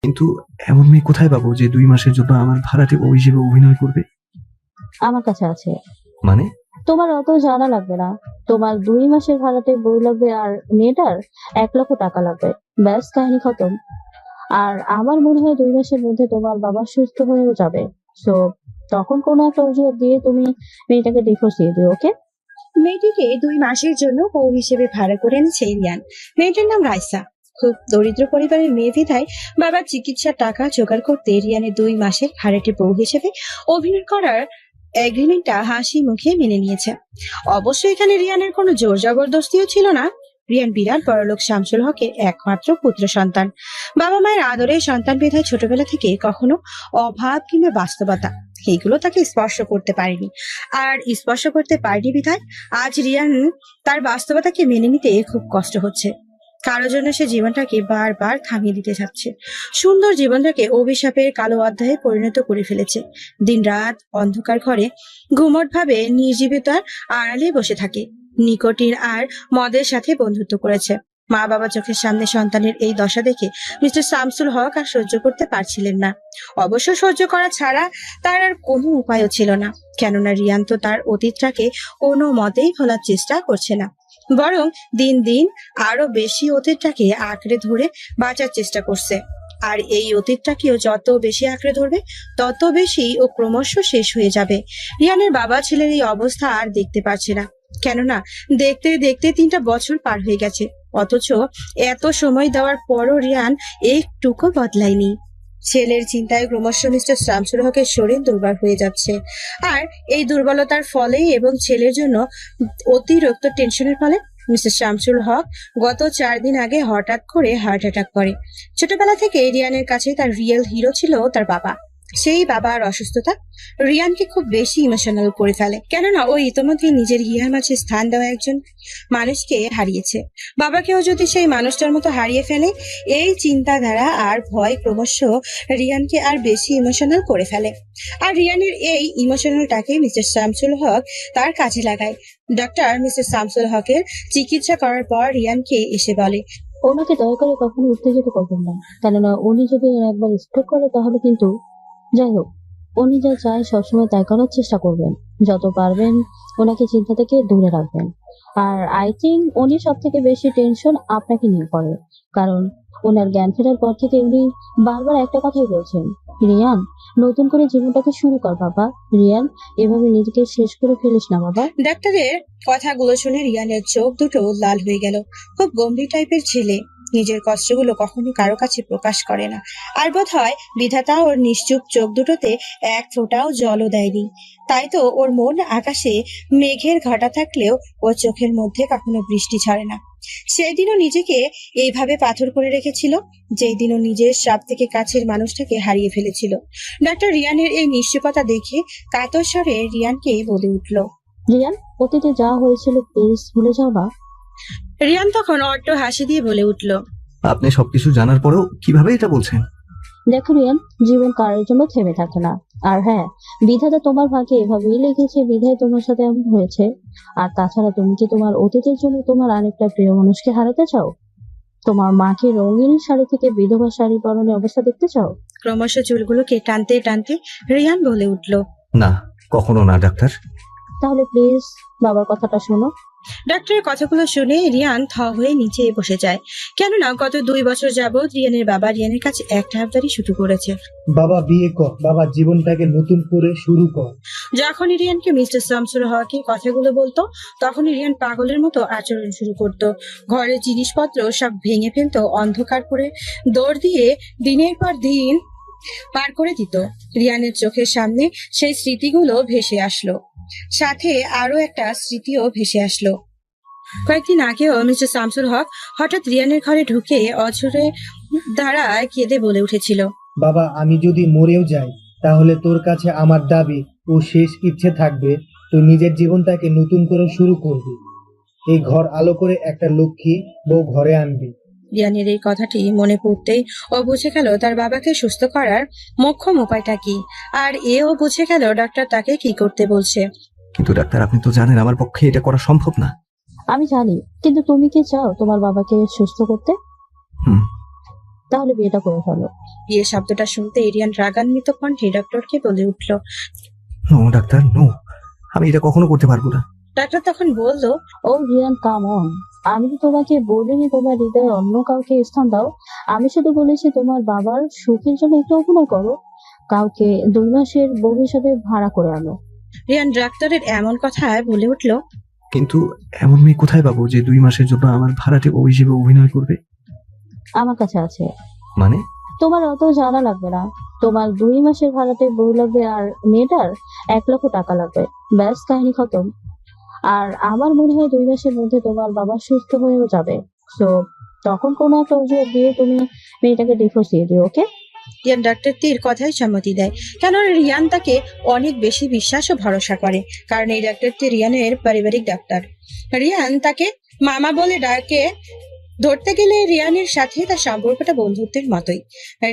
কিন্তু এমন মেয়ে কোথায় পাবো যে 2 মাসের জন্য আমার ভাড়াটে বউ হিসেবে অভিনয় করবে? আমার কাছে আছে। মানে? তোমার অত জানা লাগবে না। তোমার 2 মাসের ভাড়াটে বই লাগবে আর মেয়েটার 1 লক্ষ টাকা লাগবে। ব্যাস, কাহিনী খতম। আর আমার মনে হয় 2 মাসের মধ্যে তোমার বাবা সুস্থ হয়েও যাবে। সো তখন কোনো একটা অজুহাত দিয়ে তুমি মেয়েটাকে ডিভোর্স দিয়ে দিও, ওকে? মেয়েটিকে 2 মাসের জন্য বউ হিসেবে ভাড়া করে এনেছে রিয়ান। মেয়েটার নাম রাইসা। খুব দরিদ্র পরিবারের মেয়ে বিধায় বাবার চিকিৎসার টাকা জোগাড় করতে রিয়ানের 2 মাসের ভাড়াটে বউ হিসেবে অভিনয় করার এগ্রিমেন্টটা হাসি মুখে মেনে নিয়েছে। অবশ্য এখানে রিয়ানের কোনো জোর জবরদস্তিও ছিল না। রিয়ান বিরাট বড়লোক শামসুল হকের একমাত্র পুত্র সন্তান। বাবা মায়ের আদরের সন্তান বিধায় ছোটবেলা থেকে কখনো অভাব কিংবা বাস্তবতা এগুলো তাকে স্পর্শ করতে পারেনি। আর স্পর্শ করতে পারেনি বিধায় আজ রিয়ান তার বাস্তবতাকে মেনে নিতে খুব কষ্ট হচ্ছে। কারোর জন্য সে জীবনটাকে বারবার থামিয়ে দিতে চাচ্ছে। সুন্দর জীবনটাকে অভিশাপের কালো অধ্যায়ে পরিণত করে ফেলেছে। দিনরাত অন্ধকার ঘরে ঘুমট ভাবে নির্জীবিতার আড়ালে বসে থাকে। নিকোটিন আর মদের সাথে বন্ধুত্ব করেছে। মা বাবা চোখের সামনে সন্তানের এই দশা দেখে মিস্টার শামসুল হক আর সহ্য করতে পারছিলেন না। অবশ্য সহ্য করা ছাড়া তার আর কোনো উপায়ও ছিল না, কেননা রিয়ান তো তার অতীতটাকে কোনো মতেই ভোলার চেষ্টা করছে না, বরং দিন দিন আরো বেশি অতীতটাকে আঁকড়ে ধরে বাঁচার চেষ্টা করছে। আর এই অতীতটাকেও যত বেশি আঁকড়ে ধরবে তত বেশি ও ক্রমশ শেষ হয়ে যাবে। রিয়ানের বাবা ছেলের এই অবস্থা আর দেখতে পারছে না, কেননা দেখতে দেখতে 3টা বছর পার হয়ে গেছে। অথচ এত সময় দেওয়ার পরও রিয়ান একটুকু বদলায়নি। ছেলের চিন্তায় ক্রমশ মিস্টার শামসুল হকের শরীর দুর্বল হয়ে যাচ্ছে। আর এই দুর্বলতার ফলে এবং ছেলের জন্য অতিরিক্ত টেনশনের ফলে মিস্টার শামসুল হক গত 4 দিন আগে হঠাৎ করে হার্ট অ্যাটাক করে। ছোটবেলা থেকে রিয়ানের কাছে তার রিয়েল হিরো ছিল তার বাবা। সেই বাবার অসুস্থতা রিয়ানকে খুব বেশি ইমোশনাল করে ফেলে, কেননা ও ইতোমধ্যে নিজের হিয়ার মাঝে স্থান দেওয়া একজন মানুষকে হারিয়েছে। বাবাকেও যদি সেই মানুষটার মতো হারিয়ে ফেলে, এই চিন্তাধারা আর ভয় ক্রমশ রিয়ানকে আর বেশি ইমোশনাল করে ফেলে। আর রিয়ানের এই ইমোশনালটাকে মিস্টার শামসুল হক তার কাজে লাগায়। ডক্টর মিস্টার শামসুল হকের চিকিৎসা করার পর রিয়ানকে এসে বলে, ওনাকে দয়া করে কখনো উত্তেজিত করবেন না, কেননা উনি যদি একবার স্ট্রোক করে তাহলে কিন্তু, যাই হোক, উনি যা চায় সবসময় তাই করার চেষ্টা করবেন। যত পারবেন ওনাকে চিন্তা থেকে দূরে রাখবেন। আর আই থিঙ্ক উনি সব থেকে বেশি টেনশন আপনাকে নিয়ে করে, কারণ ওনার জ্ঞান ফেরার পর থেকে উনি বারবার একটা কথাই বলছেন, রিয়ান নতুন করে জীবনটাকে শুরু কর বাবা। রিয়ান এভাবে নিজেকে শেষ করে ফেলিস না বাবা। ডাক্তারের কথাগুলো শুনে রিয়ানের চোখ দুটো লাল হয়ে গেল। খুব গম্ভীর টাইপের ছেলে, নিজের কষ্টগুলো কখনো কারো কাছে প্রকাশ করে না। আর বোধ হয় বিধাতা ওর নিশ্চুপ চোখ দুটোতে এক ফোঁটাও জলও দেয়নি। তাই তো ওর মন আকাশে মেঘের ঘটা থাকলেও ওর চোখের মধ্যে কখনো বৃষ্টি ছড়ে না। সেই দিনও নিজেকে এইভাবে পাথর করে রেখেছিল, যেই দিনও নিজের সব থেকে কাছের মানুষটাকে হারিয়ে ফেলেছিল। ডাক্তার রিয়ানের এই নিশ্চুপতা দেখে কাতর স্বরে রিয়ানকে বলে উঠল, রিয়ান, অতীতে যা হয়েছিল প্লিজ ভুলে যাও না। রিয়ান তখন অট্ট হাসি দিয়ে বলে উঠল, আপনি সবকিছু জানার পরেও কিভাবে এটা বলছেন? দেখো রিয়ান, জীবন কারোর জন্য থেমে থাকে না। আর হ্যাঁ, বিধাতা তোমার ভাগ্যে এভাবেই লিখেছে বিধায় তোমার সাথে এমন হয়েছে। আর তাছাড়া তুমি কি তোমার অতীতের জন্য তোমার আরেকটা প্রিয় মানুষকে হারাতে চাও? তোমার মাকে রঙিন শাড়ি থেকে বিধবা শাড়ি পরনের অবস্থা দেখতে চাও? ক্রমশ চুলগুলোকে টানতে টানতে রিয়ান বলে উঠল, না, কখনো না ডাক্তার। তাহলে প্লিজ বাবার কথাটা শোনো। ডাক্তারের কথাগুলো শুনে রিয়ান থ হয়ে নিচে বসে যায়, কেননা গত 2 বছর যাবৎ রিয়ানের বাবা রিয়ানের কাছে একটা আবদারই শুরু করেছে, বাবা বিয়ে কর, বাবা জীবনটাকে নতুন করে শুরু কর। যখনই রিয়ানকে মিস্টার শামসুল হকের কথাগুলো বলতো তখনই রিয়ান পাগলের মতো আচরণ শুরু করত। ঘরের জিনিসপত্র সব ভেঙে ফেলতো, অন্ধকার করে দৌড় দিয়ে দিনের পর দিন পার করে দিত। রিয়ানের চোখের সামনে সেই স্মৃতিগুলো ভেসে আসলো, সাথে আরো একটা স্মৃতিও ভেসে আসলো। কয়েকদিন আগেও মিস্টার শামসুল হক হঠাৎ রিয়ানের ঘরে ঢুকে অঝরে দাঁড়ায় কেঁদে বলে উঠেছিল, বাবা আমি যদি মরেও যাই তাহলে তোর কাছে আমার দাবি ও শেষ ইচ্ছে থাকবে, তুই নিজের জীবনটাকে নতুন করে শুরু করবি। এই ঘর আলো করে একটা লক্ষ্মী বউ ঘরে আনবি। রিয়ানের এই কথাটি মনে পড়তেই ও বুঝে গেল তার বাবাকে সুস্থ করার মোক্ষম উপায়টা কি, আর এও বুঝে গেল ডাক্তার তাকে কি করতে বলছে। কিন্তু ডাক্তার, আপনি তো জানেন আমার পক্ষে এটা করা সম্ভব না। আমি জানি, কিন্তু তুমি কি চাও তোমার বাবাকে সুস্থ করতে? হুম, তাহলে বিয়েটা করে ফেলো। বিয়ে শব্দটা শুনতে রিয়ান রাগান্বিত কণ্ঠে ডক্টরকে বলে উঠল। নো ডাক্তার, নো, আমি এটা কখনো করতে পারবো না। ডাক্তার তখন বলল, ও রিয়ান, কাম অন। আমি তো তোমাকে বলিনি তোমার হৃদয়ে অন্য কাউকে স্থান দাও। আমি শুধু বলেছি তোমার বাবার সুখের জন্য একটু অভিনয় করো। কাউকে 2 মাসের বউ হিসাবে ভাড়া করে আনো। রিয়ান ডাক্তারের এমন কথায় বলে উঠল, কিন্তু এমন মেয়ে কোথায় পাবো যে 2 মাসের জন্য আমার ভাড়াটে বউ হিসেবে অভিনয় করবে? আমার কাছে আছে। মানে? তোমার অত জানা লাগবে না। তোমার 2 মাসের ভাড়াটে বউ লাগবে আর মেয়েটার 1 লক্ষ টাকা লাগবে। ব্যাস, কাহিনী খতম। আর আমার মনে হয় 2 মাসের মধ্যে তোমার বাবা সুস্থ হয়েও যাবে। তো তখন কোনো একটা অজুহাত দিয়ে তুমি মেয়েটাকে ডিভোর্স দিয়ে দিও, ওকে? রিয়ান ডাক্তারটির কথায় সম্মতি দেয়। কেননা রিয়ান তাকে অনেক বেশি বিশ্বাস ও ভরসা করে, কারণ এই ডাক্তারটি রিয়ানের পারিবারিক ডাক্তার। রিয়ান তাকে মামা বলে ডাকে। ধরতে গেলে রিয়ানের সাথে তার সম্পর্কটা বন্ধুত্বের মতোই।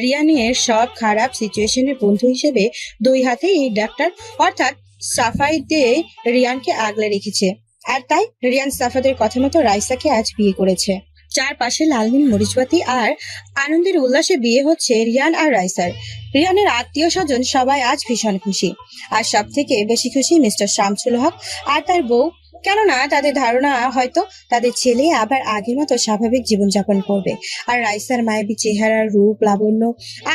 রিয়ানের সব খারাপ সিচুয়েশনের বন্ধু হিসেবে 2 হাতে এই ডাক্তার অর্থাৎ সাফাই দিয়ে রিয়ানকে আগলে রেখেছে। আর তাই রিয়ান সাফাদের কথা মতো রাইসাকে আজ বিয়ে করেছে। চারপাশে লাল নীল মরিচবাতি আর আনন্দের উল্লাসে বিয়ে হচ্ছে রিয়ান আর রাইসার। রিয়ানের আত্মীয় স্বজন সবাই আজ ভীষণ খুশি। আর সব থেকে বেশি খুশি মিস্টার শামসুল হক আর তার বউ। কেননা তাদের ধারণা হয়তো তাদের ছেলে আবার আগের মতো স্বাভাবিক জীবনযাপন করবে। আর রাইসার মায়াবী চেহারার রূপ, লাবণ্য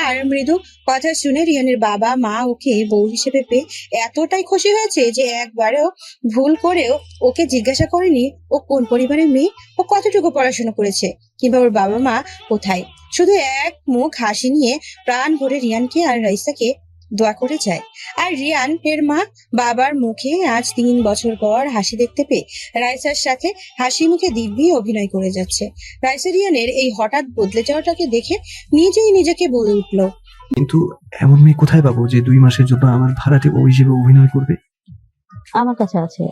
আর মৃদু কথা শুনে রিয়ানের বাবা মা ওকে বউ হিসেবে পেয়ে এতটাই খুশি হয়েছে যে একবারও ভুল করেও ওকে জিজ্ঞাসা করেনি ও কোন পরিবারের মেয়ে, ও কতটুকু পড়াশোনা করেছে, কিংবা ওর বাবা মা কোথায়। শুধু এক মুখ হাসি নিয়ে প্রাণ ভরে রিয়ানকে আর রাইসাকে দোয়া করে যায়। আর রিয়ান এর মা বাবার মুখে আজ 3 বছর পর হাসি দেখতে পেয়ে রাইসার সাথে হাসি মুখে দিব্যি অভিনয় করে যাচ্ছে। রাইসা রিয়ানের এই হঠাৎ বদলে যাওয়াটাকে দেখে নিজেই নিজেকে বলে উঠল, কিন্তু এমন মেয়ে কোথায় পাবো যে 2 মাসের জন্য আমার ভাড়াটে বউ হিসেবে অভিনয় করবে? আমার কাছে আছে।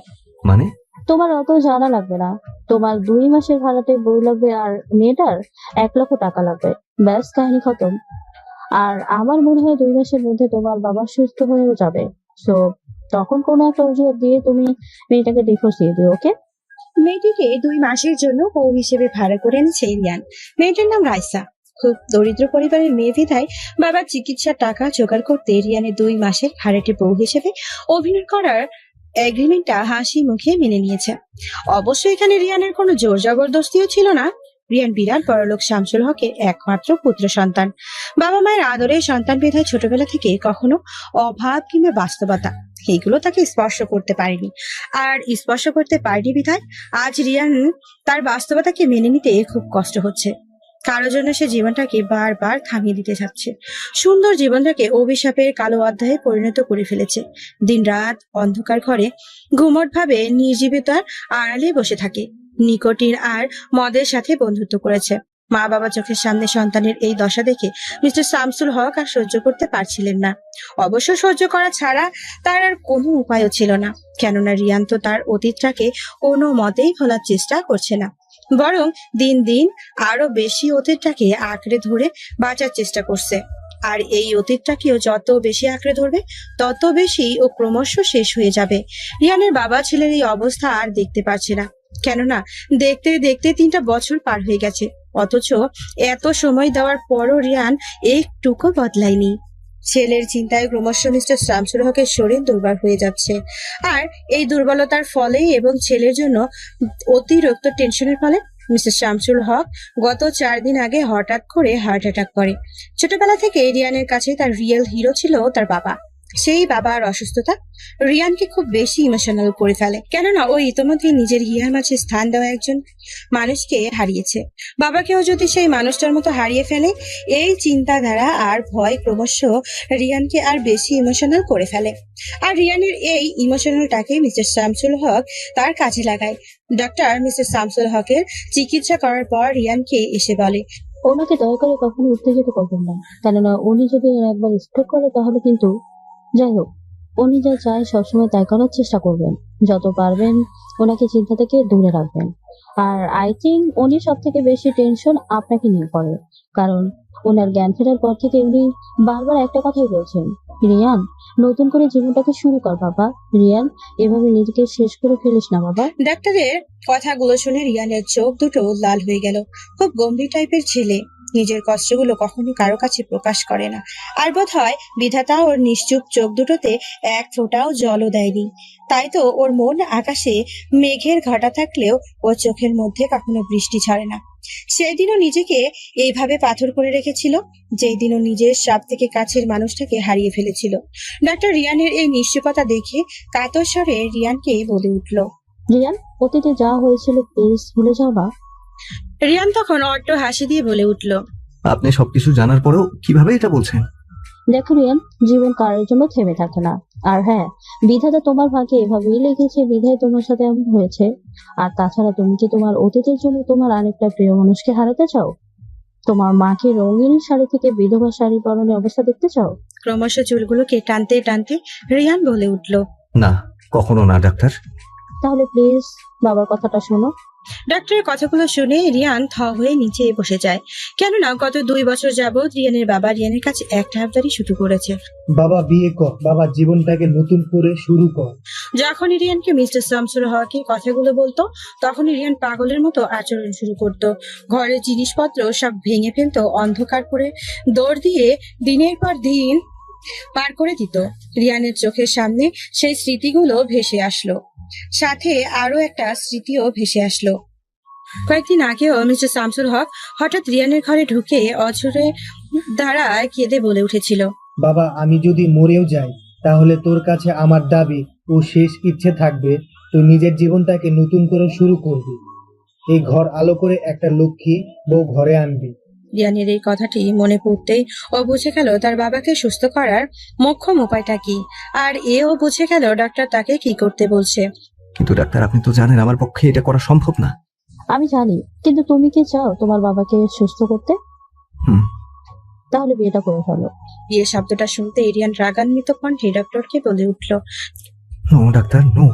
মানে? তোমার অত জানা লাগবে না। তোমার 2 মাসের ভাড়াটে বউ লাগবে আর মেয়েটার 1 লক্ষ টাকা লাগবে। ব্যাস, কাহিনী খতম। আর আমার মনে হয় 2 মাসের মধ্যে তোমার বাবা সুস্থ হয়েও যাবে। তো তখন কোনো একটা অজুহাত দিয়ে তুমি মেয়েটাকে ডিভোর্স দিয়ে দিও, ওকে? মেয়েটিকে 2 মাসের জন্য বউ হিসেবে ভাড়া করে এনেছে রিয়ান। মেয়েটার নাম রাইসা। খুব দরিদ্র পরিবারের মেয়ে বিধায় বাবার চিকিৎসার টাকা জোগাড় করতে রিয়ানের 2 মাসের ভাড়াটে বউ হিসেবে অভিনয় করার এগ্রিমেন্টটা হাসি মুখে মেনে নিয়েছে। অবশ্য এখানে রিয়ানের কোনো জোর জবরদস্তিও ছিল না। রিয়ান বিরাট বড়লোক শামসুল হকের একমাত্র পুত্র সন্তান। বাবা মায়ের আদরে সন্তান বিধায় ছোটবেলা থেকে কখনো অভাব কিংবা বাস্তবতা এগুলো তাকে স্পর্শ করতে পারেনি। আর স্পর্শ করতে পারেনি বিধায় আজ রিয়ান তার বাস্তবতাকে মেনে নিতে খুব কষ্ট হচ্ছে। কারোর জন্য সে জীবনটাকে বারবার থামিয়ে দিতে চাচ্ছে। সুন্দর জীবনটাকে অভিশাপের কালো অধ্যায়ে পরিণত করে ফেলেছে। দিনরাত অন্ধকার ঘরে ঘুমট ভাবে নির্জীবিতার আড়ালে বসে থাকে। নিকোটিন আর মদের সাথে বন্ধুত্ব করেছে। মা বাবা চোখের সামনে সন্তানের এই দশা দেখে মিস্টার শামসুল হক আর সহ্য করতে পারছিলেন না। অবশ্য সহ্য করা ছাড়া তার আর কোনো উপায়ও ছিল না। কেননা রিয়ান তো তার অতীতটাকে কোনো মতেই ভোলার চেষ্টা করছে না, বরং দিন দিন আরো বেশি অতীতটাকে আঁকড়ে ধরে বাঁচার চেষ্টা করছে। আর এই অতীতটাকেও যত বেশি আঁকড়ে ধরবে তত বেশি ও ক্রমশ শেষ হয়ে যাবে। রিয়ানের বাবা ছেলের এই অবস্থা আর দেখতে পারছে না। কেননা দেখতে দেখতে 3টা বছর পার হয়ে গেছে, অথচ এত সময় দেওয়ার পরও রিয়ান একটুকু বদলায়নি। ছেলের চিন্তায় ক্রমশ মিস্টার শামসুল হকের শরীর দুর্বল হয়ে যাচ্ছে। আর এই দুর্বলতার ফলে এবং ছেলের জন্য অতিরিক্ত টেনশনের ফলে মিস্টার শামসুল হক গত 4 দিন আগে হঠাৎ করে হার্ট অ্যাটাক করে। ছোটবেলা থেকে রিয়ানের কাছে তার রিয়েল হিরো ছিল তার বাবা। সেই বাবার অসুস্থতা রিয়ানকে খুব বেশি ইমোশনাল করে ফেলে। কেননা ও ইতোমধ্যে নিজের হিয়ার মাঝে স্থান দেওয়া একজন মানুষকে হারিয়েছে। বাবাকেও যদি সেই মানুষটার মতো হারিয়ে ফেলে, এই চিন্তাধারা আর ভয় ক্রমশ রিয়ানকে আর বেশি ইমোশনাল করে ফেলে। আর রিয়ানের এই ইমোশনালটাকে মিস্টার শামসুল হক তার কাজে লাগায়। ডক্টর মিস্টার শামসুল হকের চিকিৎসা করার পর রিয়ানকে এসে বলে, ওনাকে দয়া করে কখনো উত্তেজিত করবেন না। কেননা উনি যদি একবার স্ট্রোক করে তাহলে কিন্তু, যাই হোক, উনি যা চায় সবসময় তাই করার চেষ্টা করবেন। যত পারবেন ওনাকে চিন্তা থেকে দূরে রাখবেন। আর আই থিঙ্ক উনি সব থেকে বেশি টেনশন আপনাকে নিয়ে করে। কারণ ওনার জ্ঞান ফেরার পর থেকে উনি বারবার একটা কথাই বলছেন, রিয়ান, নতুন করে জীবনটাকে শুরু কর বাবা। রিয়ান, এভাবে নিজেকে শেষ করে ফেলিস না বাবা। ডাক্তারের কথাগুলো শুনে রিয়ানের চোখ দুটো লাল হয়ে গেল। খুব গম্ভীর টাইপের ছেলে। নিজের কষ্টগুলো কখনো কারো কাছে প্রকাশ করে না। আর বোধ হয় বিধাতা ওর নিশ্চুপ চোখ দুটোতে এক ফোঁটাও জলও দেয়নি। তাই তো ওর মন আকাশে মেঘের ঘটা থাকলেও ওর চোখের মধ্যে কখনো বৃষ্টি ঝরে না। সেই দিনও নিজেকে এইভাবে পাথর করে রেখেছিল, যেই দিনও নিজের সব থেকে কাছের মানুষটাকে হারিয়ে ফেলেছিল। ডক্টর রিয়ানের এই নিশ্চুপতা দেখে কাতর স্বরে রিয়ানকে বলে উঠল। রিয়ান, অতীতে যা হয়েছিল প্লিজ ভুলে যাও না। রিয়ান তখন অট্ট হাসি দিয়ে বলে উঠল। আপনি সবকিছু জানার পরেও কিভাবে এটা বলছেন? দেখো রিয়ান, জীবন কারোর জন্য থেমে থাকে না। আর হ্যাঁ, বিধাতা তোমার ভাগ্যে এভাবেই লিখেছে বিধায় তোমার সাথে এমন হয়েছে। আর তাছাড়া তুমি কি তোমার অতীতের জন্য তোমার আরেকটা প্রিয় মানুষকে হারাতে চাও? তোমার মাকে রঙিন শাড়ি থেকে বিধবা শাড়ি পরনের অবস্থা দেখতে চাও? ক্রমশ চুলগুলোকে টানতে টানতে রিয়ান বলে উঠল। না, কখনো না ডাক্তার। তাহলে প্লিজ বাবার কথাটা শোনো। ডাক্তারের কথাগুলো শুনে রিয়ান থ হয়ে নিচে বসে যায়। কেননা গত 2 বছর যাবৎ রিয়ানের বাবা রিয়ানের কাছে একটা আবদারই শুরু করেছে। বাবা বিয়ে কর, বাবা জীবনটাকে নতুন করে শুরু কর। যখনই রিয়ানকে মিস্টার শামসুল হককে কথাগুলো বলতো, তখনই রিয়ান পাগলের মতো আচরণ শুরু করত। ঘরের জিনিসপত্র সব ভেঙে ফেলতো, অন্ধকার করে দৌড় দিয়ে দিনের পর দিন পার করে দিত। রিয়ানের চোখের সামনে সেই স্মৃতিগুলো ভেসে আসলো, সাথে আরো একটা স্মৃতিও ভেসে আসলো। কয়েকদিন আগেও মিস্টার শামসুল হক হঠাৎ রিয়ানের ঘরে ঢুকে অঝরে দাঁড়ায় কেঁদে বলে উঠেছিল। বাবা, আমি যদি মরেও যাই তাহলে তোর কাছে আমার দাবি ও শেষ ইচ্ছে থাকবে, তুই নিজের জীবনটাকে নতুন করে শুরু করবি। এই ঘর আলো করে একটা লক্ষ্মী বউ ঘরে আনবি। রিয়ানের এই কথাটি মনে পড়তেই ও বুঝে গেল তার বাবাকে সুস্থ করার মোক্ষম উপায়টা কি, আর এও বুঝে গেল ডাক্তার তাকে কি করতে বলছে। কিন্তু ডাক্তার, আপনি তো জানেন আমার পক্ষে এটা করা সম্ভব না। আমি জানি, কিন্তু তুমি কি চাও তোমার বাবাকে সুস্থ করতে? হুম। তাহলে বিয়েটা করে ফেলো। বিয়ে শব্দটা শুনতে রিয়ান রাগান্বিত কণ্ঠে ডক্টরকে বলে উঠল। নো ডাক্তার, নো,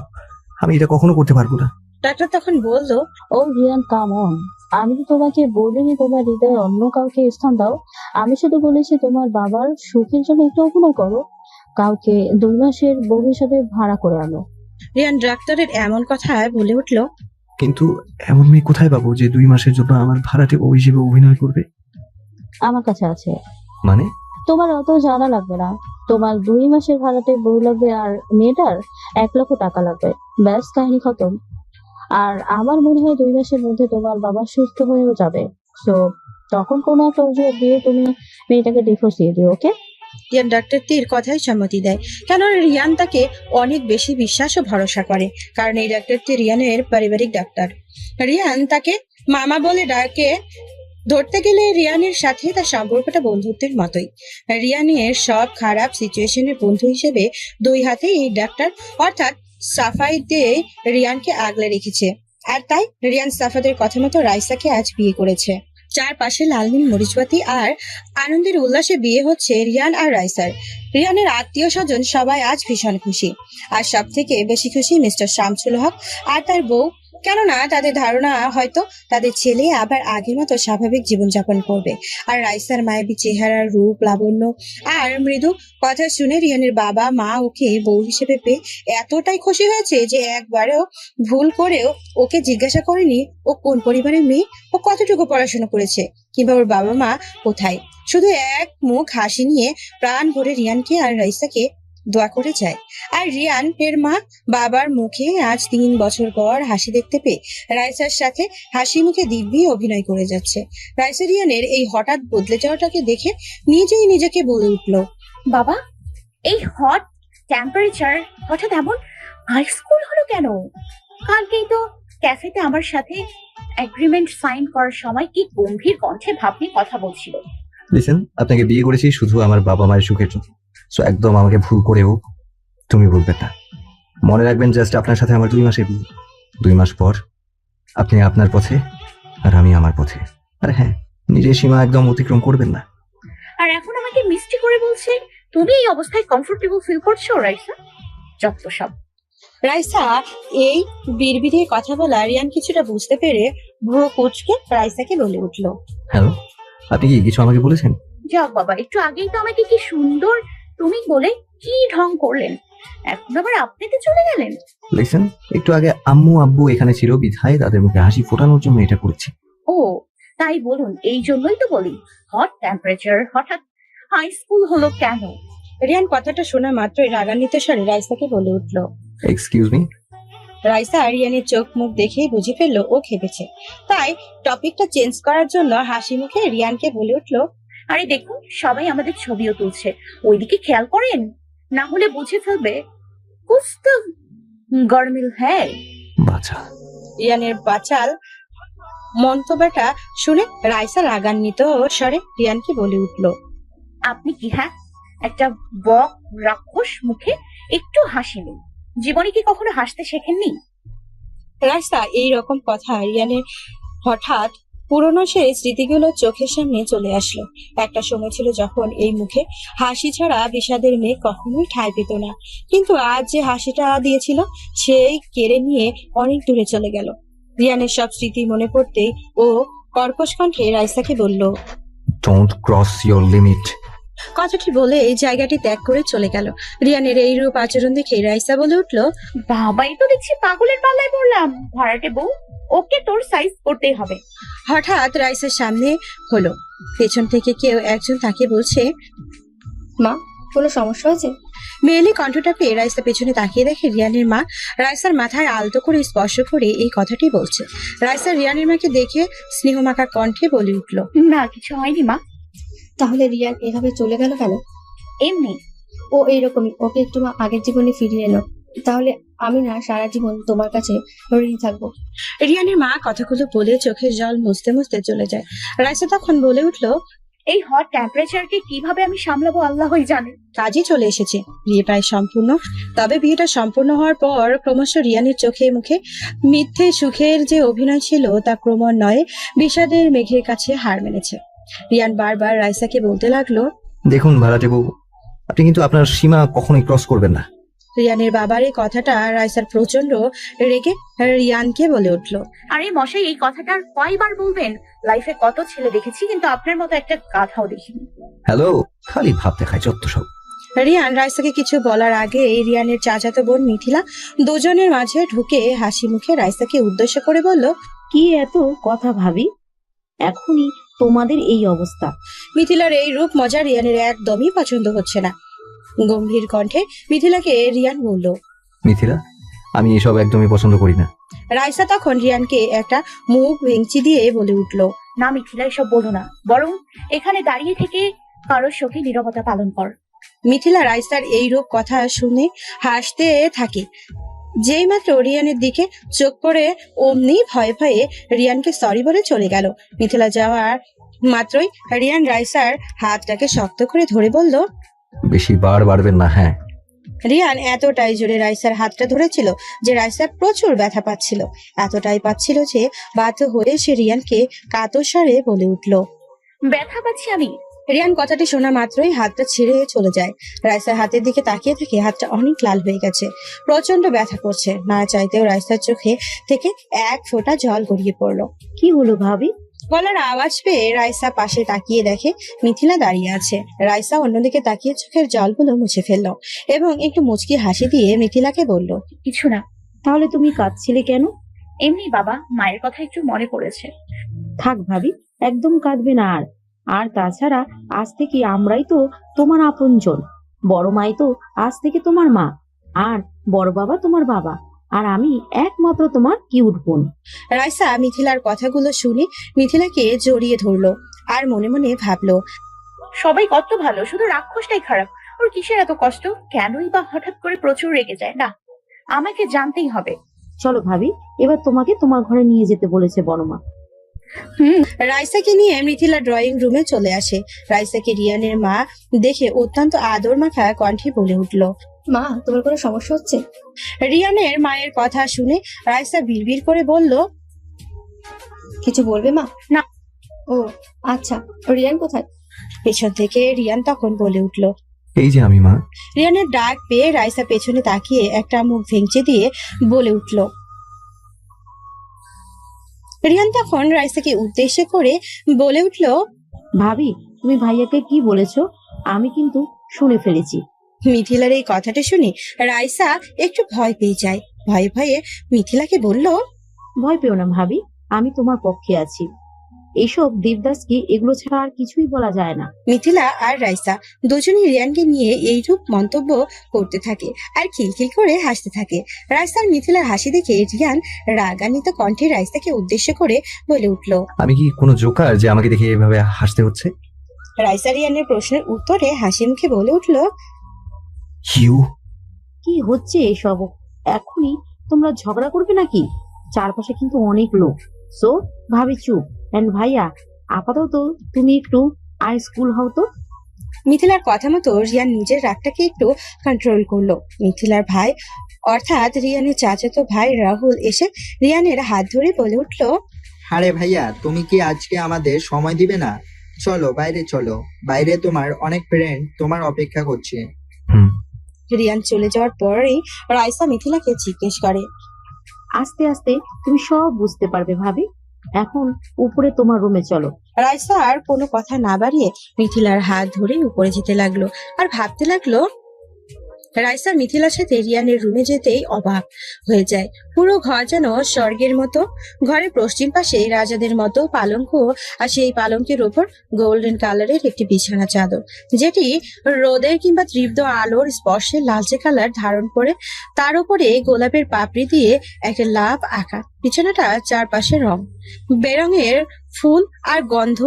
আমি এটা কখনো করতে পারবো না। ডাক্তার তখন বলল। ও রিয়ান, কাম অন। আমি তো তোমাকে বলিনি তোমার হৃদয়ে অন্য কাউকে স্থান দাও। আমি শুধু বলেছি তোমার বাবার সুখের জন্য একটু অভিনয় করো। কাউকে 2 মাসের বউ হিসাবে ভাড়া করে আনো। রিয়ান ডাক্তারের এমন কথায় বলে উঠল। কিন্তু এমন মেয়ে কোথায় পাবো যে 2 মাসের জন্য আমার ভাড়াটে বউ হিসেবে অভিনয় করবে? আমার কাছে আছে। মানে? তোমার অত জানা লাগবে না। তোমার 2 মাসের ভাড়াটে বউ লাগবে আর মেয়েটার 1 লক্ষ টাকা লাগবে। ব্যাস, কাহিনী খতম। আর আমার মনে হয় 2 মাসের মধ্যে তোমার বাবা সুস্থ হয়েও যাবে। তো তখন কোনো একটা অজুহাত দিয়ে তুমি মেয়েটাকে ডিভোর্স দিয়ে দিও, ওকে? রিয়ান ডাক্তারটির কথায় সম্মতি দেয়, কেন রিয়ান তাকে অনেক বেশি বিশ্বাস ও ভরসা করে। কারণ এই ডাক্তারটি রিয়ানের পারিবারিক ডাক্তার। রিয়ান তাকে মামা বলে ডাকে। ধরতে গেলে রিয়ানের সাথে তার সম্পর্কটা বন্ধুত্বের মতোই। রিয়ানের সব খারাপ সিচুয়েশনের বন্ধু হিসেবে 2 হাতে এই ডাক্তার অর্থাৎ সাফাই দিয়ে রিয়ানকে আগলে রেখেছে। আর তাই রিয়ান সাফাদের কথা মতো রাইসাকে আজ বিয়ে করেছে। চারপাশে লাল নীল মরিচবাতি আর আনন্দের উল্লাসে বিয়ে হচ্ছে রিয়ান আর রাইসার। রিয়ানের আত্মীয় স্বজন সবাই আজ ভীষণ খুশি। আর সব থেকে বেশি খুশি মিস্টার শামসুল হক আর তার বউ। কেননা তাদের ধারণা হয়তো তাদের ছেলে আবার আগের মতো স্বাভাবিক জীবনযাপন করবে। আর রাইসার মায়াবী চেহারার রূপ, লাবণ্য আর মৃদু কথা শুনে রিয়ানের বাবা মা ওকে বউ হিসেবে পেয়ে এতটাই খুশি হয়েছে যে একবারও ভুল করেও ওকে জিজ্ঞাসা করেনি ও কোন পরিবারের মেয়ে, ও কতটুকু পড়াশোনা করেছে, কিংবা ওর বাবা মা কোথায়। শুধু এক মুখ হাসি নিয়ে প্রাণ ভরে রিয়ানকে আর রাইসাকে দোয়া করে যায়। আর রিয়ান এর মা বাবার মুখে আজ 3 বছর পর হাসি দেখতে পেয়ে রাইসার সাথে হাসি মুখে দিব্যি অভিনয় করে যাচ্ছে। রাইসা রিয়ানের এই হঠাৎ বদলে যাওয়াটাকে দেখে নিজেই নিজেকে বলে উঠল। বাবা, এই হট টেম্পারেচার হঠাৎ এমন আইসকুল হলো কেন? কালকেই তো ক্যাফেতে আমার সাথে এগ্রিমেন্ট সাইন করার সময় কি গম্ভীর কণ্ঠে ভাব নিয়ে কথা বলছিল। লিসেন, আপনাকে বিয়ে করেছি শুধু আমার বাবা মায়ের সুখের জন্য। সো একদম আমাকে ভুল করেও তুমি বলবেন না। মনে রাখবেন, জাস্ট আপনার সাথে আমার 2 মাসের বিয়ে। 2 মাস পর আপনি আপনার পথে আর আমি আমার পথে। আর হ্যাঁ, নিজের সীমা একদম অতিক্রম করবেন না। আর এখন আমাকে মিষ্টি করে বলছে তুমি এই অবস্থায় কমফোর্টেবল ফিল করছো রাইসা? যত সব। রাইসা এই বিড়বিড়ে কথা বলা রিয়ান কিছুটা বুঝতে পেরে ভ্রু কুঁচকে রাইসাকে বলে উঠল। হ্যালো, আপনি কি কিছু আমাকে বলেছেন? যাও বাবা, একটু আগেই তো আমাকে কি সুন্দর তুমি বলে কি ঢং করলেন, এখন আবার আপনিতে চলে গেলেন। লিসেন, একটু আগে আম্মু আব্বু এখানে ছিল বিধায় তাদের মুখে হাসি ফোটানোর জন্য এটা করেছি। ও তাই বলুন, এই জন্যই তো বলি হট টেম্পারেচার হঠাৎ হাই স্কুল হলো কেন? রিয়ান কথাটা শোনা মাত্রই রাগান্বিত স্বরে রাইসাকে বলে উঠল। Excuse me. রাইসা রিয়ানের চোখ মুখ দেখেই বুঝে ফেললো ও খেপেছে, তাই টপিকটা চেঞ্জ করার জন্য হাসি মুখে রিয়ানকে বলে উঠল। আরে দেখুন, সবাই আমাদের ছবিও তুলছে, ওইদিকে খেয়াল করেন, না হলে বুঝে ফেলবে কুছ তো গরমিল হ্যায়। বাচ্চা। রিয়ানের বাচাল মন্তব্যটা শুনে রাইসা রাগান্বিত স্বরে রিয়ানকে বলে উঠল। আপনি কি একটা বক রাক্ষস মুখে একটু হাসি নেই? জীবনে কি কখনো হাসতে শেখেননি? রাইসা এই রকম কথা রিয়ানের হঠাৎ পুরনো সেই স্মৃতিগুলো চোখের সামনে চলে আসলো। একটা সময় ছিল যখন এই মুখে হাসি ছাড়া বিষাদের মেয়ে কখনোই ঠাঁই পেত না, কিন্তু আজ যে হাসিটা দিয়েছিল সেই কেড়ে নিয়ে অনেক দূরে চলে গেল। রিয়ানের সব স্মৃতি মনে পড়তেই ও কর্কশ কণ্ঠে রাইসাকে বলল। Don't cross your limit. কথাটি বলে এই জায়গাটি ত্যাগ করে চলে গেল। রিয়ানের এই রূপ আচরণ দেখে রাইসা বলে উঠল। বাবাই তো দেখছি পাগলের পাল্লায় পড়লাম। ভাড়াটে বউ, ওকে তোর সাইজ করতেই হবে। হঠাৎ রাইসার সামনে হলো, পেছন থেকে কেউ একজন তাকে বলছে, মা, কোনো সমস্যা হয়েছে? মেয়েলি কণ্ঠটা পেয়ে রাইসা পেছনে তাকিয়ে দেখে রিয়ানের মা রাইসার মাথায় আলতো করে স্পর্শ করে এই কথাটি বলছে। রাইসা রিয়ানের মাকে দেখে স্নেহমাখা কণ্ঠে বলে উঠল। না, কিছু হয়নি মা। তাহলে রিয়ান এভাবে চলে গেল কেন? এমনি। ও এইরকমই, ওকে একটু মা আগের জীবনে ফিরিয়ে এনো, তাহলে আমি না সারা জীবন তোমার কাছে ঋণী থাকবো। রিয়ানের মা কথাগুলো বলে চোখের জল মুছতে মুছতে চলে যায়। রাইসা তখন বলে উঠল। এই হট টেম্পারেচারকে কিভাবে আমি সামলাবো আল্লাহই জানে। কাজই চলে এসেছে, বিয়ে প্রায় সম্পূর্ণ। তবে বিয়েটা সম্পূর্ণ হওয়ার পর ক্রমশ রিয়ানের চোখে মুখে মিথ্যে সুখের যে অভিনয় ছিল তা ক্রমান্বয়ে বিষাদের মেঘের কাছে হার মেনেছে। রিয়ান বারবার রাইসাকে বলতে লাগলো। দেখুন ভাড়াটে বউ, আপনি কিন্তু আপনার সীমা কখনোই ক্রস করবেন না। রিয়ানের বাবার এই কথাটা রাইসার প্রচন্ড রেগে রিয়ানকে বলে উঠল। আরে মশাই, এই কথাটা আর কয়বার বলবেন? লাইফে কত ছেলে দেখেছি, কিন্তু আপনার মতো একটা গাধাও দেখিনি। হ্যালো, খালি ভাব দেখায় যত সব। রিয়ান রাইসাকে কিছু বলার আগে রিয়ানের চাচাতো বোন মিথিলা দুজনের মাঝে ঢুকে হাসি মুখে রাইসাকে উদ্দেশ্য করে বলল। কি এত কথা ভাবি, এখনই তোমাদের এই অবস্থা? মিথিলার এই রূপ মজা রিয়ানের একদমই পছন্দ হচ্ছে না। গম্ভীর কণ্ঠে মিথিলাকে রিয়ান বলল। মিথিলা, আমি এসব একদমই পছন্দ করি না। রাইসা তখন রিয়ানকে একটা মুখ ভেঙচি দিয়ে বলে উঠল। না মিথিলা, এসব বলো না, বরং এখানে দাঁড়িয়ে থেকে কারোর শোকে নীরবতা পালন কর। মিথিলা রাইসার এই রূপ কথা শুনে হাসতে থাকে। যেই মাত্র রিয়ানের দিকে চোখ পড়ে অমনি ভয়ে ভয়ে রিয়ানকে সরি বলে চলে গেল। মিথিলা যাওয়ার মাত্রই রিয়ান রাইসার হাতটাকে শক্ত করে ধরে বলল। বেশি বার বাড়বেন না। হ্যাঁ। রিয়ান এতটাই জোরে রাইসার হাতটা ধরেছিল যে রাইসার প্রচুর ব্যথা পাচ্ছিল। এতটাই পাচ্ছিল যে বাধ্য হয়ে সে রিয়ানকে কাতর স্বরে বলে উঠল। ব্যথা পাচ্ছি আমি। রিয়ান কথাটি শোনা মাত্রই হাতটা ছেড়ে চলে যায়। রাইসার হাতের দিকে তাকিয়ে থেকে হাতটা অনেক লাল হয়ে গেছে, প্রচন্ড ব্যথা করছে। না চাইতেও রাইসার চোখে থেকে এক ফোঁটা জল গড়িয়ে পড়লো। কি হলো ভাবি? গলার আওয়াজ পেয়ে রাইসা পাশে তাকিয়ে দেখে মিথিলা দাঁড়িয়ে আছে। রাইসা অন্যদিকে তাকিয়ে চোখের জলগুলো মুছে ফেললো এবং একটু মুচকি হাসি দিয়ে মিথিলাকে বলল। কিছু না। তাহলে তুমি কাঁদছিলে কেন? এমনি বাবা, মায়ের কথা একটু মনে পড়েছে। থাক ভাবি, একদম কাঁদবে না। আর তাছাড়া আজ থেকে আমরাই তো তোমার আপনজন। বড় মাই তো আজ থেকে তোমার মা, আর বড় বাবা তোমার বাবা, আর আমি একমাত্র তোমার কিউট বোন। রাইসা মিথিলার কথাগুলো শুনে মিথিলাকে জড়িয়ে ধরলো আর মনে মনে ভাবলো। সবাই কত ভালো, শুধু রাক্ষসটাই খারাপ। ওর কিসের এত কষ্ট? কেনই বা হঠাৎ করে প্রচুর রেগে যায়? না, আমাকে জানতেই হবে। চলো ভাবি, এবার তোমাকে তোমার ঘরে নিয়ে যেতে বলেছে বড় মা। রাইসাকে নিয়ে মিথিলা ড্রয়িং রুমে চলে আসে। রাইসাকে রিয়ানের মা দেখে অত্যন্ত আদর মাখা কণ্ঠে বলে উঠল। মা, তোমার কোনো সমস্যা হচ্ছে? রিয়ানের মায়ের কথা শুনে রাইসা বিড়বিড় করে বলল। কিছু বলবে মা? না। ও আচ্ছা, রিয়ান কোথায়? পেছন থেকে রিয়ান তখন বলে উঠল। এই যে আমি মা। রিয়ানের ডাক পেয়ে রাইসা পেছনে তাকিয়ে একটা মুখ ভেঙচে দিয়ে বলে উঠল। রিয়ান তখন রাইসাকে উদ্দেশ্য করে বলে উঠল। ভাবি, তুমি ভাইয়াকে কি বলেছো? আমি কিন্তু শুনে ফেলেছি। মিথিলার এই কথাটা শুনে রাইসা একটু ভয় পেয়ে যায়। ভয়ে ভয়ে মিথিলাকে বলল। ভয় পেও না ভাবি, আমি তোমার পক্ষে আছি। এইসব দেবদাস কি, এগুলো ছাড়া আর কিছুই বলা যায় না। মিথিলা আর রাইসা দুজনেই রিয়ানকে নিয়ে এইরূপ মন্তব্য করতে থাকে আর খিলখিল করে হাসতে থাকে। রাইসা আর মিথিলার হাসি দেখে রিয়ান রাগান্বিত কণ্ঠে রাইসাকে উদ্দেশ্য করে বলে উঠল। আমি কি কোনো জোকার যে আমাকে দেখে এভাবে হাসতে হচ্ছে? রাইসা রিয়ানের প্রশ্নের উত্তরে হাসি মুখে বলে উঠল, ইউ কি হচ্ছে এসব? এখনই তোমরা ঝগড়া করবে নাকি? চারপাশে কিন্তু অনেক লোক। সো ভাবি চুপ। এন্ড ভাইয়া, আপাতত তুমি একটু আই স্কুল হও তো। মিথিলার কথা মতো রিয়ান নিজের রাগটাকে একটু কন্ট্রোল করলো। মিথিলার ভাই অর্থাৎ রিয়ানের চাচাতো ভাই রাহুল এসে রিয়ানের হাত ধরে বলে উঠল, আরে ভাইয়া, তুমি কি আজকে আমাদের সময় দিবে না? চলো বাইরে চলো, বাইরে তোমার অনেক ফ্রেন্ড তোমার অপেক্ষা করছে। হুম। রিয়ান চলে যাওয়ার পরেই রাইসা মিথিলাকে জিজ্ঞেস করে, আস্তে আস্তে তুমি সব বুঝতে পারবে ভাবি। এখন উপরে তোমার রুমে চলো। রাইসা আর কোনো কথা না বাড়িয়ে মিথিলার হাত ধরে উপরে যেতে লাগলো আর ভাবতে লাগলো। রাইসা মিথিলার সাথে রিয়ানের রুমে যেতেই অবাক হয়ে যায়। পুরো ঘর যেন স্বর্গের মতো। ঘরের পশ্চিম পাশে রাজাদের মতো পালঙ্ক, আর সেই পালঙ্কের ওপর গোল্ডেন কালারের একটি বিছানা চাদর, যেটি রোদের কিংবা তীব্র আলোর স্পর্শে লালচে কালার ধারণ করে। তার উপরে গোলাপের পাপড়ি দিয়ে একটা লাভ আঁকা। বিছানাটা চারপাশে রং বেরঙের ফুল আর গন্ধ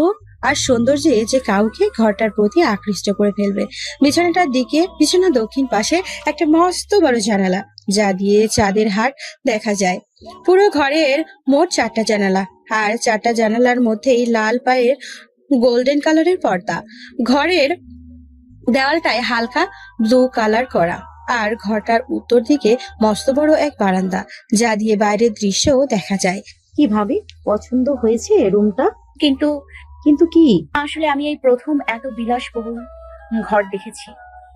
আর সৌন্দর্যে যে কাউকে ঘরটার প্রতি আকৃষ্ট করে ফেলবে। বিছানা দক্ষিণ পাশে একটা মস্ত বড় জানালা, যা দিয়ে চাঁদের হাট দেখা যায়। পুরো ঘরের মোট 4টা জানালা, আর 4টা জানালার মধ্যেই লাল পায়ের গোল্ডেন কালারের পর্দা। ঘরের দেওয়ালটায় হালকা ব্লু কালার করা, আর ঘরটার উত্তর দিকে মস্ত বড় এক বারান্দা, যা দিয়ে বাইরের দৃশ্যও দেখা যায়। কি ভাবি, পছন্দ হয়েছে রুমটা? কিন্তু কিন্তু কি? আসলে আমি এই প্রথম এত বিলাসবহুল ঘর দেখেছি।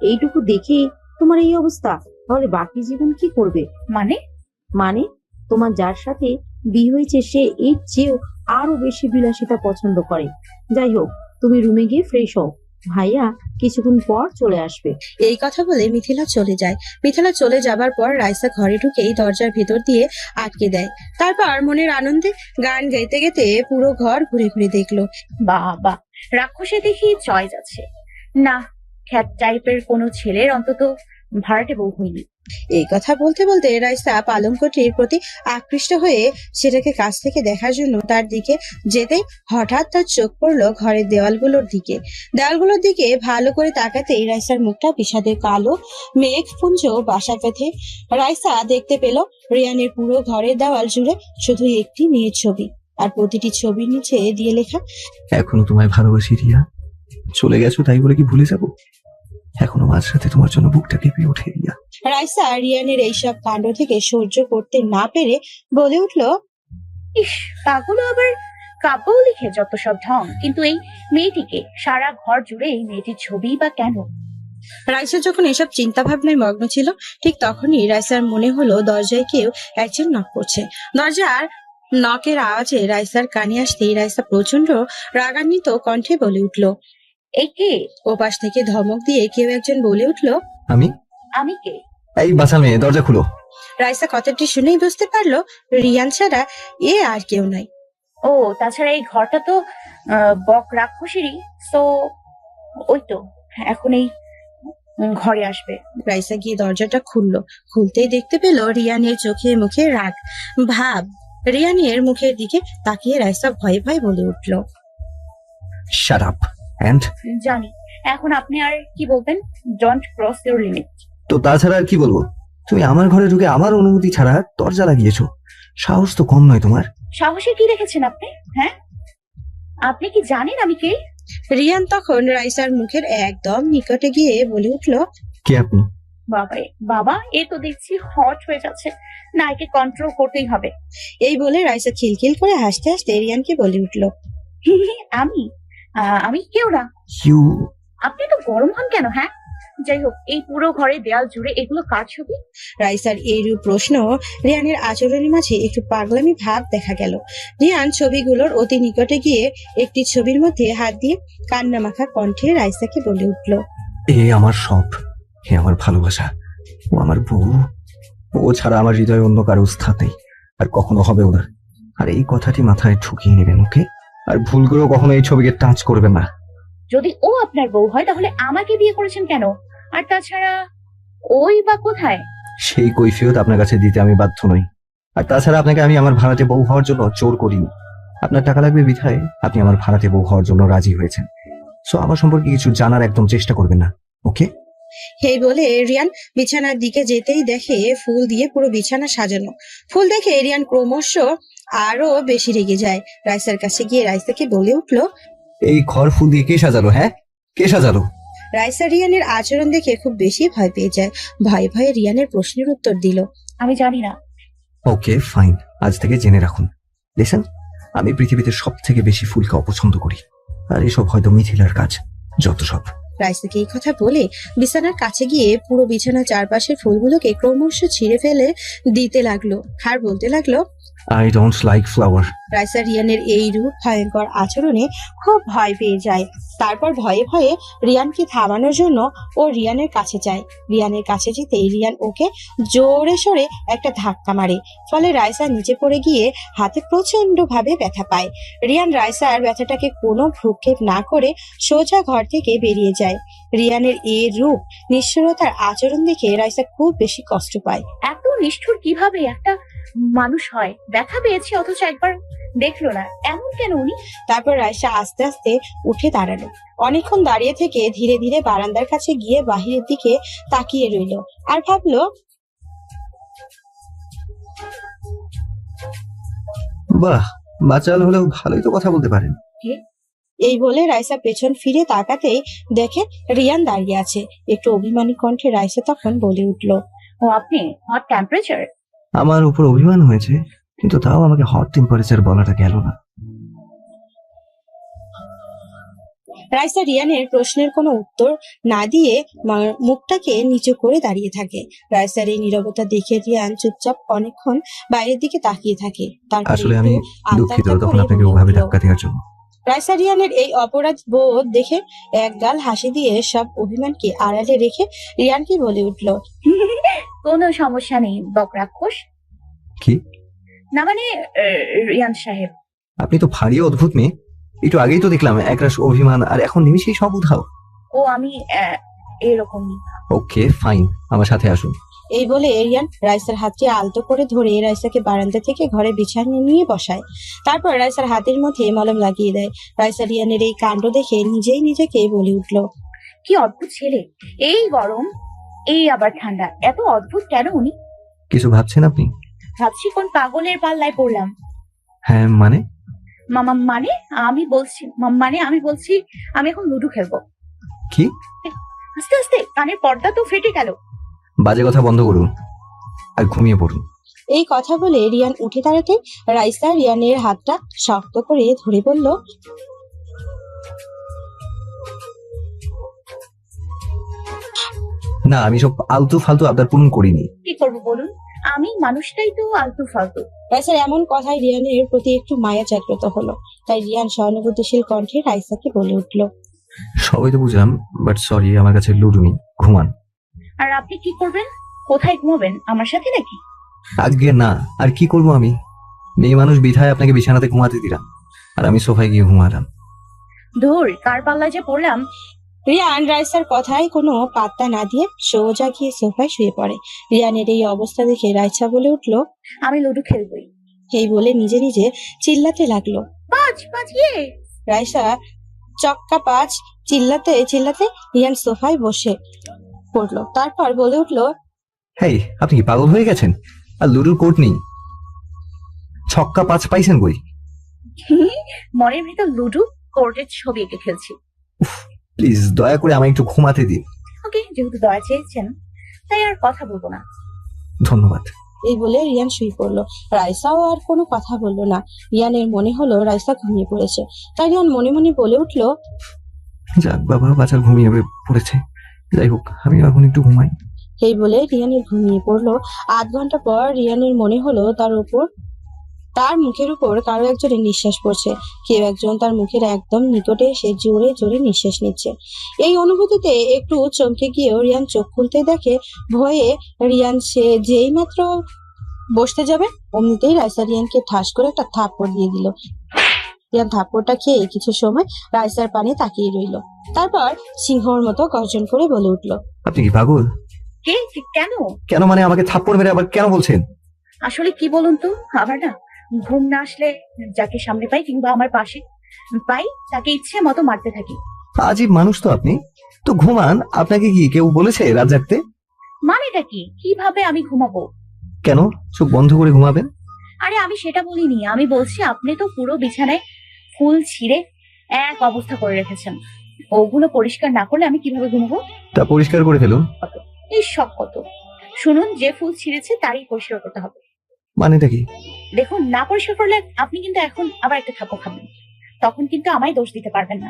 এইটুকু দেখে তোমার এই অবস্থা, তাহলে বাকি জীবন কি করবে? মানে মানে তোমার যার সাথে বিয়ে হয়েছে সে এর চেয়েও আরো বেশি বিলাসিতা পছন্দ করে। যাই হোক, তুমি রুমে গিয়ে ফ্রেশ হও, ভাইয়া কিছুক্ষণ পর চলে আসবে। এই কথা বলে মিথিলা চলে যায়। মিথিলা চলে যাবার পর রাইসা ঘরে ঢুকেই দরজার ভেতর দিয়ে আটকে দেয়। তারপর মনের আনন্দে গান গাইতে গাইতে পুরো ঘর ঘুরে ঘুরে দেখলো। বাবা, রাক্ষসে দেখি চয়েস আছে না। খ্যাত টাইপের কোনো ছেলের অন্তত ভাড়াটে বউ হইনি। এই কথা বলতে বলতে রাইসা পালঙ্কটির প্রতি আকৃষ্ট হয়ে সেটাকে কাছ থেকে দেখার জন্য তার দিকে যেতে হঠাৎ তার চোখ পড়লো ঘরের দেওয়ালগুলোর দিকে ভালো করে তাকাতেই রাইসার মুখটা বিষাদের কালো মেঘপুঞ্জ বাসা বেঁধে। রাইসা দেখতে পেল রিয়ানের পুরো ঘরের দেওয়াল জুড়ে শুধু একটি মেয়ের ছবি, আর প্রতিটি ছবির নিচে দিয়ে লেখা, এখনো তোমায় ভালোবাসি রিয়া। চলে গেছো তাই বলে কি ভুলে যাব? এখনো মাঝ রাতে তোমার জন্য বুকটা কেঁপে ওঠে রিয়া। রাইসা রিয়ানের এইসব কাণ্ড থেকে সহ্য করতে না পেরে বলে উঠল, ইস, পাগল আবার কাব্যও লিখে যত সব ঢং। কিন্তু এই মেয়েটিকে সারা ঘর জুড়ে এই মেয়েটির ছবি বা কেন? রাইসা যখন এসব চিন্তা ভাবনায় মগ্ন ছিল, ঠিক তখনই রাইসার মনে হলো দরজায় কেউ একজন নক করছে। দরজার নকের আওয়াজে রাইসার কানে আসতেই রাইসা প্রচন্ড রাগান্বিত কণ্ঠে বলে উঠল, এই কে? ওপাশ থেকে ধমক দিয়ে কেউ একজন বলে উঠল, আমি কে? এই বাচ্চা মেয়ে, দরজা খুলো। রাইসা কথাটি শুনেই বুঝতে পারলো রিয়ান ছাড়া এ আর কেউ নাই। ও, তাছাড়া এই ঘরটা তো বক রাক্ষসেরই। তো ওই তো এখন এই ঘরে আসবে। রাইসা গিয়ে দরজাটা খুলতেই দেখতে পেল রিয়ানের চোখে মুখে রাগ ভাব। রিয়ানের মুখের দিকে তাকিয়ে রাইসা ভয়ে ভয়ে বলে উঠল, শাট আপ। এন্ড জানি। এখন আপনি আর কি বলবেন? Don't cross your limit. তো তাছাড়া আর কি বলবো? তুমি আমার ঘরে ঢুকে আমার অনুমতি ছাড়া দরজা লাগিয়েছো। সাহস তো কম নয় তোমার। সাহসে কি রেখেছেন আপনি? হ্যাঁ, আপনি কি জানেন আমি কে? রিয়ান তখন রাইসার মুখের একদম নিকটে গিয়ে বলে উঠল, কে আপনি? বাবা, এ তো দেখছি হট হয়ে যাচ্ছে না, একে কন্ট্রোল করতেই হবে। এই বলে রাইসা খিলখিল করে হাসতে হাসতে রিয়ানকে বলে উঠল, আমি কেউ না। ইউ। আপনি তো গরম হন কেন? হ্যাঁ, যাই হোক, এই পুরো ঘরে দেয়াল জুড়ে এগুলো কার ছবি? রাইসার এইরূপ প্রশ্ন রিয়ানের আচরণের মাঝে একটু পাগলামি ভাব দেখা গেল। রিয়ান ছবিগুলোর অতি নিকটে গিয়ে একটি ছবির মধ্যে হাত দিয়ে কান্না মাখা কণ্ঠে রাইসাকে বলে উঠল, এ আমার সব, এ আমার ভালোবাসা, ও আমার বউ। ও ছাড়া আমার হৃদয়ে অন্য কারো স্থান নেই, আর কখনো হবেও না। আর এই কথাটি মাথায় ঢুকিয়ে নেবেন, ওকে? আর ভুল করেও কখনো এই ছবিকে টাচ করবেন না। যদি ও আপনার বউ হয় তাহলে আমাকে বিয়ে করেছেন কেন? আর তাছাড়া ওই বা কোথায়? সেই কৈফিয়ত আপনার কাছে দিতে আমি বাধ্য নই। আর তাছাড়া আপনাকে আমি আমার ভাড়াটে বউ হওয়ার জন্য জোর করিনি। আপনার টাকা লাগবে বিধায় আপনি আমার ভাড়াটে বউ হওয়ার জন্য রাজি হয়েছেন। সো আমার সম্পর্কে কিছু জানার একদম চেষ্টা করবেন না, ওকে? এই বলে রিয়ান বিছানার দিকে যেতেই দেখে ফুল দিয়ে পুরো বিছানা সাজানো। ফুল দেখে রিয়ান ক্রমশ আরো বেশি রেগে যায়। রাইসার কাছে গিয়ে রাইসাকে বলে উঠলো, এই ঘর ফুল দিয়ে কে সাজালো? হ্যাঁ, কে সাজালো? রাইসা রিয়ানের আচরণ দেখে খুব বেশি ভয় পেয়ে যায়। ভয়ে ভয়ে রিয়ানের প্রশ্নের উত্তর দিল, আমি জানি না। ওকে ফাইন, আজ থেকে জেনে রাখুন। লিসেন, আমি পৃথিবীতে সব থেকে বেশি ফুলকে অপছন্দ করি। আর এসব হয়তো মিথিলার কাজ, যত সব। রাইসাকে এই কথা বলে বিছানার কাছে গিয়ে পুরো বিছানার চারপাশের ফুলগুলোকে ক্রমশ ছিঁড়ে ফেলে দিতে লাগলো আর বলতে লাগলো, I don't like flower. Raisa রিয়ানের এই রূপ ভয়ঙ্কর আচরণে খুব ভয় পেয়ে যায়। তারপর ভয়ে ভয়ে রিয়ানকে থামানোর জন্য ও রিয়ানের কাছে যায়। রিয়ানের কাছে যেতেই রিয়ান ওকে জোরে সরে একটা ধাক্কা মারে। ফলে রাইসা নিচে পড়ে গিয়ে হাতে প্রচন্ড ভাবে ব্যথা পায়। রিয়ান রাইসার ব্যথাটাকে কোনো ভ্রুক্ষেপ না করে সোজা ঘর থেকে বেরিয়ে যায়। রিয়ানের এই রূপ নিষ্ঠুরতার আচরণ দেখে রাইসা খুব বেশি কষ্ট পায়। এত নিষ্ঠুর কিভাবে একটা মানুষ হয়? ব্যথা পেয়েছে অথচ একবার দেখলো না, এমন কেন উনি? তারপর রাইসা আস্তে আস্তে উঠে দাঁড়ালো। অনেকক্ষণ দাঁড়িয়ে থেকে ধীরে ধীরে বারান্দার কাছে গিয়ে বাহিরের দিকে তাকিয়ে রইল আর ভাবলো, বাহ, বাচাল হলেও ভালোই তো কথা বলতে পারেন। এই বলে রাইসা পেছন ফিরে তাকাতেই দেখে রিয়ান দাঁড়িয়ে আছে। একটু অভিমানী কণ্ঠে রাইসা তখন বলে উঠল, ও আপনি হট টেম্পারেচার? আমার উপর অভিমান হয়েছে, কিন্তু তাও আমাকে হট টেম্পারেচার বলাটা গেল না। রাইসা রিয়ানের প্রশ্নের কোনো উত্তর না দিয়ে মুখটাকে নিচু করে দাঁড়িয়ে থাকে। রাইসার এই নীরবতা দেখে রিয়ান চুপচাপ অনেকক্ষণ বাইরের দিকে তাকিয়ে থাকে। তারপর আসলে আমি একটু দুঃখিত আত্মহত্যা তখন করে আপনাকে বলে ওভাবে উঠল। ধাক্কা দেওয়ার জন্য। রাইসা রিয়ানের এই অপরাধ বোধ দেখে একগাল হাসি দিয়ে সব অভিমানকে আড়ালে রেখে রিয়ানকে বলে উঠল, কোনো সমস্যা নেই বক রাক্ষস। কি? না মানে রিয়ান সাহেব। আপনি তো ভারী অদ্ভুত মেয়ে। একটু আগেই তো দেখলাম একরাশ অভিমান, আর এখন নিমিশেই সব উধাও। ও আমি এরকমই। ওকে ফাইন, আমার সাথে আসুন। এই বলে রিয়ান রাইসার হাতটি আলতো করে ধরে রাইসাকে বারান্দা থেকে ঘরে বিছানায় নিয়ে বসায়। তারপর রাইসার হাতের মধ্যে মলম লাগিয়ে দেয়। রাইসা রিয়ানের এই কাণ্ড দেখে নিজেই নিজেকে বলে উঠল, কি অদ্ভুত ছেলে! এই গরম, এই আবার ঠান্ডা, এত অদ্ভুত কেন উনি? কিছু ভাবছেন আপনি? ভাবছি কোন পাগলের পাল্লায় পড়লাম। হ্যাঁ মানে? মানে আমি বলছি আমি এখন লুডো খেলবো। কি? আস্তে আস্তে, কানের পর্দা তো ফেটে গেল। বাজে কথা বন্ধ করুন আর ঘুমিয়ে পড়ুন। এই কথা বলে রিয়ান উঠে দাঁড়াতে রাইসা রিয়ানের হাতটা শক্ত করে ধরে বলল, না, আমি সব আলতু ফালতু আবদার পূরণ করিনি। কি করবো বলুন? আমি মানুষটাই তো আলতু ফালতু। রাইসার এমন কথায় রিয়ানের প্রতি একটু মায়া জাগ্রত হলো। তাই রিয়ান সহানুভূতিশীল কণ্ঠে রাইসাকে বলে উঠল, সবাই তো বুঝলাম, বাট সরি, আমার কাছে লুডু নেই, ঘুমান। আর আপনি কি করবেন? কোথায় ঘুমাবেন? আমার সাথে নাকি? আজকে না, আর কি করবো আমি? মেয়ে মানুষ বিধায় আপনাকে বিছানাতে ঘুমাতে দিলাম, আর আমি সোফায় গিয়ে ঘুমালাম। ধুর, কার পাল্লায় যে পড়লাম। রিয়ান রাইসার কথায় কোনো পাত্তা না দিয়ে সোজা গিয়ে সোফায় শুয়ে পড়ে। রিয়ানের এই অবস্থা দেখে রাইসা বলে উঠল, আমি লুডো খেলবই। এই বলে নিজে নিজে চিল্লাতে লাগলো। পাঁচ ইয়ে। রাইসা চক্কা পাঁচ চিল্লাতে চিল্লাতে রিয়ান সোফায় বসে পড়লো। তারপর বলে উঠল, হেই, আপনি কি পাগল হয়ে গেছেন? আর লুডুর কোর্ট নেই, ছক্কা পাঁচ পাইছেন কই? মনের ভিতর লুডো কোর্টের ছবি এঁকে খেলছি। প্লিজ দয়া করে আমায় একটু ঘুমাতে দিন। ওকে, যেহেতু দয়া চেয়েছেন তাই আর কথা বলবো না। ধন্যবাদ। এই বলে রিয়ান শুয়ে পড়লো। রাইসাও আর কোনো কথা বললো না। রিয়ানের মনে হলো রাইসা ঘুমিয়ে পড়েছে। তাই রিয়ান মনে মনে বলে উঠল, যাক বাবা, বাচ্চার ঘুমিয়ে পড়েছে। যাই হোক, আমি এখন একটু ঘুমাই। এই বলে রিয়ানের ঘুমিয়ে পড়লো। আধ ঘন্টা পর রিয়ানের মনে হলো তার মুখের উপর কারো একজনের নিঃশ্বাস পড়ছে। কেউ একজন তার মুখের একদম নিকটে এসে জোরে জোরে নিঃশ্বাস নিচ্ছে। এই অনুভূতিতে একটু চমকে গিয়েও রিয়ান চোখ খুলতে দেখে ভয়ে রিয়ান সে যেই মাত্র বসতে যাবে অমনিতেই রাইসা রিয়ানকে ঠাস করে একটা থাপ্পড় দিয়ে দিল। রিয়ান থাপ্পড়টা খেয়ে কিছু সময় রাইসার পানে তাকিয়ে রইল। তারপর সিংহর মতো গর্জন করে বলে উঠল, আপনি কি পাগল? কে? কেন? কেন মানে আমাকে থাপ্পড় মেরে আবার কেন বলছেন? আসলে কি বলুন তো, আমার না ঘুম না আসলে যাকে সামনে পাই কিংবা আমার পাশে পাই তাকে ইচ্ছে মতো মারতে থাকি। আজীব মানুষ তো আপনি। তো ঘুমান, আপনাকে কি কেউ বলেছে রাত জাগতে? মানেটা কি? কিভাবে আমি ঘুমাবো? কেন চোখ বন্ধ করে ঘুমাবেন? আরে আমি সেটা বলিনি, আমি বলছি আপনি তো পুরো বিছানায় ফুল ছিঁড়ে এক অবস্থা করে রেখেছেন। ওগুলো পরিষ্কার না করলে আমি কিভাবে ঘুমাবো? তা পরিষ্কার করে ফেলুন। এই শখ কত! শুনুন, যে ফুল ছিঁড়েছে তারই পরিষ্কার করতে হবে। মানেটা কি? দেখুন, না পরিষ্কার করলে আপনি কিন্তু এখন আবার একটা থাপ্পড় খাবেন, তখন কিন্তু আমায় দোষ দিতে পারবেন না।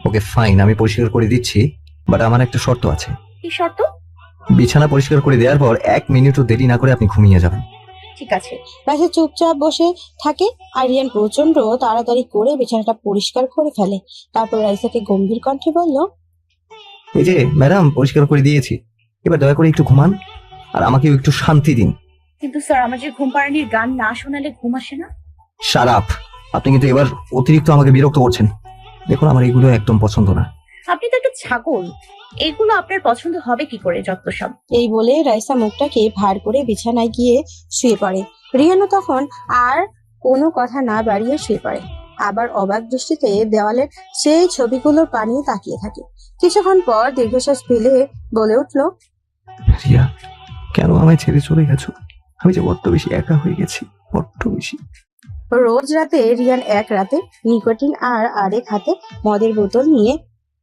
ওকে ফাইন, আমি পরিষ্কার করে দিচ্ছি, বাট আমার একটা শর্ত আছে। কি শর্ত? বিছানা পরিষ্কার করে দেওয়ার পর 1 মিনিটও দেরি না করে আপনি ঘুমিয়ে যাবেন। ঠিক আছে। রাইসা চুপচাপ বসে থাকে আর রিয়ান প্রচন্ড তাড়াতাড়ি করে বিছানাটা পরিষ্কার করে ফেলে। তারপর রাইসাকে গম্ভীর কণ্ঠে বলল, এই যে ম্যাডাম, পরিষ্কার করে দিয়েছি, এবার দয়া করে একটু ঘুমান আর আমাকেও একটু শান্তি দিন। কিন্তু স্যার, আমার যে ঘুম পাড়ানির গান না শোনালে ঘুম আসে না। Shut up! আপনি কিন্তু এবার অতিরিক্ত আমাকে বিরক্ত করছেন। দেখুন, আমার এগুলো একদম পছন্দ না। আপনি তো একটা ছাগল, এগুলো আপনার পছন্দ হবে কি করে? যত সব। এই বলে রাইসা মুখটাকে ভার করে বিছানায় গিয়ে শুয়ে পড়ে। রিয়ানও তখন আর কোনো কথা না বাড়িয়ে শুয়ে পড়ে। আবার অবাক দৃষ্টিতে দেওয়ালের সেই ছবিগুলোর পানে তাকিয়ে থাকে। কিছুক্ষণ পর দীর্ঘশ্বাস ফেলে বলে উঠল, রিয়া, কেন আমায় ছেড়ে চলে গেছো? আমি যে বড্ড বেশি একা হয়ে গেছি, বড্ড বেশি। রোজ রাতে রিয়ান এক রাতে নিকোটিন আর আরেক হাতে মদের বোতল নিয়ে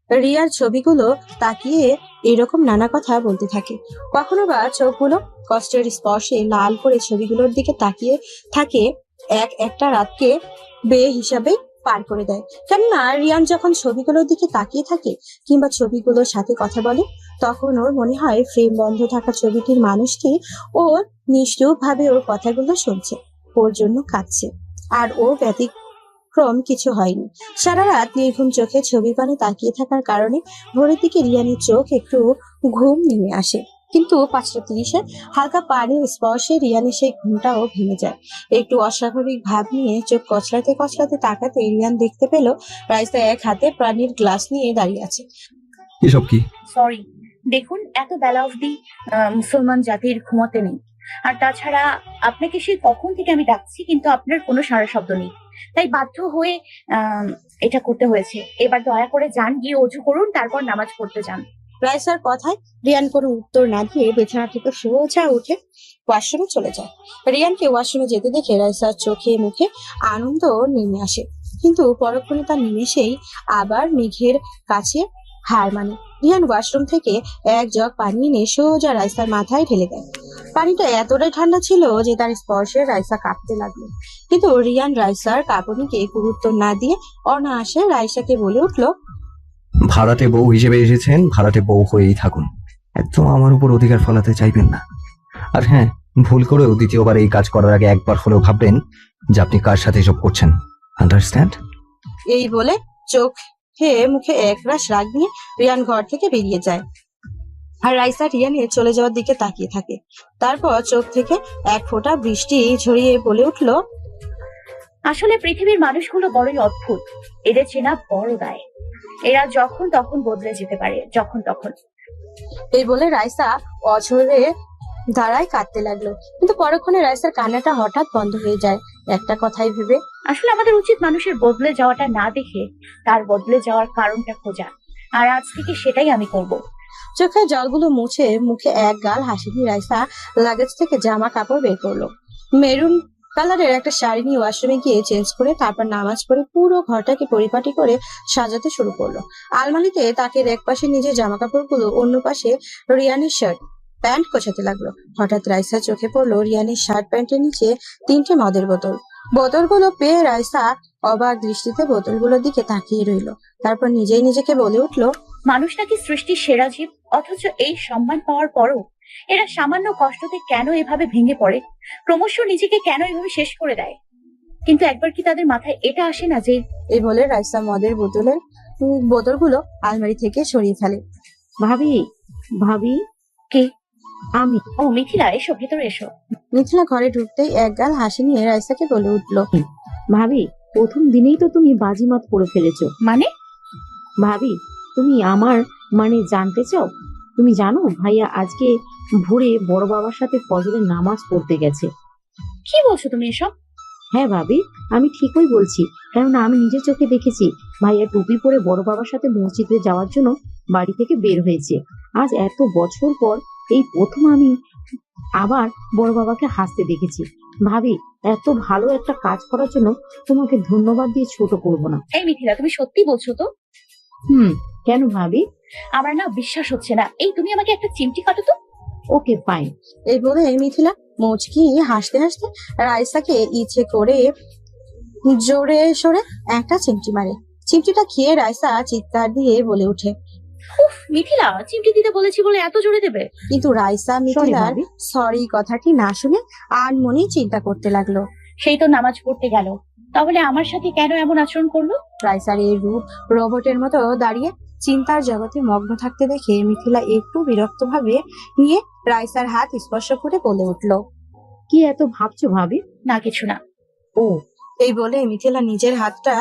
রিয়ার ছবিগুলো তাকিয়ে এরকম নানা কথা বলতে থাকে। কখনো বা চোখগুলো কষ্টের স্পর্শে লাল করে ছবিগুলোর দিকে তাকিয়ে থাকে। একটা রাতকে হিসাবে পার করে দেয়। কেননা রিয়ান যখন ছবিগুলোর দিকে তাকিয়ে থাকে কিংবা ছবিগুলোর সাথে কথা বলে, তখন ওর মনে হয় ফ্রেম বন্ধ থাকা ছবিটির মানুষটি ওর নিষ্ঠুর ভাবে ওর কথাগুলো শুনছে, ওর জন্য কাঁদছে। আর ও ব্যতিক্রম কিছু হয়নি। সারা রাত নির্ঘুম চোখে ছবি পানে তাকিয়ে থাকার কারণে ভোরের দিকে রিয়ানের চোখ একটু ঘুম নেমে আসে। কিন্তু 5:30-এ হালকা পানির স্পর্শে রিয়ানের সেই ঘুমটাও ভেঙে যায়। একটু অস্বাভাবিক ভাব নিয়ে চোখ কচলাতে কচলাতে তাকাতে রিয়ান দেখতে পেল রাইসা এক হাতে পানির গ্লাস নিয়ে দাঁড়িয়ে আছে। এসব কি? সরি, দেখুন এত বেলা অবধি মুসলমান জাতির ঘুমাতে নেই। আর তাছাড়া আপনাকে সেই কখন থেকে আমি ডাকছি, কিন্তু আপনার কোনো সাড়া শব্দ নেই, তাই বাধ্য হয়ে এটা করতে হয়েছে। এবার দয়া করে যান, গিয়ে অজু করুন, তারপর নামাজ পড়তে যান। রাইসার কথায় রিয়ান কোনো উত্তর না দিয়ে বিছানা থেকে সোজা উঠে ওয়াশরুমে চলে যায়। রিয়ানকে ওয়াশরুমে যেতে দেখে রাইসার চোখে মুখে আনন্দ নেমে আসে, কিন্তু পরক্ষণে তার নিমেষেই আবার মেঘের কাছে হার মানে। রিয়ান ওয়াশরুম থেকে এক জগ পানি এনে সোজা রাইসার মাথায় ঢেলে দেয়। পানিটা এতটাই ঠান্ডা ছিল যে তার স্পর্শে রাইসা কাঁপতে লাগলো। কিন্তু রিয়ান রাইসার কাঁপুনিকে গুরুত্ব না দিয়ে অনায়াসে রাইসাকে বলে উঠল, ভাড়াটে বউ হিসেবে এসেছেন, ভাড়াটে বউ হয়েই থাকুন, একদম আমার উপর অধিকার ফলাতে চাইবেন না। আর হ্যাঁ, ভুল করেও দ্বিতীয়বার এই কাজ করার আগে একবার হলেও ভাববেন যে আপনি কার সাথে এসব করছেন। আন্ডারস্ট্যান্ড? এই বলে চোখে মুখে একরাশ রাগ নিয়ে রিয়ান ঘর থেকে বেরিয়ে যায়। আর রাইসা রিয়ানের চলে যাওয়ার দিকে তাকিয়ে থাকে। তারপর চোখ থেকে এক ফোঁটা বৃষ্টি ঝরিয়ে বলে উঠল, আসলে পৃথিবীর মানুষগুলো বড়ই অদ্ভুত, এদের চেনা বড় দায়। এরা যখন তখন বদলে যেতে পারে, যখন তখন। এই বলে রাইসা অঝরে দাঁড়ায় কাঁদতে লাগলো। কিন্তু পরক্ষণে রাইসার কান্নাটা হঠাৎ বন্ধ হয়ে যায়, একটা কথাই ভেবে। আসলে আমাদের উচিত মানুষের বদলে যাওয়াটা না দেখে তার বদলে যাওয়ার কারণটা খোঁজা, আর আজ থেকে সেটাই আমি করব। চোখে জলগুলো মুছে মুখে এক গাল হাসি দিয়ে রাইসা লাগেজ থেকে জামা কাপড় বের করলো। মেরুন কালারের একটা শাড়ি নিয়ে ওয়াশরুমে গিয়ে চেঞ্জ করে তারপর নামাজ পড়ে পুরো ঘরটাকে পরিপাটি করে সাজাতে শুরু করলো। আলমারিতে তাকের এক পাশে নিজের জামা কাপড়গুলো, অন্য পাশে রিয়ানের শার্ট প্যান্ট গোছাতে লাগলো। হঠাৎ রাইসা চোখে পড়লো রিয়ানের শার্ট প্যান্টের নিচে 3টে মদের বোতল। বোতলগুলো পেয়ে রাইসা অবাক দৃষ্টিতে বোতলগুলোর দিকে তাকিয়ে রইলো। তারপর নিজেই নিজেকে বলে উঠলো, মানুষ নাকি সৃষ্টির সেরা জীব, অথচ এই সম্মান পাওয়ার পরও এরা সামান্য কষ্টতে কেন এভাবে ভেঙে পড়ে, ক্রমশ নিজেকে কেন এভাবে শেষ করে দেয়। কিন্তু একবার কি তাদের মাথায় এটা আসে না যে... এই বলে রাইসা মদের বোতলগুলো আলমারি থেকে সরিয়ে ফেলে। ভাবি, ভাবি? কে? আমি। ও মিথিলা, এসো ভেতরে এসো। মিথিলা ঘরে ঢুকতেই এক গাল হাসি নিয়ে রাইসাকে বলে উঠলো, ভাবি, প্রথম দিনেই তো তুমি বাজিমাত করে ফেলেছো। মানে? ভাবি, তুমি আমার জানতে চাও? তুমি জানো ভাইয়া আজকে ভোরে বড় বাবার সাথে ফজরের নামাজ পড়তে গেছে। কি বলছো তুমি এসব? হ্যাঁ ভাবি, আমি ঠিকই বলছি, কেননা আমি নিজের চোখে দেখেছি ভাইয়া টুপি পরে বড় বাবার সাথে মসজিদে যাওয়ার জন্য বাড়ি থেকে বের হয়েছে। আজ এত বছর পর এই প্রথম আমি আবার বড় বাবাকে হাসতে দেখেছি। ভাবি, এত ভালো একটা কাজ করার জন্য তোমাকে ধন্যবাদ দিয়ে ছোট করব না। এই মিথিলা, তুমি সত্যি বলছো তো? কেন ভাবি? আমার না বিশ্বাস হচ্ছে না। এই তুমি আমাকে একটা চিমটি কাটো তো। Okay fine. এই বলে মিথিলা মুচকি হাসতে হাসতে রাইসাকে ইচ্ছে করে জোরে সরে একটা চিমটি মারে। চিমটিটা খেয়ে রাইসা চিৎকার দিয়ে বলে ওঠে। উফ মিথিলা, চিমটি দিতে বলেছি বলে এত জোরে দেবে? কিন্তু রাইসা মিথিলার ভাবি। সরি কথাটি না শুনে আনমনেই চিন্তা করতে লাগলো। সেই তো নামাজ পড়তে গেল, তাহলে আমার সাথে কেন এমন আচরণ করলো? রাইসার এই রূপ রোবটের মতো দাঁড়িয়ে চিন্তার জগতে মগ্ন থাকতে দেখে মিথিলা একটু বিরক্ত ভাবে নিয়ে রাইসার হাত স্পর্শ করে বলে উঠল। কি এত ভাবছো ভাবি? না কিছু না। ও, এই বলে মিথিলা নিজের হাতটা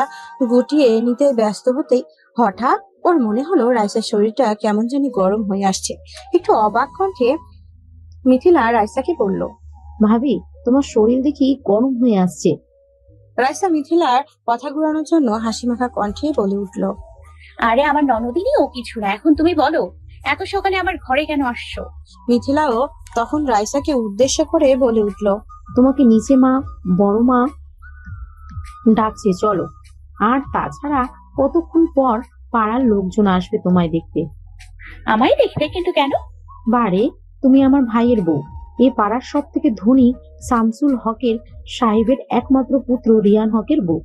গুটিয়ে নিতে ব্যস্ত হতেই হঠাৎ ওর মনে হলো রাইসার শরীরটা কেমন জানি গরম হয়ে আসছে। একটু অবাক কণ্ঠে মিথিলা রাইসাকে বলল। ভাবি, তোমার শরীর দেখি গরম হয়ে আসছে। রাইসা মিথিলার কথা ঘুরানোর জন্য হাসি মাখা কণ্ঠে বলে উঠল। আরে আমার ননদিনী ও কিছু না। এখন তুমি বলো, এত সকালে আমার ঘরে কেন আসছো? মিথিলাও তখন রাইসাকে উদ্দেশ্য করে বলে উঠল। তোমাকে নিচে মা, বড় মা ডাকছে, চলো। আর তাছাড়া কতক্ষণ পর পাড়ার লোকজন আসবে তোমায় দেখতে। আমায় দেখতে? কিন্তু কেন? বারে, তুমি আমার ভাইয়ের বউ, এ পাড়ার সব থেকে ধনী শামসুল হকের সাহেবের একমাত্র পুত্র রিয়ান হকের বউ।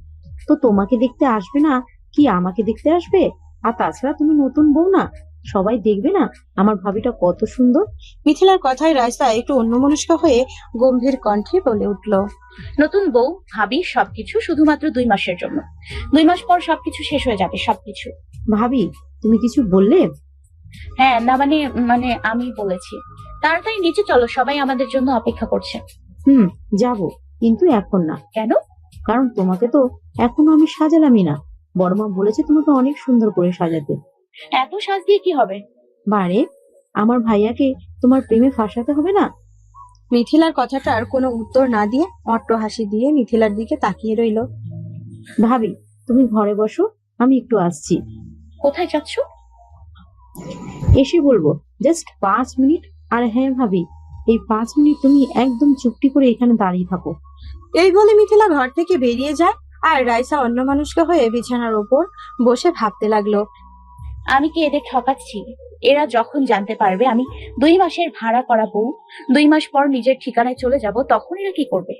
তো তোমাকে দেখতে আসবে না কি আমাকে দেখতে আসবে? আর তাছাড়া তুমি নতুন বউ না, সবাই দেখবে না আমার ভাবিটা কত সুন্দর। মিথিলার কথায় রাইসা একটু অন্যমনস্ক হয়ে গম্ভীর কণ্ঠে বলে উঠল। নতুন বউ ভাবি সবকিছু শুধুমাত্র 2 মাসের জন্য। 2 মাস পর সবকিছু শেষ হয়ে যাবে, সবকিছু। ভাবি, তুমি কিছু বললে? হ্যাঁ, না মানে মানে আমি বলেছি তাড়াতাড়ি নিচে চলো, সবাই আমাদের জন্য অপেক্ষা করছে। যাব, কিন্তু এখন না। কেন? কারণ তোমাকে তো এখনো আমি সাজালামই না। বড়মা বলেছে তোমাকে অনেক সুন্দর করে সাজাতে। এত সাজ দিয়ে কি হবে? বারে, আমার ভাইয়াকে তোমার প্রেমে ফাঁসাতে হবে না। মিথিলার কথাটার কোনো উত্তর না দিয়ে অট্ট হাসি দিয়ে মিথিলার দিকে তাকিয়ে রইল। ভাবি, তুমি ঘরে বসো, আমি একটু আসছি। কোথায় যাচ্ছ? এসে বলবো, জাস্ট 5 মিনিট। আর হ্যাঁ ভাবি, এই 5 মিনিট তুমি একদম চুপটি করে এখানে দাঁড়িয়ে থাকো। এই বলে মিথিলা ঘর থেকে বেরিয়ে যায় আর রাইসা অন্যমনস্ক হয়ে বিছানার ওপর বসে ভাবতে লাগলো। আমি কি এদের ঠকাচ্ছি? এরা যখন জানতে পারবে আমি 2 মাসের ভাড়া করা বউ, 2 মাস পর নিজের ঠিকানায় চলে যাব, তখন এরা কি করবে?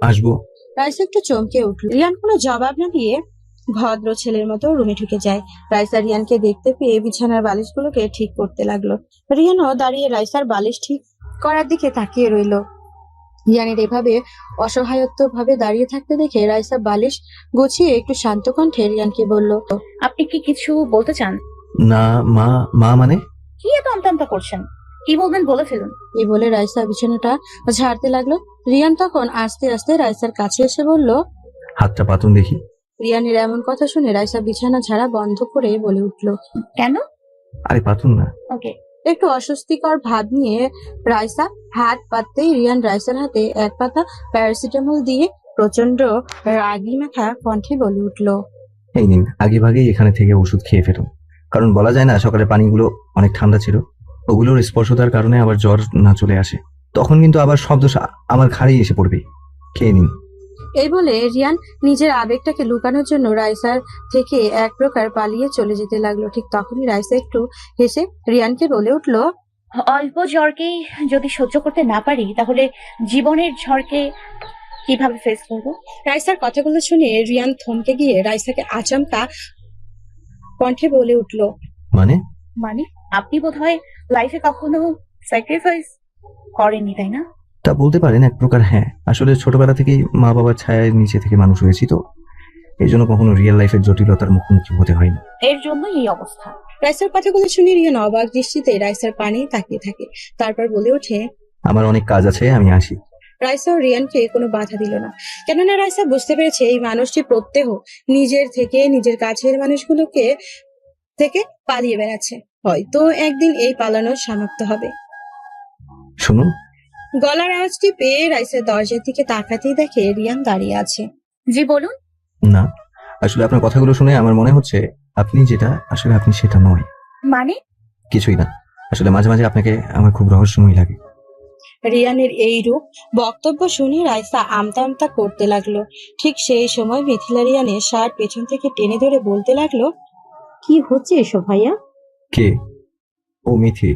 আসবো। রাইসা একটু চমকে উঠল। রিয়ান কোনো জবাব না দিয়ে ভদ্র ছেলের মতো রুমে ঢুকে যায়। রাইসা রিয়ানকে দেখতে পেয়ে বিছানার বালিশগুলোকে ঠিক করতে লাগলো। রিয়ানও দাঁড়িয়ে রাইসার বালিশ ঠিক করার দিকে তাকিয়ে রইল। রিয়ানের এভাবে অসহায়ত্ব ভাবে দাঁড়িয়ে থাকতে দেখে রাইসা বালিশ গুছিয়ে একটু শান্ত কণ্ঠে রিয়ানকে বলল। আপনি কি কিছু বলতে চান? না মা। মা মানে? কি এত আমতামতা করছেন? কি বলবেন বলে ফেলুন। এই বলে রাইসা বিছানাটা ঝাড়তে লাগলো। রিয়ান তখন আস্তে আস্তে রাইসার কাছে এসে বলল। হাতটা পাতুন দেখি। রিয়ানের এমন কথা শুনে রাইসা বিছানা ঝাড়া বন্ধ করে বলে উঠল। কেন? আরে পাতুন না। ওকে। একটু অস্বস্তিকর ভাব নিয়ে রাইসা হাত পাততেই রিয়ান রাইসার হাতে এক পাতা প্যারাসিটামল দিয়ে প্রচন্ড রাগি মাখা কণ্ঠে বলে উঠল। এই নিন, আগে ভাগেই এখানে থেকে ওষুধ খেয়ে ফেলুন। কারণ বলা যায় না, সকালে পানিগুলো অনেক ঠান্ডা ছিল, ওগুলোর স্পর্শতার কারণে আবার জ্বর না চলে আসে, তখন কিন্তু আবার সব দোষ আমার ঘাড়েই এসে পড়বে। খেয়ে নিন। এই বলে রিয়ান নিজের আবেগটাকে লুকানোর জন্য রাইসার থেকে এক প্রকার পালিয়ে চলে যেতে লাগলো। ঠিক তখনই রাইসা একটু হেসে রিয়ানকে বলে উঠল। অল্প জ্বরকেই যদি সহ্য করতে না পারি, তাহলে জীবনের ঝড়কে কিভাবে ফেস করবো? রাইসার কথাগুলো শুনে রিয়ান থমকে গিয়ে রাইসাকে আচমকা কণ্ঠে বলে উঠল। মানে? মানে আপনি বোধহয় লাইফে কখনো স্যাক্রিফাইস করেননি, তাই না? তা বলতে পারেন এক প্রকার, হ্যাঁ। আসলে ছোটবেলা থেকেই মা বাবার ছায়ার নিচে থেকে মানুষ হয়েছি, তো এই জন্য কখনো রিয়েল লাইফের জটিলতার মুখোমুখি হতে হয়নি। এর জন্যই এই অবস্থা। রাইসার কথাগুলো শুনে রিয়ান অবাক দৃষ্টিতে রাইসার পানে তাকিয়ে থাকে। তারপর বলে ওঠে। আমার অনেক কাজ আছে, আমি আসি। রাইসা ও রিয়ানকে কোনো বাধা দিল না, কেননা রাইসা বুঝতে পেরেছে এই মানুষটি প্রত্যহ নিজের থেকে নিজের কাছের মানুষগুলোকে থেকে পালিয়ে বেড়াচ্ছে। হয়তো একদিন এই পালানো সমাপ্ত হবে। শুনুন, গলার আওয়াজটি পেয়ে রাইসা দরজার দিকে তাকাতেই দেখে রিয়ান দাঁড়িয়ে আছে। জি বলুন। না আসলে আপনার কথাগুলো শুনে আমার মনে হচ্ছে আপনি যেটা আসলে আপনি সেটা নয়। মানে? কিছুই না, আসলে মাঝে মাঝে আপনাকে আমার খুব রহস্যময় লাগে। রিয়ানের এই রূপ বক্তব্য শুনে রাইসা আমতা আমতা করতে লাগলো। ঠিক সেই সময় মিথিলা রিয়ানের শার্ট পেছন থেকে টেনে ধরে বলতে লাগলো, কি হচ্ছে এসব ভাইয়া? কে? ও মিথি।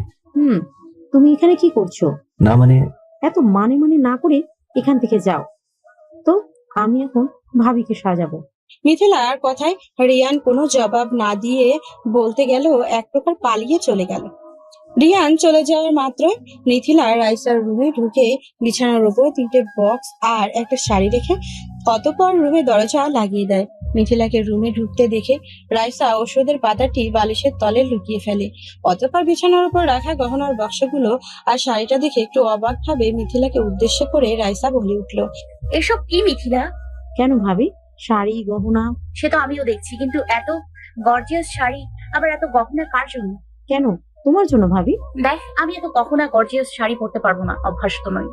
তুমি এখানে কি করছো? না মানে এত মানে মানে না করে এখান থেকে যাও তো। আমি এখন ভাবিকে সাজাবো। মিথিলার কথায় রিয়ান কোনো জবাব না দিয়ে বলতে গেল এক প্রকার পালিয়ে চলে গেল। রিয়ান চলে যাওয়ার মাত্রই মিথিলা রাইসার রুমে ঢুকে বিছানার উপর 3টে বক্স আর একটা শাড়ি রেখে অতঃপর রুমে দরজা লাগিয়ে দেয়। মিথিলাকে রুমে ঢুকতে দেখে রাইসা ওষুধের পাতাটি বালিশের তলে লুকিয়ে ফেলে। অতঃপর বিছানার উপর রাখা গহনার বাক্সগুলো আর শাড়িটা দেখে একটু অবাক ভাবে মিথিলাকে উদ্দেশ্য করে রাইসা বলে উঠল, এসব কি মিথিলা? কেন ভাবি? শাড়ি গহনা? সে তো আমিও দেখছি, কিন্তু এত গর্জিয়াস শাড়ি আবার এত গহনা কার জন্য? কেন তোমার জন্য ভাবি? দেখ, আমি এত গহনা গর্জিয়াস শাড়ি পরতে পারবো না, অভ্যাস তো নয়।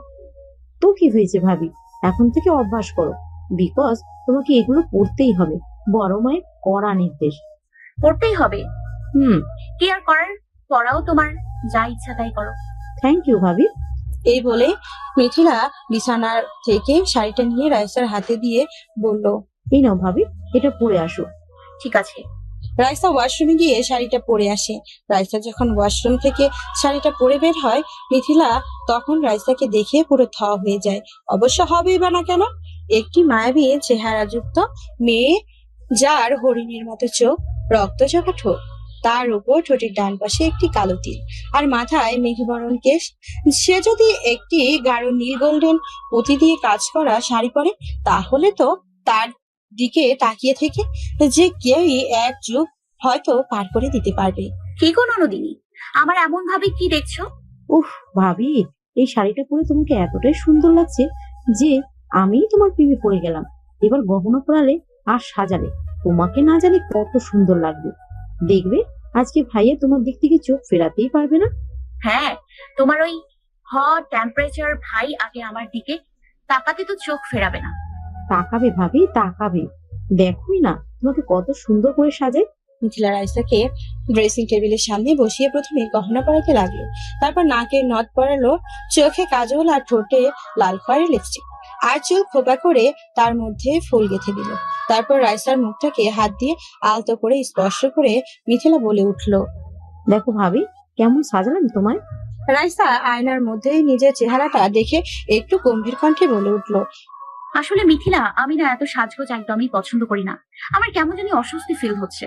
তো কি হয়েছে ভাবি, এখন থেকে অভ্যাস করো। বিকজ তোমাকে এগুলো পড়তেই হবে, বড় মায়ের কড়া নির্দেশ। পরতেই হবে? হুম। কি আর করার, পড়াও তোমার, যা ইচ্ছা তাই করো। থ্যাংক ইউ ভাবি। এই বলে মিথিলা বিছানার থেকে শাড়িটা নিয়ে রাইসার হাতে দিয়ে বলল, এই নাও ভাবি, এটা পরে আসো। ঠিক আছে। রাইসা ওয়াশরুমে গিয়ে শাড়িটা পরে আসে। রাইসা যখন ওয়াশরুম থেকে শাড়িটা পরে বের হয়, মিথিলা তখন রাইসাকে দেখে পুরো থ হয়ে যায়। অবশ্য হবেই বা না কেন, একটি মায়াবী চেহারাযুক্ত মেয়ে, যার হরিণের মতো চোখ, রক্তচোখা ঠোঁট, তার উপর ঠোঁটের ডান পাশে একটি কালো তিল আর মাথায় মেঘবরণ কেশ। সে যদি একটি গাঢ় নীল গোল্ডেন পুঁতি দিয়ে কাজ করা শাড়ি পরে, তাহলে তো তার দিকে তাকিয়ে থেকে যে কেউই এক যুগ হয়তো পার করে দিতে পারবে। কি গো ননদিনী, আমার এমন ভাবে কি দেখছো? উফ ভাবি, এই শাড়িটা পরে তোমাকে এতটাই সুন্দর লাগছে যে আমি তোমার প্রেমে পড়ে গেলাম। এবার গহনা পরালে আর সাজালে তোমাকে না জানে কত সুন্দর লাগবে। দেখবে আজকে ভাইয়া তোমার দিক থেকে চোখ ফেরাতেই পারবে না। হ্যাঁ, তোমার ওই হট টেম্পারেচার ভাই আগে আমার দিকে তাকাতে তো চোখ ফেরাবে না। তাকাবে ভাবি, তাকাবে। দেখোই না তোমাকে কত সুন্দর করে সাজায়। মিথিলা রাইসাকে ড্রেসিং টেবিলের সামনে বসিয়ে প্রথমে গহনা পরাতে লাগলো, তারপর নাকে নথ পরালো, চোখে কাজল আর ঠোঁটে লাল খয়েরি লিপস্টিক আর চুল খোপা করে তার মধ্যে ফুল গেঁথে দিল। তারপর রাইসার মুখটাকে হাত দিয়ে আলতো করে স্পর্শ করে মিথিলা বলে উঠলো, দেখো ভাবি কেমন সাজালাম তোমায়। রাইসা আয়নার মধ্যে নিজের চেহারাটা দেখে একটু গম্ভীর কণ্ঠে বলে উঠলো, আসলে মিথিলা, আমি না এত সাজগোজ একদমই পছন্দ করি না। আমার কেমন জানি অস্বস্তি ফিল হচ্ছে।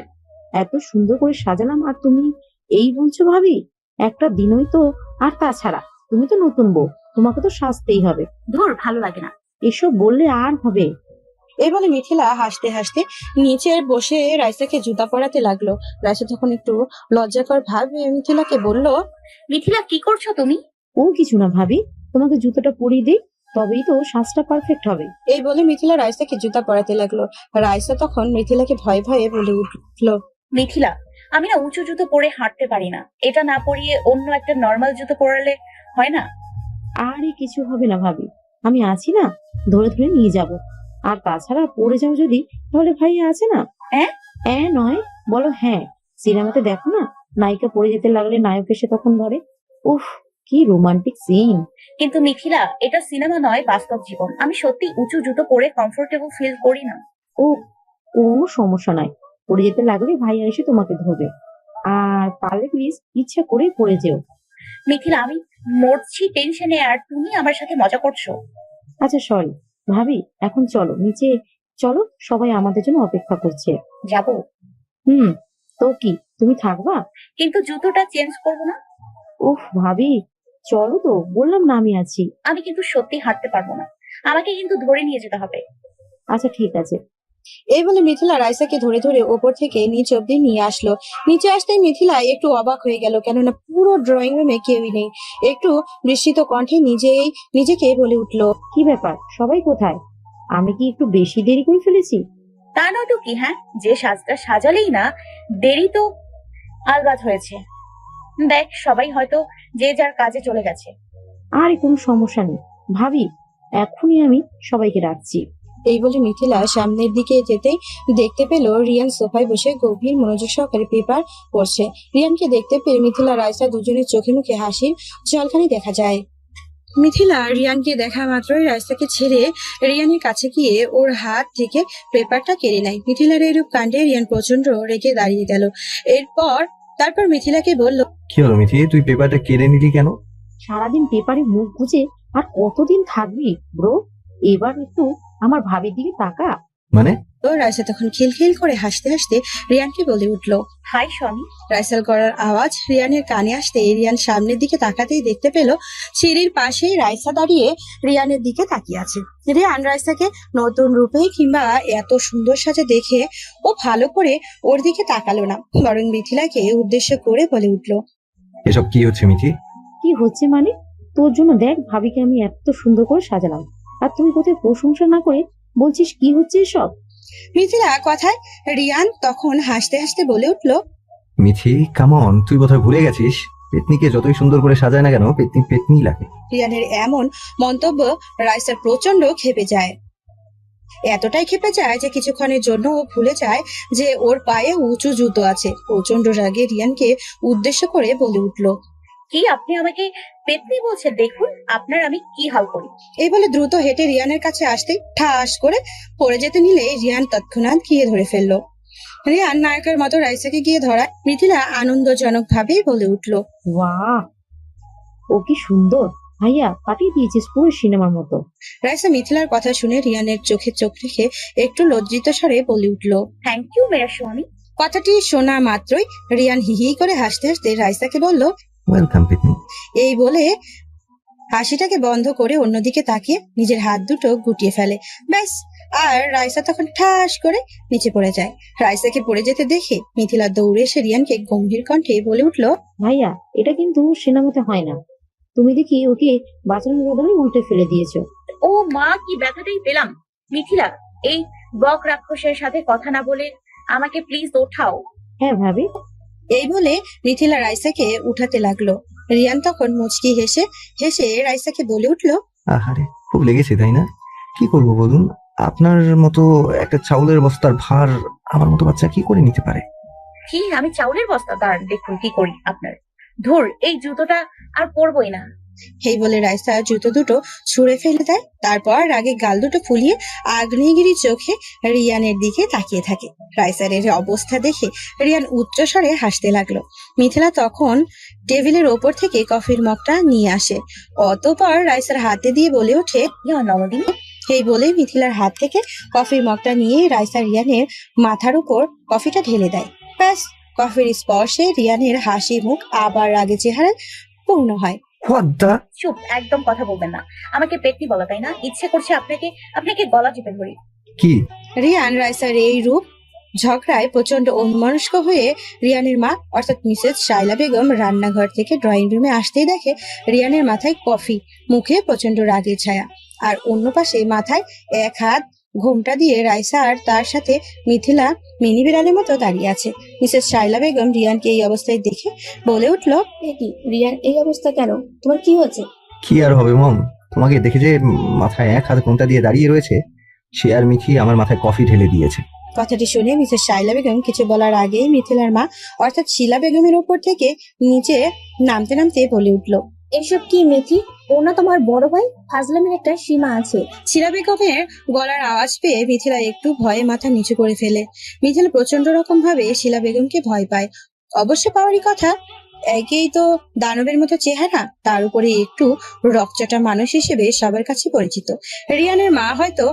এত সুন্দর করে সাজালাম আর তুমি এই বলছো ভাবি? একটা দিনই তো। আর তাছাড়া তুমি তো নতুন বউ, তোমাকে তো সাজতেই হবে। ধুর, ভালো লাগে না। এসব বললে আর হবে? এই বলে মিথিলা হাসতে হাসতে নিচে বসে রাইসাকে জুতা পরাতে লাগলো। রাইসা তখন একটু লজ্জাকর ভাবে মিথিলাকে বলল, মিথিলা, কি করছো তুমি? ও কিছু না ভাবি, তোমাকে জুতোটা পরিয়ে দিই, তবেই তো সাজটা পারফেক্ট হবে। এই বলে মিথিলা রাইসাকে জুতা পরাতে লাগলো। রাইসা তখন মিথিলাকে ভয়ে ভয়ে বলে উঠলো, মিথিলা, আমি না উঁচু জুতো পরে হাঁটতে পারি না। এটা না পরিয়ে অন্য একটা নর্মাল জুতো পরালে হয় না? আরে কিছু হবে না ভাবি, আমি আছি না, ধরে ধরে নিয়ে যাব। আর তাছাড়া পড়ে যাও যদি, তাহলে ভাইয়া আছে না। হ্যাঁ? নয়, বলো হ্যাঁ। সিনেমাতে দেখো না, নায়িকা পড়ে যেতে লাগলে নায়ক এসে তখন ধরে। উফ, কি রোমান্টিক সিন। কিন্তু মিথিলা, এটা সিনেমা নয়, বাস্তব জীবন। আমি সত্যি উঁচু জুতো পরে কমফোর্টেবল ফিল করি না। ও, কোনো সমস্যা নাই, পড়ে যেতে লাগলে ভাইয়া এসে তোমাকে ধরবে। আর পারলে প্লিজ ইচ্ছা করে পড়ে যেও। মিথিলা, আমি মরছি টেনশনে, আর তুমি আমার সাথে মজা করছো। আচ্ছা সরি ভাবি, এখন চলো নিচে চলো, সবাই আমাদের জন্য অপেক্ষা করছে। যাবো? তো কি তুমি থাকবা? কিন্তু জুতোটা চেঞ্জ করবো না। উফ ভাবি, চলো তো, বললাম না আমি আছি। আমি কিন্তু সত্যি হাঁটতে পারবো না, আমাকে কিন্তু ধরে নিয়ে যেতে হবে। আচ্ছা ঠিক আছে, এই বলে মিথিলা রাইসাকে ধরে ধরে ওপর থেকে নিচ অব্দি নিয়ে আসলো। নিচে আসতেই মিথিলা একটু অবাক হয়ে গেল, কেননা পুরো ড্রয়িং রুমে কেউই নেই। একটু বিস্মিত কণ্ঠে নিজেকে বলে উঠলো, কি ব্যাপার, সবাই কোথায়? আমি কি একটু বেশি দেরি করে ফেলেছি? তা নয়তো কি, হ্যাঁ, যে সাজটা সাজালেই না দেরি তো আলবাত হয়েছে। দেখ, সবাই হয়তো যে যার কাজে চলে গেছে। আরে কোনো সমস্যা নেই ভাবি, এখনই আমি সবাইকে ডাকছি। এই বলে মিথিলা সামনের দিকে যেতেই দেখতে পেল রিয়ান সোফায় বসে গভীর মনোযোগ সহকারে পেপার পড়ছে। রিয়ানকে দেখতে পেয়ে মিথিলা রাইসা দুজনের চোখে মুখে হাসির ঝলকানি দেখা যায়। মিথিলা রিয়ানকে দেখা মাত্রই রাইসাকে ছেড়ে রিয়ানের কাছে গিয়ে ওর হাত থেকে পেপারটা কেড়ে নেয়। মিথিলার এরূপ কাণ্ডে রিয়ান প্রচন্ড রেগে দাঁড়িয়ে গেল। তারপর মিথিলাকে বলল, কি হলো মিথি, তুই পেপারটা কেড়ে নিলি কেন? সারাদিন পেপারে মুখ গুজে আর কতদিন থাকবি ব্রো? এবার একটু আমার ভাবির দিকে তাকা। মানে? তো রাইসা তখন খিলখিল করে হাসতে হাসতে রিয়ানকে বলে উঠল। হাই স্বামী। রাইসার গলার আওয়াজ রিয়ানের কানে আসতে রিয়ান সামনের দিকে তাকাতেই দেখতে পেল সিঁড়ির পাশেই রাইসা দাঁড়িয়ে রিয়ানের দিকে তাকিয়ে আছে। রিয়ান রাইসাকে নতুন রূপে কিংবা এত সুন্দর সাজে দেখে ও ভালো করে ওর দিকে তাকালো না, বরং মিথিলাকে উদ্দেশ্য করে বলে উঠল, এসব কি হচ্ছে মিথি? কি হচ্ছে মানে? তোর জন্য দেখ ভাবিকে আমি এত সুন্দর করে সাজালাম, আর তুই কোথায় প্রশংসা না করে বলছিস কি হচ্ছে এসব? মিথিলা কথায় রিয়ান তখন হাসতে হাসতে বলে উঠল, মিথি কামন, তুই বোধহয় ভুলে গেছিস পেতনিকে যতই সুন্দর করে সাজায় না কেন পেতনি পেতনি লাগে। রিয়ানের এমন মন্তব্য রাইসার প্রচন্ড ক্ষেপে যায়। এতটাই ক্ষেপে যায় যে কিছুক্ষণের জন্য ও ভুলে যায় যে ওর পায়ে উঁচু জুতো আছে। প্রচন্ড রাগে রিয়ানকে উদ্দেশ্য করে বলে উঠল, কি আপনি আমাকে পেতনি বলছেন? দেখুন আপনার আমি কি হাল করি। এই বলে দ্রুত হেঁটে রিয়ানের কাছে আসতেই ঠাস করে পড়ে যেতে নিলে রিয়ান তৎক্ষণাৎ গিয়ে ধরে ফেললো। রিয়ান নায়কের মতো রাইসাকে গিয়ে ধরায় মিথিলা আনন্দজনক ভাবে বলে উঠল, বাহ, ও কি সুন্দর! ভাইয়া পাঠিয়ে দিয়েছিস পুরো সিনেমার মতো। রাইসা মিথিলার কথা শুনে রিয়ানের চোখে চোখ রেখে একটু লজ্জিত স্বরে বলে উঠল। থ্যাংক ইউ মেরা স্বামী। কথাটি শোনা মাত্রই রিয়ান হিহি করে হাসতে হাসতে রাইসাকে বলল, ওয়েলকাম পেতনি। এই বলে হাসিটাকে বন্ধ করে অন্যদিকে তাকিয়ে নিজের হাত দুটো গুটিয়ে ফেলে। ব্যাস, আর রাইসা তখন ঠাস করে নিচে পড়ে যায়। রাইসাকে পড়ে যেতে দেখে মিথিলা দৌড়ে এসে রিয়ানকে গম্ভীর কণ্ঠে বলে উঠল, ভাইয়া এটা কিন্তু সিনেমাতে হয় না, তুমি দেখি ওকে বাঁচানোর বদলে উল্টে ফেলে দিয়েছো। ও মা, কি ব্যথাটাই পেলাম। মিথিলা, এই বক রাক্ষসের সাথে কথা না বলে আমাকে প্লিজ ওঠাও। হ্যাঁ ভাবি। এই বলে মিথিলা রাইসাকে উঠাতে লাগলো। রিয়ান তখন মুচকি হেসে হেসে রাইসাকে বলে উঠল, আহারে খুব লেগেছে তাই না? কি করবো বলুন, আপনার মতো একটা চাউলের বস্তার ভার আমার মতো বাচ্চা কি করে নিতে পারে? কি আমি চাউলের বস্তা? দাঁড়ান দেখুন কি করি আপনার। ধুর, এই জুতোটা আর পরবই না। এই বলে রাইসা জুতো দুটো ছুঁড়ে ফেলে দেয়। তারপর রাগে গাল দুটো ফুলিয়ে আগ্নেয়গিরি চোখে রিয়ানের দিকে তাকিয়ে থাকে। রাইসার এর অবস্থা দেখে রিয়ান উচ্চস্বরে হাসতে লাগলো। মিথিলা তখন টেবিলের ওপর থেকে কফির মগটা নিয়ে আসে। অতঃপর রাইসার হাতে দিয়ে বলে ওঠে, ইয়া নবদিনী। এই বলে মিথিলার হাত থেকে কফির মগটা নিয়ে রাইসা রিয়ানের মাথার উপর কফিটা ঢেলে দেয়। ব্যাস, কফির স্পর্শে রিয়ানের হাসি মুখ আবার রাগে চেহারায় পূর্ণ হয়। চুপ, একদম কথা বলবেন না। আমাকে পেতনি বলা, তাই না? ইচ্ছে করছে আপনাকে গলা টিপে ধরি। কি? রিয়ান রাইসার এই রূপ ঝগড়ায় প্রচন্ড অন্যমনস্ক হয়ে রিয়ানের মা অর্থাৎ মিসেস শাইলা বেগম রান্নাঘর থেকে ড্রয়িং রুমে আসতেই দেখে রিয়ানের মাথায় কফি, মুখে প্রচন্ড রাগের ছায়া, আর অন্য পাশে মাথায় এক হাত ঘোমটা দিয়ে রাইসা আর তার সাথে মিথিলা মিনি বিড়ালের মতো দাঁড়িয়ে আছে। মিসেস শাইলা বেগম রিয়ানকে এই অবস্থায় দেখে বলে উঠল, কি রিয়ান, এই অবস্থা কেন? তোমার কি হয়েছে? কি আর হবে মম, তোমাকে দেখে যে মাথায় এক হাত ঘোমটা দিয়ে দাঁড়িয়ে রয়েছে সে আর মিথি আমার মাথায় কফি ঢেলে দিয়েছে। কথাটি শুনে মিসেস শাইলা বেগম কিছু বলার আগেই মিথিলার মা অর্থাৎ শিলা বেগমের উপর থেকে নিচে নামতে নামতে বলে উঠল, এসব কি মিথি? ও না তোমার বড় ভাই? ফাজলামের একটা সীমা আছে। শিলা বেগমের গলার আওয়াজ পেয়ে মিথিলা একটু ভয়ে মাথা নিচু করে ফেলে। মিথিলা প্রচন্ড রকম ভাবে শিলা বেগমকে ভয় পায়। অবশ্য পাওয়ারই কথা, একেই তো দানবের মতো চেহারা, তার উপরে একটু রকচটা মানুষ হিসেবে সবার কাছে পরিচিত। রিয়ানের মা হয়তো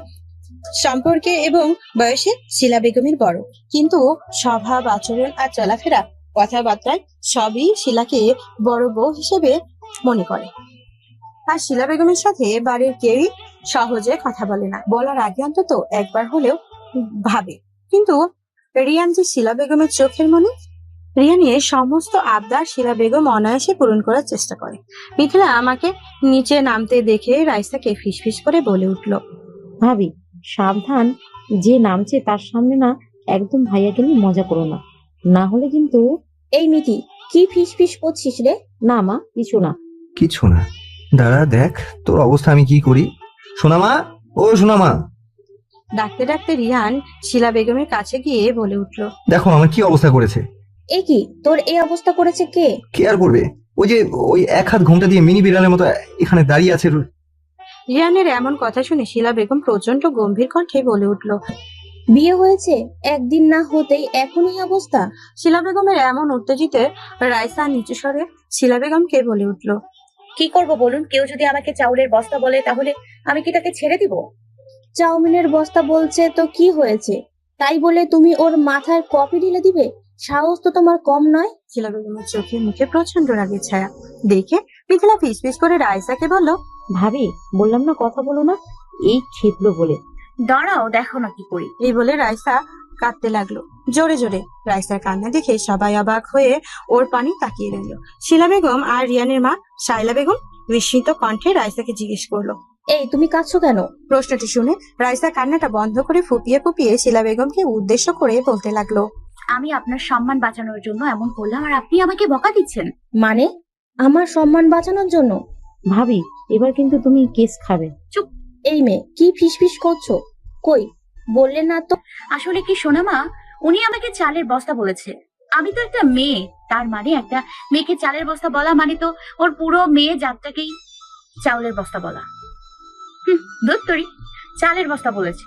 সম্পর্কে এবং বয়সে শিলা বেগমের বড়, কিন্তু স্বভাব, আচরণ আর চলাফেরা, কথাবার্তায় সবই শিলাকে বড় বউ হিসেবে মনে করে। আর শিলা বেগমের সাথে বাড়ির কেউই সহজে কথা বলে না। বলার আগে অন্তত একবার হলেও ভাবে, কিন্তু রিয়ান যে শিলা বেগমের চোখের মনে। রিয়ানের সমস্ত আবদার শিলা বেগম অনায়াসে পূরণ করার চেষ্টা করে। মিথিলা আমাকে নিচে নামতে দেখে রাইসাকে ফিসফিস করে বলে উঠল, ভাবি সাবধান, যে নামছে তার সামনে না একদম ভাইয়াকে নিয়ে মজা করো না, না হলে কিন্তু। এই মিতি, কি ফিস ফিস করছিস রে? না মা, কিছু না। কিছু না, দাঁড়া দেখ তোর অবস্থা আমি কি করি। সোনামা, ও সোনামা। ডাকতে ডাকতে রিয়ান শিলা বেগমের কাছে গিয়ে বলে উঠল, দেখো আমার কি অবস্থা করেছে। এ কি, তোর এই অবস্থা করেছে কে? কে আর করবে, ওই যে ওই এক হাত ঘোমটা দিয়ে মিনি বিড়ালের মতো এখানে দাঁড়িয়ে আছে। রিয়ানের এমন কথা শুনে শিলা বেগম প্রচন্ড গম্ভীর কণ্ঠে বলে উঠল, বিয়ে হয়েছে একদিন না হতেই এখনই অবস্থা? শিলা বেগমের এমন উত্তেজিতে রাইসা নিচু স্বরে শিলা বেগমকে বলে উঠল, কি করব বলুন? কেউ যদি আমাকে চাউলের বস্তা বলে তাহলে আমি কি তাকে ছেড়ে দিব? চাউমিনের বস্তা বলছে তো কি হয়েছে, তাই বলে তুমি ওর মাথায় কফি ঢেলে দিবে? সাহস তো তোমার কম নয়। শিলা বেগমের চোখে মুখে প্রচন্ড রাগের ছায়া দেখে মিথিলা ফিসফিস করে রাইসাকে বলল, ভাবি বললাম না কথা বলো না, এই খেপলো বলে। দাঁড়াও, দেখো না কি করি। এই বলে রাইসা কাঁদতে লাগলো জোরে জোরে। রাইসার কান্না দেখে সবাই অবাক হয়ে ওর পানি তাকিয়ে রইল। শিলা বেগম আর রিয়ানের মা শাইলা বেগম বিস্মিত কণ্ঠে রাইসাকে জিজ্ঞেস করলো, এই তুমি কাঁদছো কেন? প্রশ্নটি শুনে রাইসা কান্নাটা বন্ধ করে ফুপিয়ে ফুপিয়ে শিলা বেগমকে উদ্দেশ্য করে বলতে লাগলো, আমি আপনার সম্মান বাঁচানোর জন্য এমন করলাম আর আপনি আমাকে বকা দিচ্ছেন? মানে আমার সম্মান বাঁচানোর জন্য? ভাবি এবার কিন্তু তুমি কেস খাবে। এই মেয়ে, কি ফিসফিস করছো? কই বললে না তো? আসলে কি সোনামা, উনি আমাকে চালের বস্তা বলেছে। আমি তো একটা মেয়ে, তার মানে একটা মেয়েকে চালের বস্তা বলা মানে তো ওর পুরো মেয়ে জাতটাকেই চাউলের বস্তা বলা। দুধ তরি, চালের বস্তা বলেছে।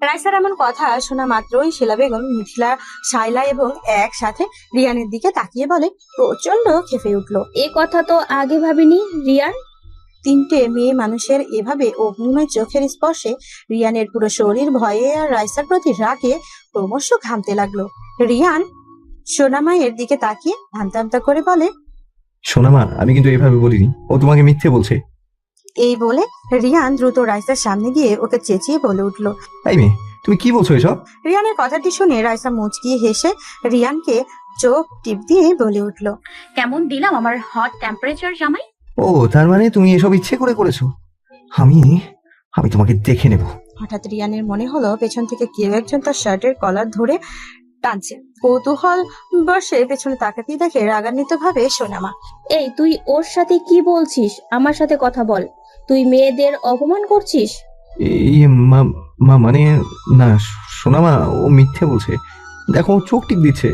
রাইসার এমন কথা শোনা মাত্রই শিলা বেগম, মিথিলা, শাইলা এবং একসাথে রিয়ানের দিকে তাকিয়ে বলে, প্রচন্ড খেপে উঠলো। এ কথা তো আগে ভাবিনি রিয়ান। তিনটে মেয়ে মানুষের এভাবে অগ্নিময় চোখের স্পর্শে রিয়ানের পুরো শরীর ভয়ে আর রাইসার প্রতি রাগে ক্রমশ ঘামতে লাগলো। রিয়ান সোনামায়ের দিকে তাকিয়ে আমতা আমতা করে বলে, সোনামা আমি কিন্তু এভাবে বলিনি, ও তোমাকে মিথ্যে বলছে। এই বলে রিয়ান দ্রুত রাইসার সামনে গিয়ে ওকে চেঁচিয়ে বলে উঠলো, তাই মেয়ে তুমি কি বলছো এসব। রিয়ানের কথাটি শুনে রাইসা মুচকিয়ে হেসে রিয়ানকে চোখ টিপ দিয়ে বলে উঠলো, কেমন দিলাম আমার হট টেম্পারেচার জামাই? ও তার মানে তুমি এসব ইচ্ছে করে করেছো। আমি আমি তোমাকে দেখে নেব। হঠাৎ রিয়ানের মনে হলো পেছন থেকে কেউ একজন তার শার্টের কলার ধরে টানছে। কৌতূহল বসে পেছনে তাকাতেই দেখে রাগান্বিত ভাবে সোনামা। এই তুই ওর সাথে কি বলছিস? আমার সাথে কথা বল। তুই মেয়েদের অপমান করছিস। এই মা মা মানে না সোনামা, ও মিথ্যে বলছে, দেখো ও চোখ টিপ দিচ্ছে।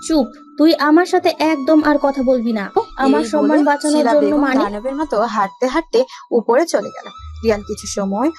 চুপ, তুই আমার সাথে একদম আর কথা বলবি না। আমার এই সম্মান বলে বাঁচানোর শিলা জন্য বেগম মানে? দানবের মতো হাঁটতে হাঁটতে উপরে চলে গেল। রিয়ান কিছু সময়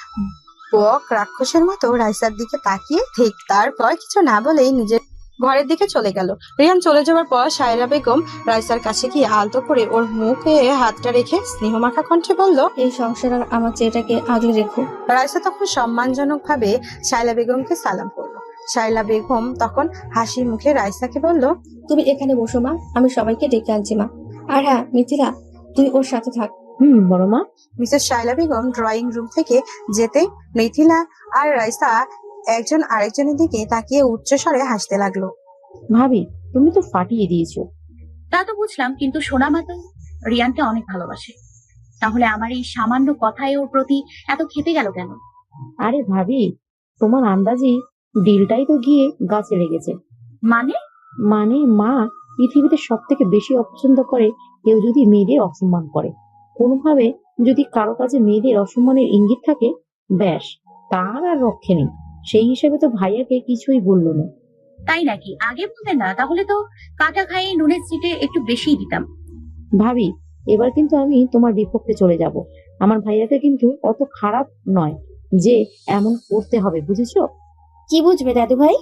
বক রাক্ষসের মতো রাইসার দিকে তাকিয়ে ঠিক তারপর কিছু না বলেই নিজের ঘরের দিকে চলে গেল। রিয়ান চলে যাওয়ার পর শায়লা বেগম রাইসার কাছে গিয়ে আলতো করে ওর মুখে হাতটা রেখে স্নেহমাখা কণ্ঠে বলল, এই সংসার আর আমার চেয়েটাকে আগলে রেখো। রাইসা তখন সম্মানজনক ভাবে শায়লা বেগমকে সালাম করলো। শায়লা বেগম তখন হাসি মুখে রাইসাকে বলল, তুমি এখানে বসো মা, আমি সবাইকে ডেকে আনছি মা। আর হ্যাঁ মিথিলা, তুই ওর সাথে থাক। বড় মা। Mrs Shaila Begum drawing room থেকে যেতে মিথিলা আর রাইসা একজন আরেকজনের দিকে তাকিয়ে উচ্চস্বরে হাসতে লাগলো। ভাবি তুমি তো ফাটিয়ে দিয়েছো। তা তো বুঝলাম, কিন্তু সোনামা তো রিয়ানকে অনেক ভালোবাসে, তাহলে আমার এই সামান্য কথায় ওর প্রতি এত খেপে গেল কেন? আরে ভাবি তোমার আন্দাজি ডিলটাই তো গিয়ে গাছে লেগেছে। মানে? মানে মা পৃথিবীতে সব থেকে বেশি অপছন্দ করে কেউ যদি মেয়েদের অসম্মান করে, কোনোভাবে যদি কারো কাছে মেয়েদের অসম্মানের ইঙ্গিত থাকে, ব্যাস তার আর রক্ষে নেই। সেই হিসেবে তো ভাইয়াকে কিছুই বললো না। তাই নাকি? আগে বলতেন না, তাহলে তো কাটা খাইয়ে নুনের সিটে একটু বেশিই দিতাম। ভাবি এবার কিন্তু আমি তোমার বিপক্ষে চলে যাব। আমার ভাইয়াকে কিন্তু অত খারাপ নয় যে এমন করতে হবে, বুঝেছো? কি বুঝবে দাদু ভাই?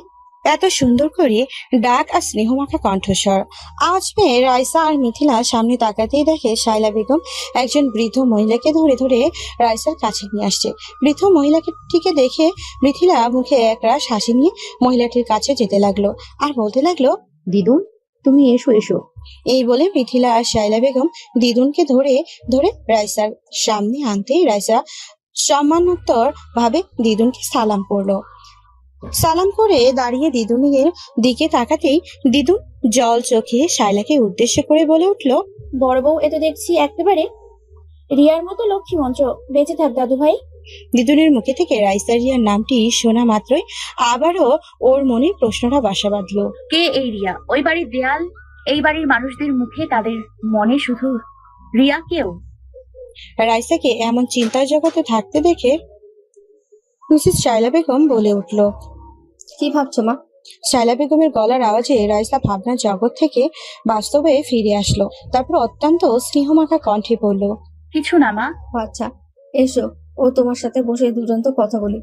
এত সুন্দর করে ডাক আর স্নেহমাখা কণ্ঠস্বর আওয়াজ পেয়ে রাইসা আর মিথিলা সামনে তাকাতেই দেখে শায়লা বেগম একজন বৃদ্ধ মহিলাকে ধরে ধরে রাইসার কাছে নিয়ে আসছে। বৃদ্ধ মহিলাটিকে দেখে মিথিলা মুখে একরাশ হাসি নিয়ে মহিলাটির কাছে যেতে লাগলো আর বলতে লাগলো, দিদুন তুমি এসো এসো। এই বলে মিথিলা আর শায়লা বেগম দিদুনকে ধরে ধরে রাইসার সামনে আনতেই রাইসা সম্মানোত্তর ভাবে দিদুনকে সালাম করলো। সালাম করে দাঁড়িয়ে দিদুনের দিকে তাকাতেই দিদুন জল চোখে শায়লাকে উদ্দেশ্য করে বলে উঠল, বড় বউ এ তো দেখছি একেবারে রিয়ার মতো লক্ষ্মী মন্ত্র। বেঁচে থাক দাদু ভাই। দিদুনের মুখে থেকে রাইসা রিয়ার নামটি শোনা মাত্রই আবারও ওর মনে প্রশ্নটা বাসা বাঁধলো। কে এই রিয়া? ওই বাড়ির দেয়াল, এই বাড়ির মানুষদের মুখে, তাদের মনে শুধু রিয়া কেউ? রাইসাকে এমন চিন্তার জগতে থাকতে দেখে মিসেস শায়লা বেগম বলে উঠল। কি ভাবছো মা? শায়লা বেগমের গলার আওয়াজে রাইসা ভাবনার জগৎ থেকে বাস্তবে ফিরে আসলো। তারপর অত্যন্ত স্নেহমাখা কণ্ঠে বলল, কিছু না মা। আচ্ছা এসো, ও তোমার সাথে বসে দুজন তো কথা বলি।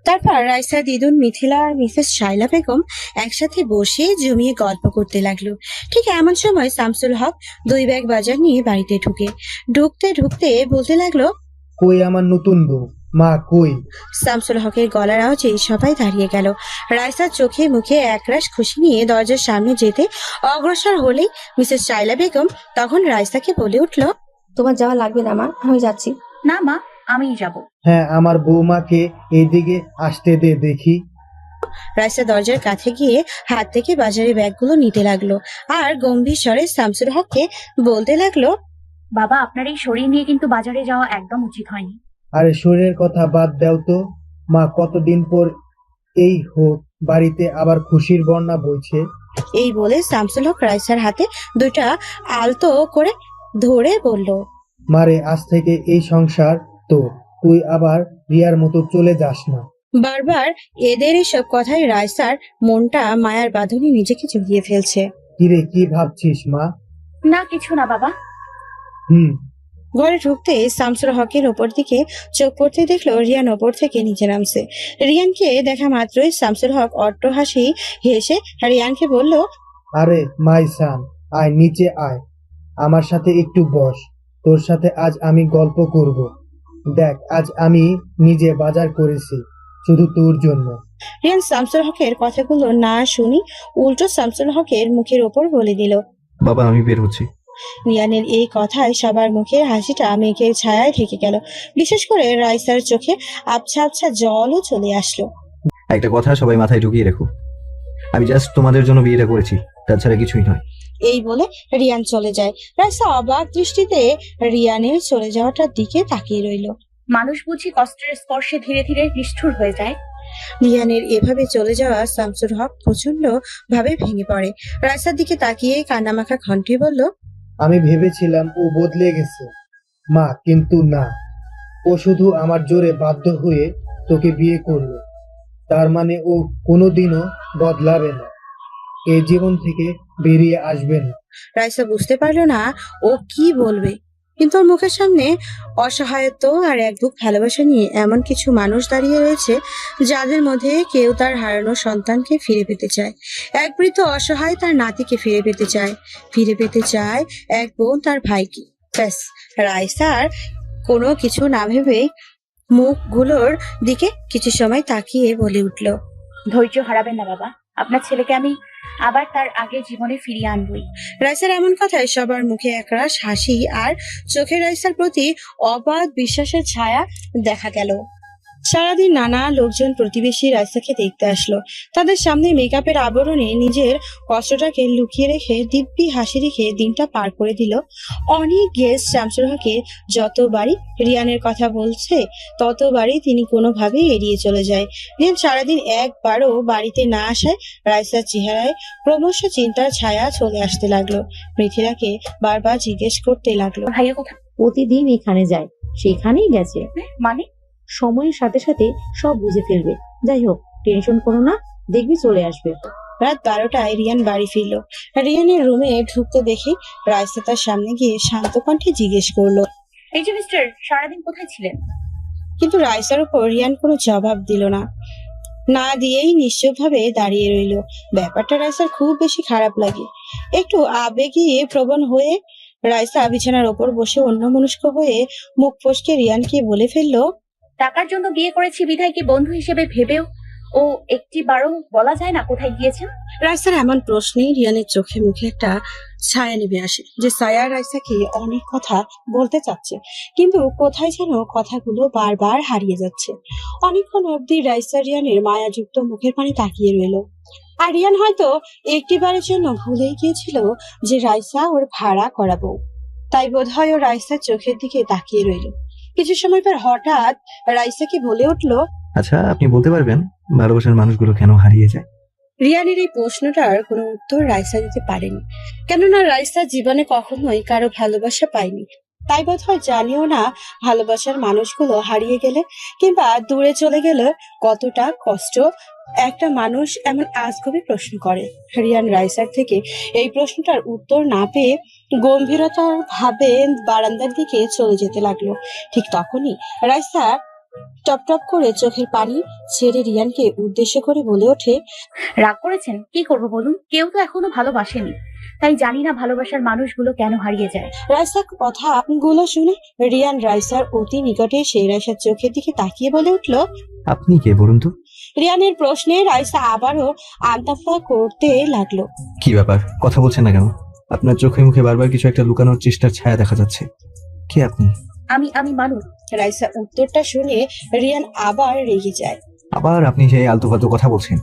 তারপর রাইসা, দিদুন, মিথিলা আর মিসেস শায়লা বেগম একসাথে বসে জমিয়ে গল্প করতে লাগলো। ঠিক এমন সময় শামসুল হক 2 ব্যাগ বাজার নিয়ে বাড়িতে ঢুকতে বলতে লাগলো, কই আমার নতুন বউ? মা কই? শামসুল হকের গলার আওয়াজে সবাই দাঁড়িয়ে গেল। রাইসার চোখে মুখে একরাশ খুশি নিয়ে দরজার সামনে যেতে অগ্রসর হলেই মিসেস শায়লা বেগম তখন রাইসাকে বলে উঠল, তোমার যাওয়া লাগবে না মা, আমি যাচ্ছি। না মা, আমিই যাব। হ্যাঁ, আমার বৌমাকে এইদিকে আসতে দে দেখি। রাইসা দরজার কাছে গিয়ে হাত থেকে বাজারে ব্যাগগুলো নিতে লাগলো আর গম্ভীর স্বরে শামসুল হককে বলতে লাগলো, বাবা, আপনার এই শরীর নিয়ে কিন্তু বাজারে যাওয়া একদম উচিত হয়নি। আরে শরীরের কথা বাদ দাও তো মা, কতদিন পর এই হোক বাড়িতে আবার খুশির বন্যা বইছে। এই বলে শামসুল হক রাইসার হাতে 2টা আলতো করে ধরে বলল, মারে আজ থেকে এই সংসার তো, তুই আবার রিয়ার মতো চলে যাস না। বারবার এদের এসব কথায় রাইসার মনটা মায়ার বাঁধনে নিজেকে জড়িয়ে ফেলছে। কিরে, কি ভাবছিস মা? না কিছু না বাবা। ঘরে ঢুকতে শামসুল হকের ওপর দিকে চোখ পড়তে দেখলো রিয়ান ওপর থেকে নিচে নামছে। রিয়ানকে দেখা মাত্রই শামসুল হক অট্ট হাসি হেসে রিয়ানকে বলল, আরে মাই সান, আয় নিচে আয়, আমার সাথে একটু বস, তোর সাথে আজ আমি গল্প করব। দেখ, আজ আমি নিজে বাজার করেছি শুধু তোর জন্য। রিয়ান শামসুল হকের কথাগুলো না শুনি উল্টো শামসুল হকের মুখের ওপর বলে দিল, বাবা আমি বের হচ্ছি। রিয়ানের এই কথায় সবার মুখের হাসিটা মেঘের ছায়ায় ঢেকে গেল। বিশেষ করে রাইসার চোখে আবছা আবছা জলও চলে আসলো। একটা কথা সবাই মাথায় ঢুকিয়ে রেখো, আমি জাস্ট তোমাদের জন্য বিয়েটা করেছি, তাছাড়া কিছুই নয়। এই বলে রিয়ান চলে যায়। রাইসা অবাক দৃষ্টিতে রিয়ানের চলে যাওয়াটার দিকে তাকিয়ে রইল। মানুষ বুঝি কষ্টের স্পর্শে ধীরে ধীরে নিষ্ঠুর হয়ে যায়। রিয়ানের এভাবে চলে যাওয়া শামসুল হক প্রচন্ড ভাবে ভেঙে পড়ে। রাইসার দিকে তাকিয়ে কান্নামাখা কণ্ঠে বলল, আমি ভেবেছিলাম ও বদলে গেছে মা, কিন্তু না, ও শুধু আমার জোরে বাধ্য হয়ে তোকে বিয়ে করলো। তার মানে ও কোনোদিনও বদলাবে না, এই জীবন থেকে বেরিয়ে আসবে না। রাইসা বুঝতে পারলো না ও কি বলবে, কিন্তু ওর মুখের সামনে অসহায়ত্ব আর এক বুক ভালোবাসা নিয়ে এমন কিছু মানুষ দাঁড়িয়ে রয়েছে যাদের মধ্যে কেউ তার হারানো সন্তানকে ফিরে পেতে চায়, এক বৃদ্ধ অসহায় তার নাতিকে ফিরে পেতে চায় এক বোন তার ভাইকে। ব্যাস, রাইসার কোনো কিছু না ভেবে মুখগুলোর দিকে কিছু সময় তাকিয়ে বলে উঠল, ধৈর্য হারাবেন না বাবা, আপনার ছেলেকে আমি আবার তার আগের জীবনে ফিরিয়ে আনবই। রাইসার এমন কথায় সবার মুখে একরাশ হাসি আর চোখে রাইসার প্রতি অবাধ বিশ্বাসের ছায়া দেখা গেল। সারাদিন নানা লোকজন প্রতিবেশী রাইসাকে দেখতে আসলো। তাদের সামনে মেকআপের আবরণে নিজের কষ্টটাকে লুকিয়ে রেখে দিব্যি হাসি রেখে দিনটা পার করে দিল। অনেক গেস্ট শামসুল হকের যতবারই রিয়ানের কথা বলছে ততবারই তিনি কোনোভাবেই এড়িয়ে চলে যায়। রিয়ান সারাদিন একবারও বাড়িতে না আসায় রাইসার চেহারায় ক্রমশ চিন্তার ছায়া চলে আসতে লাগলো। মিথিলাকে বারবার জিজ্ঞেস করতে লাগলো, ভাইয়া কোথায়? প্রতিদিন এখানে যায়, সেখানেই গেছে। মানে? সময়ের সাথে সাথে সব বুঝে ফেলবে। যাই হোক, টেনশন করো না, দেখবি চলে আসবে। রাত 12টায় রিয়ান বাড়ি ফিরল। রিয়ানের রুমে ঢুকতে দেখে রাইসা তার সামনে গিয়ে শান্ত কণ্ঠে জিজ্ঞেস করলো, এই যে মিস্টার, সারাদিন কোথায় ছিলেন? কিন্তু রাইসার উপর রিয়ান কোনো জবাব দিল না, না দিয়েই নিশ্চুপভাবে দাঁড়িয়ে রইল। ব্যাপারটা রাইসার খুব বেশি খারাপ লাগে। একটু আবেগী প্রবণ হয়ে রাইসা বিছানার ওপর বসে অন্যমনস্ক হয়ে মুখ ফসকে রিয়ানকে বলে ফেললো, টাকার জন্য বিয়ে করেছি বিধায় কি বন্ধু হিসেবে ভেবেও ও একটি বারও বলা যায় না কোথায় গিয়েছেন? রাইসার এমন প্রশ্নে রিয়ানের চোখে মুখে একটা ছায়া নেমে আসে, যে ছায়া রাইসাকে অনেক কথা বলতে চাচ্ছে, কিন্তু কোথায় যেন কথাগুলো বারবার হারিয়ে যাচ্ছে। অনেকক্ষণ অবধি রাইসা রিয়ানের মায়াযুক্ত মুখের পানে তাকিয়ে রইল। আর রিয়ান হয়তো একটিবারের জন্য ভুলেই গিয়েছিল যে রাইসা ওর ভাড়া করা বউ। তাই বোধহয় ও রাইসার চোখের দিকে তাকিয়ে রইল। কিছু সময় পর হঠাৎ রাইসাকে বলে উঠল, আচ্ছা, আপনি বলতে পারবেন ভালোবাসার মানুষগুলো কেন হারিয়ে যায়? রিয়ানের এই প্রশ্নটার কোনো উত্তর রাইসা দিতে পারেনি, কেননা রাইসা জীবনে কখনোই কারো ভালোবাসা পায়নি। তাই বোধহয় জানিও না ভালোবাসার মানুষগুলো হারিয়ে গেলে কিংবা দূরে চলে গেলে কতটা কষ্ট একটা মানুষ এমন আজগুবি প্রশ্ন করে। রিয়ান রাইসার থেকে এই প্রশ্নটার উত্তর না পেয়ে গম্ভীরতার ভাবে বারান্দার দিকে চলে যেতে লাগলো। ঠিক তখনই রাইসা টপ টপ করে চোখের পানি ছেড়ে রিয়ানকে উদ্দেশ্য করে বলে ওঠে, রাগ করেছেন? কি করব বলুন, কেউ তো এখনো ভালোবাসেনি, তাই জানি না ভালোবাসার মানুষগুলো কেন হারিয়ে যায়। রাইসার কথা গুলো শুনে রিয়ান রাইসার অতি নিকটে এসে রাইসার চোখের দিকে তাকিয়ে বলে উঠল। আপনি কে বলুন তো? রিয়ানের প্রশ্নে রাইসা আবারও আন্তাফা করতে লাগলো। কি ব্যাপার, কথা বলছেন না কেন? আপনার চোখে মুখে বারবার কিছু একটা লুকানোর চেষ্টার ছায়া দেখা যাচ্ছে। কে আপনি? আমি মানুষ। রাইসা উত্তরটা শুনে রিয়ান আবার রেগে যায়। আবার আপনি সেই আলতু ফালতু কথা বলছেন?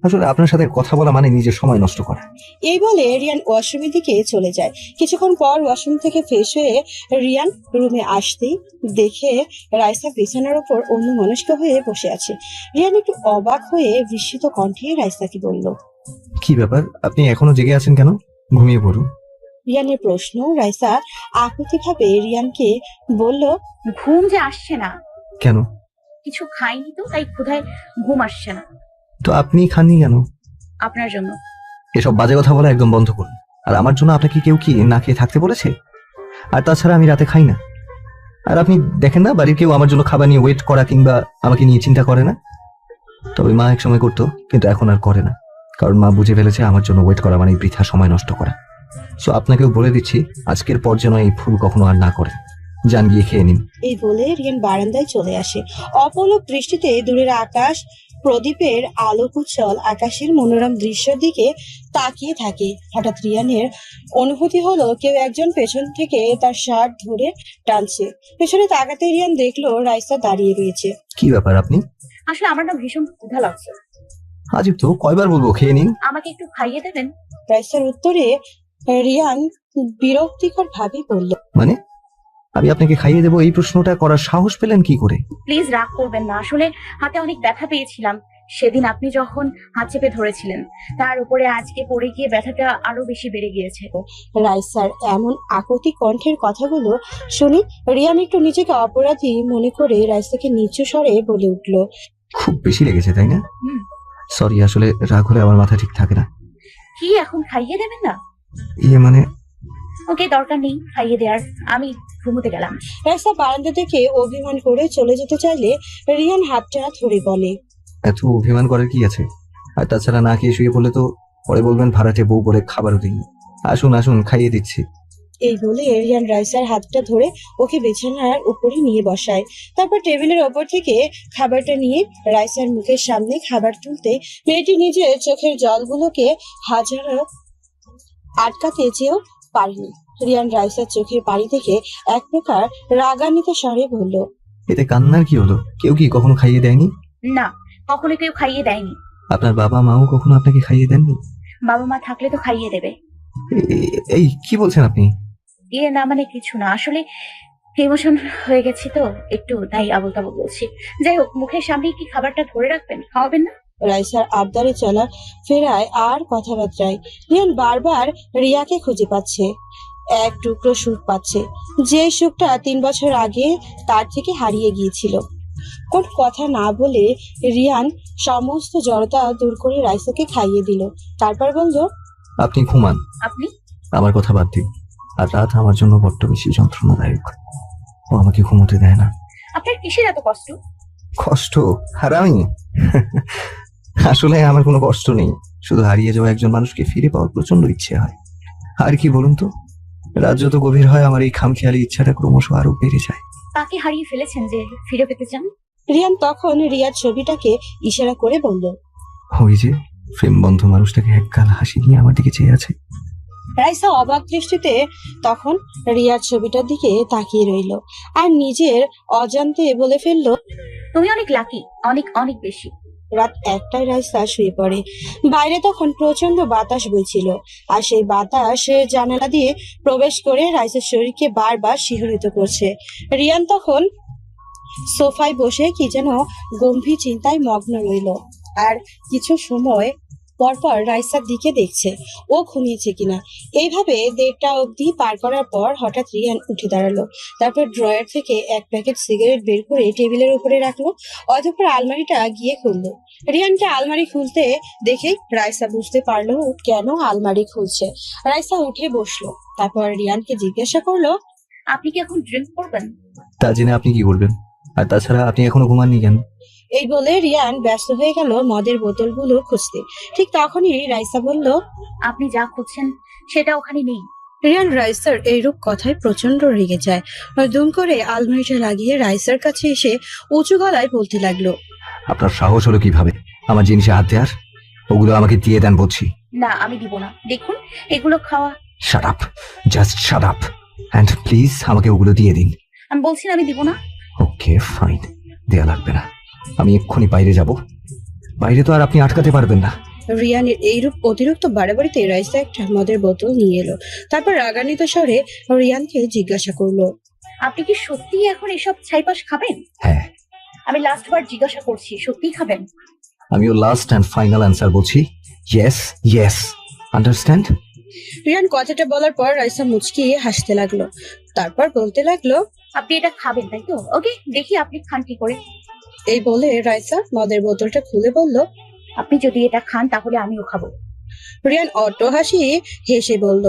আসলে আপনার সাথে কথা বলা মানে নিজের সময় নষ্ট করা। এই বলে রিয়ান ওয়াশরুমের দিকে চলে যায়। কিছুক্ষণ পর ওয়াশরুম থেকে ফ্রেশ হয়ে রিয়ান রুমে আসতেই দেখে রাইসা বিছানার উপর অন্যমনস্ক হয়ে বসে আছে। রিয়ান একটু অবাক হয়ে বিস্মিত কণ্ঠে রাইসাকে বলল, কি ব্যাপার, আপনি এখনো জেগে আছেন কেন? ঘুমিয়ে পড়ুন। রিয়ানের প্রশ্ন রাইসা আকুতি ভাবে রিয়ানকে বলল, ঘুম যে আসছে না। কেন? কিছু খাইনি তো, তাই ক্ষুধায় ঘুম আসছে না। তো আপনি খাননি কেন? আপনার জন্য। এসব বাজে কথা বলা একদম বন্ধ করুন। আর আমার জন্য আপনাকে কেউ কি না খেয়ে থাকতে বলেছে? আর তাছাড়া আমি রাতে খাই না। আর আপনি দেখেন না, বাড়ির কেউ আমার জন্য খাবার নিয়ে ওয়েট করা কিংবা আমাকে নিয়ে চিন্তা করে না। তবে মা এক সময় করতো, কিন্তু এখন আর করে না, কারণ মা বুঝে ফেলেছে আমার জন্য ওয়েট করা মানে বৃথা সময় নষ্ট করা। সো আপনাকেও বলে দিচ্ছি, আজকের পর যেন এই ভুল কখনো আর না করেন। যান, গিয়ে খেয়ে নিন। এই বলে রিয়ান বারান্দায় চলে আসে। অপলক দৃষ্টিতে দূরের আকাশ, প্রদীপের আলোক উজ্জ্বল আকাশের মনোরম দৃশ্যের দিকে তাকিয়ে থাকে। হঠাৎ রিয়ানের অনুভূতি হলো কেউ একজন পেছন থেকে তার শার্ট ধরে টানছে। পেছনে তাকাতে রিয়ান দেখলো রাইসা দাঁড়িয়ে রয়েছে। কি ব্যাপার আপনি? আসলে আমার না ভীষণ ক্ষুধা লাগছে। আজব তো, কয়বার বলবো খেয়ে নিন। আমাকে একটু খাইয়ে দেবেন? রাইসার উত্তরে রিয়ান বিরক্তিকর ভাবে বলল, মানে আমি আপনাকে খাইয়ে দেবো, এই প্রশ্নটা করার সাহস পেলেন কি করে? প্লিজ রাগ করবেন না, আসলে হাতে অনেক ব্যথা পেয়েছিলাম সেদিন আপনি যখন হাত চেপে ধরেছিলেন। তার উপরে আজকে পড়ে গিয়ে ব্যথাটা আরো বেশি বেড়ে গিয়েছে। রাইসার এমন আকুতি কণ্ঠের কথাগুলো শুনে রিয়ান একটু নিজেকে অপরাধী মনে করে রাইসাকে নিচু স্বরে বলে উঠল, খুব বেশি লেগেছে তাই না? হুম। সরি, আসলে রাগ হলে আমার মাথা ঠিক থাকে না। কি এখন খাইয়ে দেবেন না? ইয়ে মানে ওকে, দরকার নেই খাইয়ে দেওয়ার, আমি ঘুমোতে গেলাম। রাইসা বারান্দা থেকে অভিমান করে চলে যেতে চাইলে রিয়ান হাতটা ধরে বলে, এত অভিমান করার কি আছে? আর তাছাড়া না খেয়ে শুয়ে পড়লে তো পরে বলবেন ভাড়াটে বউ বলে খাবারও দিইনি। আসুন আসুন, খাইয়ে দিচ্ছি। এই বলে রিয়ান রাইসার হাতটা ধরে ওকে বিছানার উপরে নিয়ে বসায়। তারপর টেবিলের ওপর থেকে খাবারটা নিয়ে রাইসার মুখের সামনে খাবার তুলতে মেয়েটি নিজের চোখের জলগুলোকে হাজারো আটকাতে চেয়েও পারেনি। রিয়ান রাইসার চোখের পানি থেকে এক প্রকার রাগান্বিত স্বরে বলল, এতে কান্নার কি হলো? কেউ কি কখনো খাইয়ে দেয়নি? না, কখনো কেউ খাইয়ে দেয়নি। আপনার বাবা মাও কখনো আপনাকে খাইয়ে দেননি? বাবা মা থাকলে তো খাইয়ে দেবে। এই কি বলছেন আপনি? ইয়ে না, মানে কিছু না, আসলে ইমোশন হয়ে গেছি তো একটু, তাই আবল তাবল বলছি। যাই হোক, মুখের সামনে কি খাবারটা ধরে রাখবেন, খাওয়াবেন না? রাইসার আবদারে চলা ফেরায় আর কথাবার্তায় রিয়ান বারবার রিয়াকে খুঁজে পাচ্ছে। এক টুকরো সুখ পাচ্ছে, যে সুখটা 3 বছর আগে তার থেকে হারিয়ে গিয়েছিল। কোন কথা না বলে রিয়ান সমস্ত জড়তা দূর করে রাইসাকে খাইয়ে দিল। তারপর বলল, আপনি ঘুমান, আপনি? আমার কথা বাদ দিন। আর রাত আমার জন্য বড্ড বেশি যন্ত্রণাদায়ক। ও আমাকে ঘুমোতে দেয় না। আপনার কিসের এত কষ্ট? কষ্ট? আর আমি আসলে আমার কোনো কষ্ট নেই, শুধু হারিয়ে যাওয়া একজন মানুষকে ফিরে পাওয়ার প্রচন্ড ইচ্ছে হয়। আর কি বলুন তো, রাত যত গভীর হয় আমার এই খামখেয়ালি ইচ্ছাটা ক্রমশ আরো বেড়ে যায়। কাকে হারিয়ে ফেলেছেন যে ফিরে পেতে চান? রিয়ান তখন রিয়ার ছবিটাকে ইশারা করে বলল। ওই যে প্রেম বন্ধ মানুষটাকে একগাল হাসি নিয়ে আমার দিকে চেয়ে আছে। রাইসা অবাক দৃষ্টিতে তখন রিয়ার ছবিটার দিকে তাকিয়ে রইল আর নিজের অজান্তে বলে ফেলল। তুমি অনেক লাকি, অনেক অনেক বেশি। রাত 1টায় রাইসা শুয়ে পড়ে। বাইরে তখন প্রচন্ড বাতাস বইছিল আর সেই বাতাস জানালা দিয়ে প্রবেশ করে রাইসার শরীরকে বারবার শিহরিত করছে। রিয়ান তখন সোফায় বসে কি যেন গম্ভীর চিন্তায় মগ্ন রইল আর কিছু সময় পরপর রাইসার দিকে দেখছে ও ঘুমিয়েছে কিনা। এইভাবে 1:30 অবধি পার করার পর হঠাৎ রিয়ান উঠে দাঁড়ালো। তারপর ড্রয়ার থেকে এক প্যাকেট সিগারেট বের করে টেবিলের উপরে রাখলো। অতঃপর আলমারিটা গিয়ে খুললো। রিয়ানকে আলমারি খুলতে দেখেই রাইসা বুঝতে পারলো কেন আলমারি খুলছে। রাইসা উঠে বসলো। তারপর রিয়ানকে জিজ্ঞাসা করলো, আপনি কি এখন ড্রিঙ্ক করবেন? তা জেনে আপনি কি করবেন? আর তাছাড়া আপনি এখনো ঘুমাননি কেন? এই বলে রিয়ান ব্যস্ত হয়ে গেল মদের বোতলগুলো খুঁজতে। ঠিক তখনই রাইসা বলল, আপনি যা খুঁজছেন সেটা ওখানে নেই। রিয়ান রাইসার এইরূপ কথায় প্রচন্ড রেগে যায়। দুম করে আলমারিটা লাগিয়ে রাইসার কাছে এসে উঁচু গলায় বলতে লাগলো, আপনার সাহস হলো কিভাবে আমার জিনিসে হাত দেওয়ার? ওগুলো আমাকে দিয়ে দেন বলছি। না, আমি দিব না। দেখুন, এগুলো খাওয়া। Shut up, just shut up and please আমাকে ওগুলো দিয়ে দিন। আমি বলছি না আমি দিব না। ওকে ফাইন, দেয়া লাগবে না। আমি এক্ষুনি বাইরে যাব। বাইরে তো আর আপনি আটকাতে পারবেন না। রিয়ানের এইরূপ অতিরিক্ত বাড়াবাড়িতে রাইসা একটা মদের বোতল নিয়ে এলো। তারপর রাগান্বিত স্বরে রিয়ানকে জিজ্ঞাসা করলো, আপনি কি সত্যি এখন এসব ছাইপাশ খাবেন? হ্যাঁ, আমি লাস্ট বার জিজ্ঞাসা করছি, সত্যি খাবেন? আমিও লাস্ট অ্যান্ড ফাইনাল অ্যান্সার বলছি, ইয়েস ইয়েস, আন্ডারস্ট্যান্ড? রিয়ান কথাটা বলার পর রাইসা মুচকি হাসতে লাগলো। তারপর বলতে লাগলো, আপনি এটা খাবেন তাই তো? ওকে, দেখি আপনি খান কি করে। এই বলে রাইসা মদের বোতলটা খুলে বলল, আপনি যদি এটা খান তাহলে আমিও খাবো। রিয়ান অটো হাসি হেসে বলল,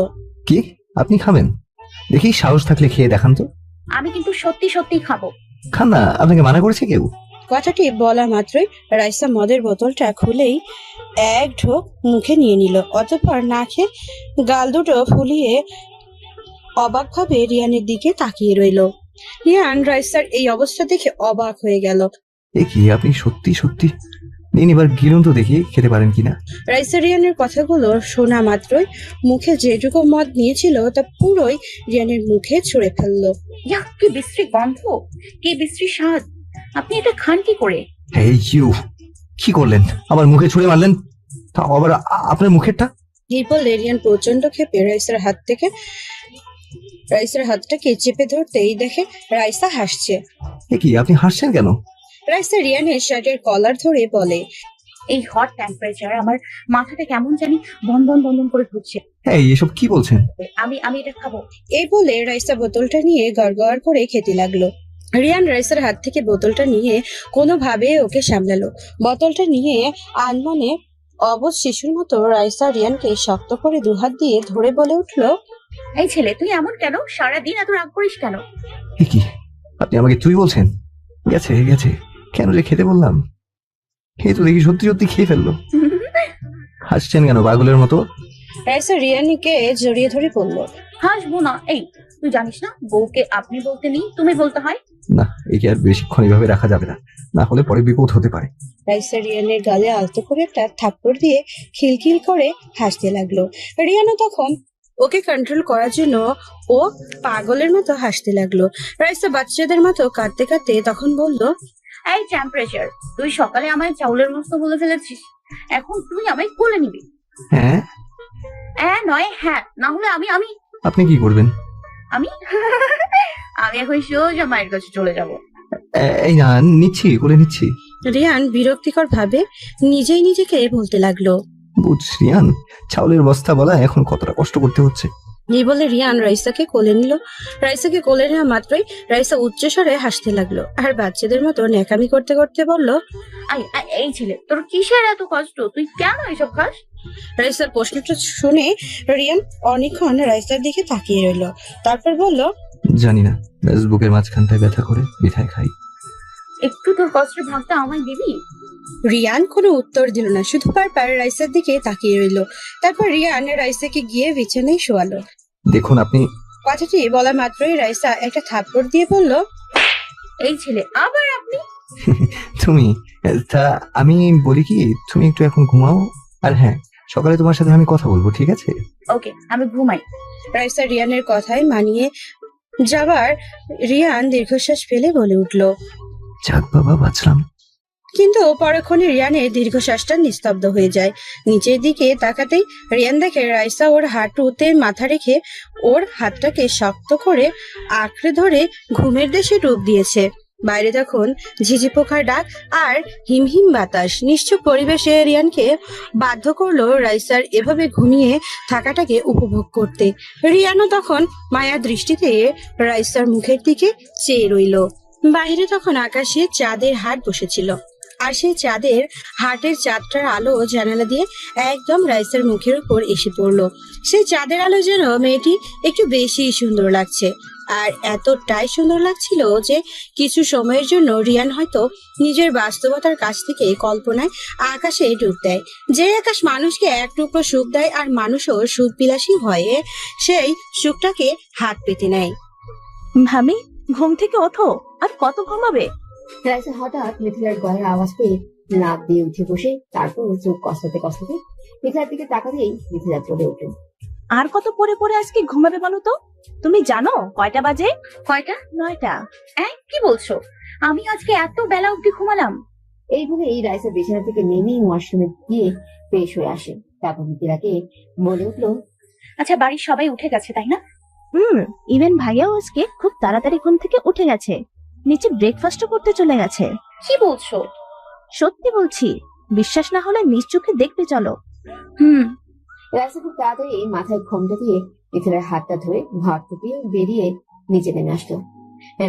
কি আপনি খাবেন? দেখি সাহস থাকলে খেয়ে দেখান তো। আমি কিন্তু সত্যি সত্যি খাবো। খান না, আপনাকে মানা করেছে কেউ? কথাটি বলা মাত্রই রাইসা মদের বোতলটা খুলেই এক ঢোক মুখে নিয়ে নিল। অতঃপর না খেয়ে গাল দুটো ফুলিয়ে অবাকভাবে রিয়ানের দিকে তাকিয়ে রইল। রিয়ান রাইসার এই অবস্থা দেখে অবাক হয়ে গেল। এ কি, আপনি সত্যি সত্যি নিন, এবার গিলুন তো দেখি খেতে পারেন কিনা। রাইসা রিয়ানের কথাগুলো শোনা মাত্রই মুখে যেটুকু মদ নিয়েছিল তা পুরোই রিয়ানের মুখে ছুঁড়ে ফেললো। ইয়া, কি বিশ্রী গন্ধ, কি বিশ্রী স্বাদ। আপনি এটা খান কি করে? এই ইউ, কি করলেন? আমার মুখে ছুঁড়ে মারলেন, তাও আবার আপনার মুখেরটা। এই বলে রিয়ান প্রচন্ড ক্ষেপে রাইসার হাতটাকে চেপে ধরতেই দেখে রাইসা হাসছে। এ কি, আপনি হাসছেন কেন? রাইসা রিয়ানের শার্টের কলার ধরে বলে, এই হট টেম্পারেচার আমার মাথাটা কেমন জানি বন্ধন বন্ধন করে ঘুরছে। এই এসব কি বলছেন? আমি আমি এটা খাবো। এই বলে রাইসা বোতলটা নিয়ে গড়গড় করে খেতে লাগলো। রিয়ান রাইসার হাত থেকে বোতলটা নিয়ে কোনোভাবে ওকে সামলালো। বোতলটা নিয়ে আনমনে অবশ শিশুর মতো রাইসা রিয়ানকে শক্ত করে দুহাত দিয়ে ধরে বলে উঠলো, এই ছেলে, তুই এমন কেন? সারাদিন এত রাগ করিস কেন? এ কি, আপনি আমাকে তুই বলছেন? গেছে গেছে, কেন যে খেতে বললাম। এই তো দেখি সত্যি সত্যি খেয়ে ফেললো। হাসছেন কেন পাগলের মতো? রাইসা রিয়ানকে জড়িয়ে ধরে বলল, হাসবো না। এই, তুই জানিস না বউকে আপনি বলতে নেই, তুমি বলতে হয়। না, একে আর বেশিক্ষণ এইভাবে রাখা যাবে না, না হলে পরে বিপদ হতে পারে। রাইসা রিয়ানের গালে আলতো করে একটা থাপ্পড় দিয়ে খিলখিল করে হাসতে লাগলো। রিয়ানও তখন ওকে কন্ট্রোল করার জন্য ও পাগলের মতো হাসতে লাগলো। রাইসা বাচ্চাদের মতো কাঁদতে কাঁদতে তখন বলল, এই টেম্পারেচার, তুই সকালে আমায় চাউলের মস্ত বলে ফেলেছিস, এখন তুই আমায় কোলে নিবি? হ্যাঁ নয় হ্যাঁ, না হলে আমি আমি আপনি কি করবেন? আমি আমি এখন সোজা মায়ের কাছে চলে যাব। এই না, নিচ্ছি, করে নিচ্ছি। রিয়ান বিরক্তিকর ভাবে নিজেই নিজেকে বলতে লাগলো। বুঝ রিয়ান, চাউলের বস্তা বলা এখন কতটা কষ্ট করতে হচ্ছে। এই বলে রিয়ান রাইসাকে কোলে নিল। রাইসাকে কোলে নেওয়া মাত্রই রাইসা উচ্চস্বরে হাসতে লাগলো আর বাচ্চাদের মতো ন্যাকামি করতে করতে বলল, এই ছেলে, তোর কিসের এত কষ্ট? তুই কেন এসব খাস? রাইসার প্রশ্নটা শুনে রিয়ান অনেকক্ষণ রাইসার দিকে তাকিয়ে রইল। তারপর বলল, জানি না, বুকের মাঝখানটায় ব্যথা করে বিঠায় খাই। একটু তোর কষ্টের ভাগটা আমায় দিবি? রিয়ান কোনো উত্তর দিল না, শুধু পার রাইসার দিকে তাকিয়ে রইল। তারপর রিয়ান রাইসাকে গিয়ে বিছানায় শোয়ালো। দেখুন আপনি। কথাটি বলা মাত্রই রাইসা একটা থাপ্পড় দিয়ে বলল, এই ছেলে, আবার আপনি? তুমি তা আমি বলি কি, তুমি একটু এখন ঘুমাও। আর হ্যাঁ, সকালে তোমার সাথে আমি কথা বলবো, ঠিক আছে? ওকে, আমি ঘুমাই। রাইসা রিয়ানের কথায় মানিয়ে যাবার রিয়ান দীর্ঘশ্বাস ফেলে বলে উঠল। যাক বাবা, বাঁচলাম। কিন্তু পরক্ষণে রিয়ানের দীর্ঘশ্বাসটা নিস্তব্ধ হয়ে যায়। নিচের দিকে তাকাতেই রিয়ান দেখে রাইসা ওর হাঁটুতে মাথা রেখে ওর হাতটাকে শক্ত করে আঁকড়ে ধরে ঘুমের দেশে ডুব দিয়েছে। বাইরে তখন ঝিঝি পোকার ডাক আর হিমহিম বাতাস নিশ্চুপ পরিবেশে রিয়ানকে বাধ্য করলো রাইসার এভাবে ঘুমিয়ে থাকাটাকে উপভোগ করতে। রিয়ানও তখন মায়া দৃষ্টিতে রাইসার মুখের দিকে চেয়ে রইল। বাইরে তখন আকাশে চাঁদের হাট বসেছিল, আর সেই চাঁদের হাটের চাঁদটার আলো জানালা দিয়ে একদম রাইসার মুখের উপর এসে পড়লো। সেই চাঁদের আলো যেন মেয়েটি একটু বেশি সুন্দর লাগছে, আর এতটাই সুন্দর লাগছিল যে কিছু সময়ের জন্য রিয়ান হয়তো নিজের বাস্তবতার কাছ থেকে কল্পনায় আকাশে ডুব দেয়। যে আকাশ মানুষকে এক টুকরো সুখ দেয় আর মানুষও সুখ বিলাসী হয়ে সেই সুখটাকে হাত পেতে নেয়। ভাবি, ঘুম থেকে ওঠো, আর কত ঘুমাবে? রাইসা হঠাৎ মিথিলার গলার আওয়াজ পেয়ে লাফ দিয়ে উঠে বসে, তারপর চোখ কষলাতে কষলাতে মিথিলার দিকে তাকাতেই মিথিলা চলে উঠল। আর কত পরে পরে আজকে ঘুমাবে বলো তো? তুমি জানো কয়টা বাজে? কয়টা? 9টা। কি বলছো? আমি আজকে এত বেলা অব্দি ঘুমালাম? এই বলে এই রাইসা বিছানা থেকে নেমেই ওয়াশরুমে গিয়ে ফ্রেশ হয়ে আসে। তারপর মিথিলাকে বলে উঠলো, আচ্ছা, বাড়ির সবাই উঠে গেছে তাই না? ইভেন ভাইয়াও আজকে খুব তাড়াতাড়ি ঘুম থেকে উঠে গেছে, নিচে ব্রেকফাস্টও করতে চলে গেছে। কি বলছো? সত্যি বলছি, বিশ্বাস না হলে নিজ চোখে দেখতে চলো। রাইসা খুব তাড়াতাড়ি মাথায় ঘোমটা দিয়ে মিথিলার হাতটা ধরে ঘর থেকে বেরিয়ে নিচে নেমে আসলো।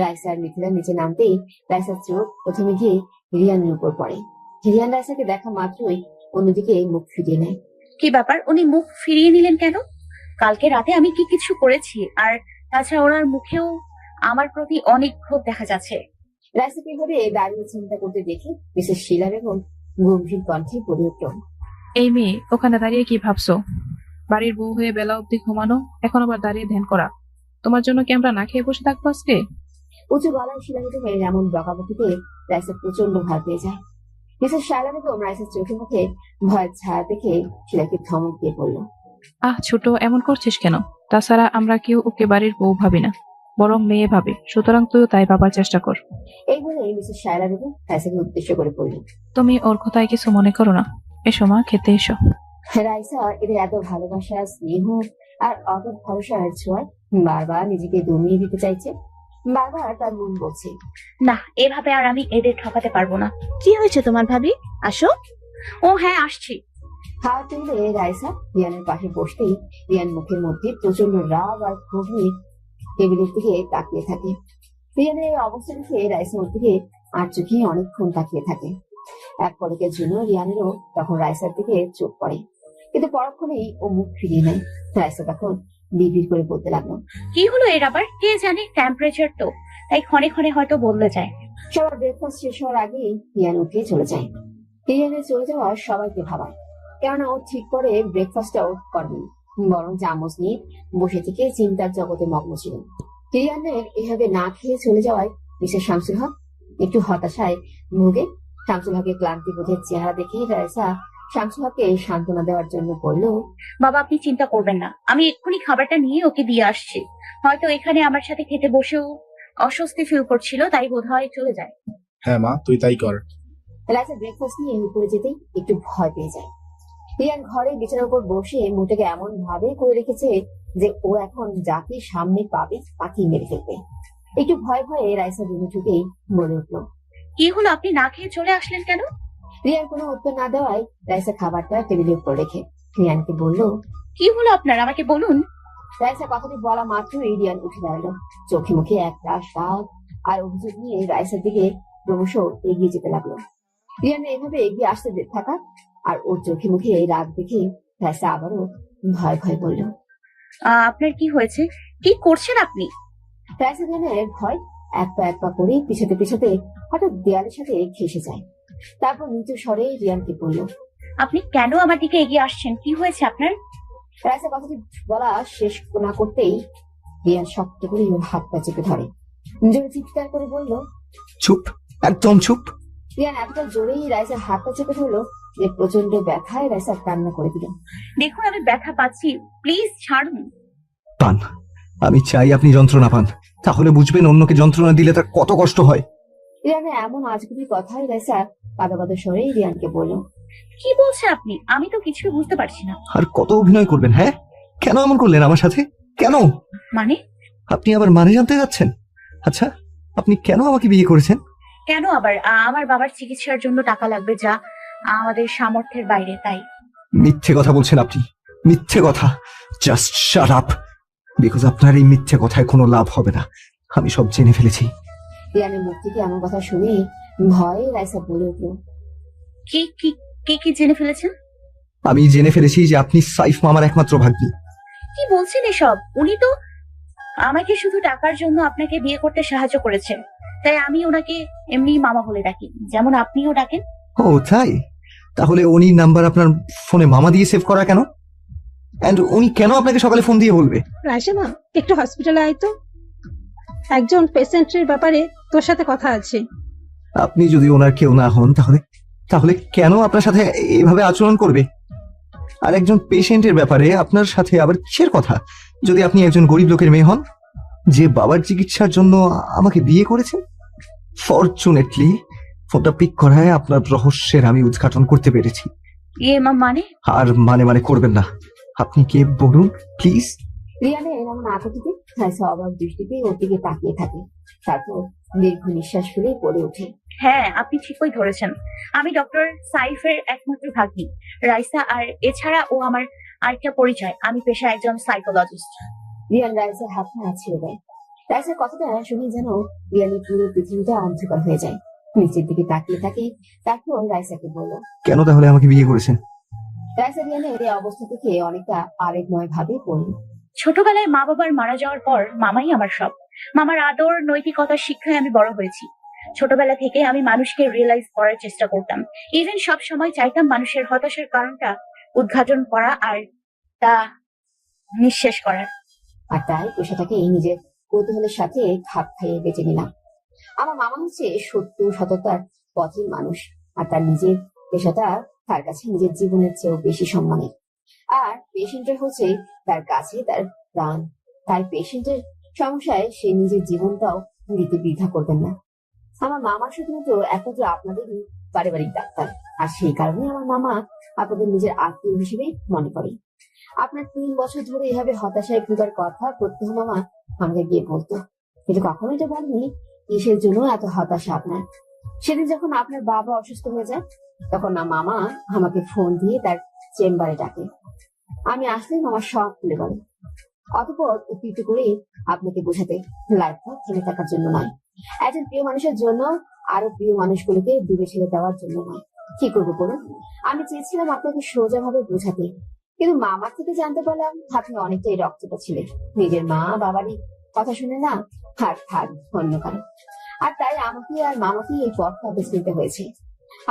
রাইসা আর মিথিলার নিচে নামতেই রাইসার চোখ প্রথমে গিয়ে রিয়ানের উপর পড়ে। রিয়ান রাইসাকে দেখা মাত্রই অন্যদিকে মুখ ফিরিয়ে নেয়। কি ব্যাপার, উনি মুখ ফিরিয়ে নিলেন কেন? কালকে রাতে আমি কি কিছু করেছি? আর তাছাড়া ওনার মুখেও আমার প্রতি অনেক ক্ষোভ দেখা যাচ্ছে। রাইসাকে এভাবে দাঁড়িয়ে চিন্তা করতে দেখে মিসেস শিলা বেগম গম্ভীর কণ্ঠে বলে উঠল, এই মেয়ে, ওখানে দাঁড়িয়ে কি ভাবছো? বাড়ির বউ হয়ে বেলা অব্দি ঘুমানো, এখন আবার দাঁড়িয়ে ধ্যান করা। তোমার জন্য কি আমরা না খেয়ে বসে থাকবো আজকে? উঁচু গলায় শিলা বেগমের এমন বকাবকিতে রাইসা প্রচন্ড ভয় পেয়ে যায়। মিসেস শিলা বেগম রাইসার চোখে মুখে ভয়ের ছায়া দেখে শিলাকে ধমক দিয়ে বলল, ছোট, এমন করছিস কেন? তাছাড়া আমরা কেউ ওকে বাড়ির বউ ভাবি না, বরং মেয়ে ভাবে। সুতরাং তুইও তাই ভাবার চেষ্টা কর। এই বলে মিসেস শিলা বেগম রাইসাকে উদ্দেশ্য করে বলল, তুমি ওর কথায় কিছু মনে করো না। এসো মা, খেতে এসো। রাইসা এদের এত ভালোবাসা, স্নেহ আর অগাধ ভরসার ছোঁয়ায় বারবার নিজেকে দমিয়ে দিতে চাইছে। বারবার তার মন বলছে, না, এভাবে আর আমি এদের ঠকাতে পারবো না। কি হয়েছে তোমার ভাবি? আসো। ও হ্যাঁ, আসছি। হাত তুলে রাইসা রিয়ানের পাশে বসতেই রিয়ান মুখের মধ্যে প্রচন্ড রাগ আর ক্ষোভ নিয়ে টেবিলের দিকে তাকিয়ে থাকে। রিয়ানের এই অবস্থা দেখে রাইসা ওর দিকে আর চোখে অনেকক্ষণ তাকিয়ে থাকে। এক পলকের জন্য রিয়ানেরও তখন রাইসার দিকে চোখ পড়ে, কিন্তু পরক্ষণেই ও মুখ ফিরিয়ে নেয়। রাইসা তখন বিড়বিড় করে বলতে লাগলো, কি হলো এর আবার? কে জানে, টেম্পারেচার তো তাই ক্ষণে ক্ষণে হয়তো বদলে যায়। সবার ব্রেকফাস্ট শেষ হওয়ার আগেই রিয়ান উঠে চলে যায়। রিয়ানের চলে যাওয়া সবাইকে ভাবায়, কেননা ও ঠিক করে ব্রেকফাস্টটাও করেনি, বরং চামচ নিয়ে বসে থেকে চিন্তার জগতে মগ্ন ছিল। রিয়ানের এভাবে না খেয়ে চলে যাওয়ায় মিসেস শামসুল হক একটু হতাশায় ভুগে। শামসুল হকের ক্লান্তি বোধের চেহারা দেখে রাইসা শামসুল হককে সান্ত্বনা দেওয়ার জন্য বলল, বাবা, আপনি চিন্তা করবেন না, আমি এক্ষুনি খাবারটা নিয়ে ওকে দিয়ে আসছি। হয়তো এখানে আমার সাথে খেতে বসেও অস্বস্তি ফিল করছিল, তাই বোধহয় চলে যায়। হ্যাঁ মা, তুই তাই কর। রাইসা ব্রেকফাস্ট নিয়ে উপরে যেতেই একটু ভয় পেয়ে যায়। রিয়ান ঘরে বিছানার উপর বসে মুখটাকে এমন ভাবে করে রেখেছে যে ও এখন যাকে সামনে পাবে তাকে মেরে ফেলবে। একটু ভয় ভয়ে রাইসা রুমে ঢুকেই বলে উঠলো, কি হলো, আপনি না খেয়ে চলে আসলেন কেন? রিয়ান কোনো উত্তর না দেওয়ায় রাইসা খাবারটা টেবিলের উপর রেখে রিয়ানকে বলল, কি হলো আপনার, আমাকে বলুন। রাইসা কথাটি বলা মাত্রই রিয়ান উঠে দাঁড়ালো। চোখে মুখে একটা রাগ আর অভিযোগ নিয়ে রাইসার দিকে ক্রমশ এগিয়ে যেতে লাগলো। রিয়ানের এভাবে এগিয়ে আসতে থাকা আর ওর চোখে মুখে রাগ দেখে রাইসা আবারও ভয় ভয় বলল, আপনার কি হয়েছে? কি করছেন আপনি? রাইসা রিয়ানের ভয় এক পা করে পিছাতে পিছাতে হঠাৎ দেয়ালের সাথে ঘেঁষে যায়। তারপর নিচু স্বরে রিয়ানকে বলল, আপনি কেন আমার দিকে এগিয়ে আসছেন? কি হয়েছে আপনার? রাইসা কথাটি বলা শেষ না করতেই রিয়ান শক্ত করে ওর হাত পা চেপে ধরে, জোরে চিৎকার করে বলল, চুপ, একদম চুপ। রিয়ান এতটা জোরেই রাইসার হাতটা চেপে ধরলো যে প্রচন্ড ব্যথায় রাইসা কান্না করে দিল। দেখুন আমি ব্যথা পাচ্ছি, প্লিজ ছাড়ুন। পান, আমি চাই আপনি যন্ত্রণা পান, তাহলে বুঝবেন অন্যকে যন্ত্রণা দিলে তার কত কষ্ট হয়। রিয়ানের এমন আজগুবি কথাই রাইসা কাঁদা কাঁদা স্বরে রিয়ানকে বলল। কি বলছেন আপনি? আমি তো কিছুই বুঝতে পারছি না। আর কত অভিনয় করবেন? হ্যাঁ, কেন এমন করলেন আমার সাথে? কেন? মানে? আপনি আবার মানে জানতে যাচ্ছেন? আচ্ছা, আপনি কেন আমাকে বিয়ে করেছেন? কেন আবার? আমার বাবার চিকিৎসার জন্য টাকা লাগবে, যা আমাদের সামর্থ্যের বাইরে, তাই। মিথ্যে কথা বলছেন আপনি, মিথ্যে কথা। জাস্ট শাট আপ, বিকজ আপনার এই মিথ্যে কথায় কোনো লাভ হবে না। আমি সব জেনে ফেলেছি। রিয়ানের মুখ থেকে এমন কথা শুনে ভয়ে রাইসা বলে উঠল। কি কি কি কি জেনে ফেলেছেন? আমি জেনে ফেলেছি যে আপনি সাইফ মামার একমাত্র ভাগ্নি। কি বলছেন এসব? উনি তো আমাকে শুধু টাকার জন্য আপনাকে বিয়ে করতে সাহায্য করেছেন, তাই আমি ওনাকে এমনি মামা বলে ডাকি, যেমন আপনিও ডাকেন। ও তাই? তাহলে উনি নাম্বার আপনার ফোনে মামা দিয়ে সেভ করা কেন? এন্ড উনি কেন আপনাকে সকালে ফোন দিয়ে বলবে? রাইসা মা, একটু হসপিটালে আয় তো, একজন পেশেন্টের ব্যাপারে তোর সাথে কথা আছে। আপনি যদি ওনার কেউ না হন তাহলে তাহলে কেন আপনার সাথে এইভাবে আচরণ করবে? আর একজন পেশেন্টের ব্যাপারে আপনার সাথে আবার কিসের কথা, যদি আপনি একজন গরিব লোকের মেয়ে হন যে বাবার চিকিৎসার জন্য আমাকে বিয়ে করেছেন? ফরচুনেটলি ফোনটা পিক করায় আপনার রহস্যের আমি উদ্ঘাটন করতে পেরেছি। মানে? আর মানে করবেন না। আপনি কে বলুন প্লিজ? রিয়ানের এমন আকুতিতে রাইসা অবাক দৃষ্টিতে ওর দিকে তাকিয়ে থাকে, তারপর দীর্ঘ নিঃশ্বাস ফেলে পড়ে ওঠে। হ্যাঁ, আপনি ঠিকই ধরেছেন। আমি ডক্টর সাইফের একমাত্র ভাগ্নি রাইসা, আর এছাড়া ও আমার আরেকটা পরিচয়, আমি পেশায় একজন সাইকোলজিস্ট। রিয়ান রাইসার হাত ছেড়ে দেয়। রাইসার কথাটা শুনে যেন রিয়ানের পুরো পৃথিবীটা অন্ধকার হয়ে যায়। নিচের দিকে তাকিয়ে থাকে, তারপর রাইসাকে বলল। কেন তাহলে আমাকে বিয়ে করেছেন? রাইসা রিয়ানের এই অবস্থা থেকে অনেকটা আবেগময় ভাবে বলল। ছোটবেলায় মা বাবার মারা যাওয়ার পর মামাই আমার সব। মামার আদর, নৈতিকতার শিক্ষায় আমি বড় হয়েছি। ছোটবেলা থেকে আমি মানুষকে রিয়েলাইজ করার চেষ্টা করতাম, ইভেন সব সময় চাইতাম মানুষের হতাশার কারণটা উদ্ঘাটন করা আর তা নিঃশেষ করার। আর তাই পেশাটাকে নিজের কৌতূহলের সাথে খাপ খাইয়ে বেঁচে নিলাম। আমার মামা হচ্ছে সত্য সততার পথের মানুষ, আর তার নিজের পেশাটা তার কাছে নিজের জীবনের চেয়েও বেশি সম্মানের। আর পেশেন্টের হচ্ছে তার কাছে তার প্রাণ, তাই পেশেন্টের সমস্যায় সে নিজের জীবনটাও দিতে বৃথা করবেন না। আমার মামা শুধুমাত্র একমাত্র আপনাদেরই পারিবারিক ডাক্তার, আর সেই কারণে আমার মামা আপনাদের নিজের আত্মীয় হিসেবে মনে করে। আপনার 3 বছর ধরে এভাবে হতাশায় ভোগার কথা প্রত্যহ মামা আমাকে গিয়ে বলতো, কিন্তু কখনো এটা বলেনি কিসের জন্য এত হতাশা আপনার। সেদিন যখন আপনার বাবা অসুস্থ হয়ে যায়, তখন না মামা আমাকে ফোন দিয়ে তার চেম্বারে ডাকে। আমি আসলে মামা সব খুলে বলে, অতঃপর উত্তেজিত করে আপনাকে বোঝাতে লাইফটা থেমে থাকার জন্য নয়, একজন প্রিয় মানুষের জন্য আরো প্রিয় মানুষগুলোকে দূরে ছেড়ে দেওয়ার জন্য নয়। কি করবো বলুন? আমি চেয়েছিলাম আপনাকে সোজা ভাবে বোঝাতে, কিন্তু মামার থেকে জানতে পারলাম আপনি অনেকটাই রক্তটা ছিলেন, নিজের মা বাবারই কথা শুনে না হাত হাত অন্য কারণ। আর তাই আমাকে আর মামাকে এই পথটা বেছে নিতে হয়েছে,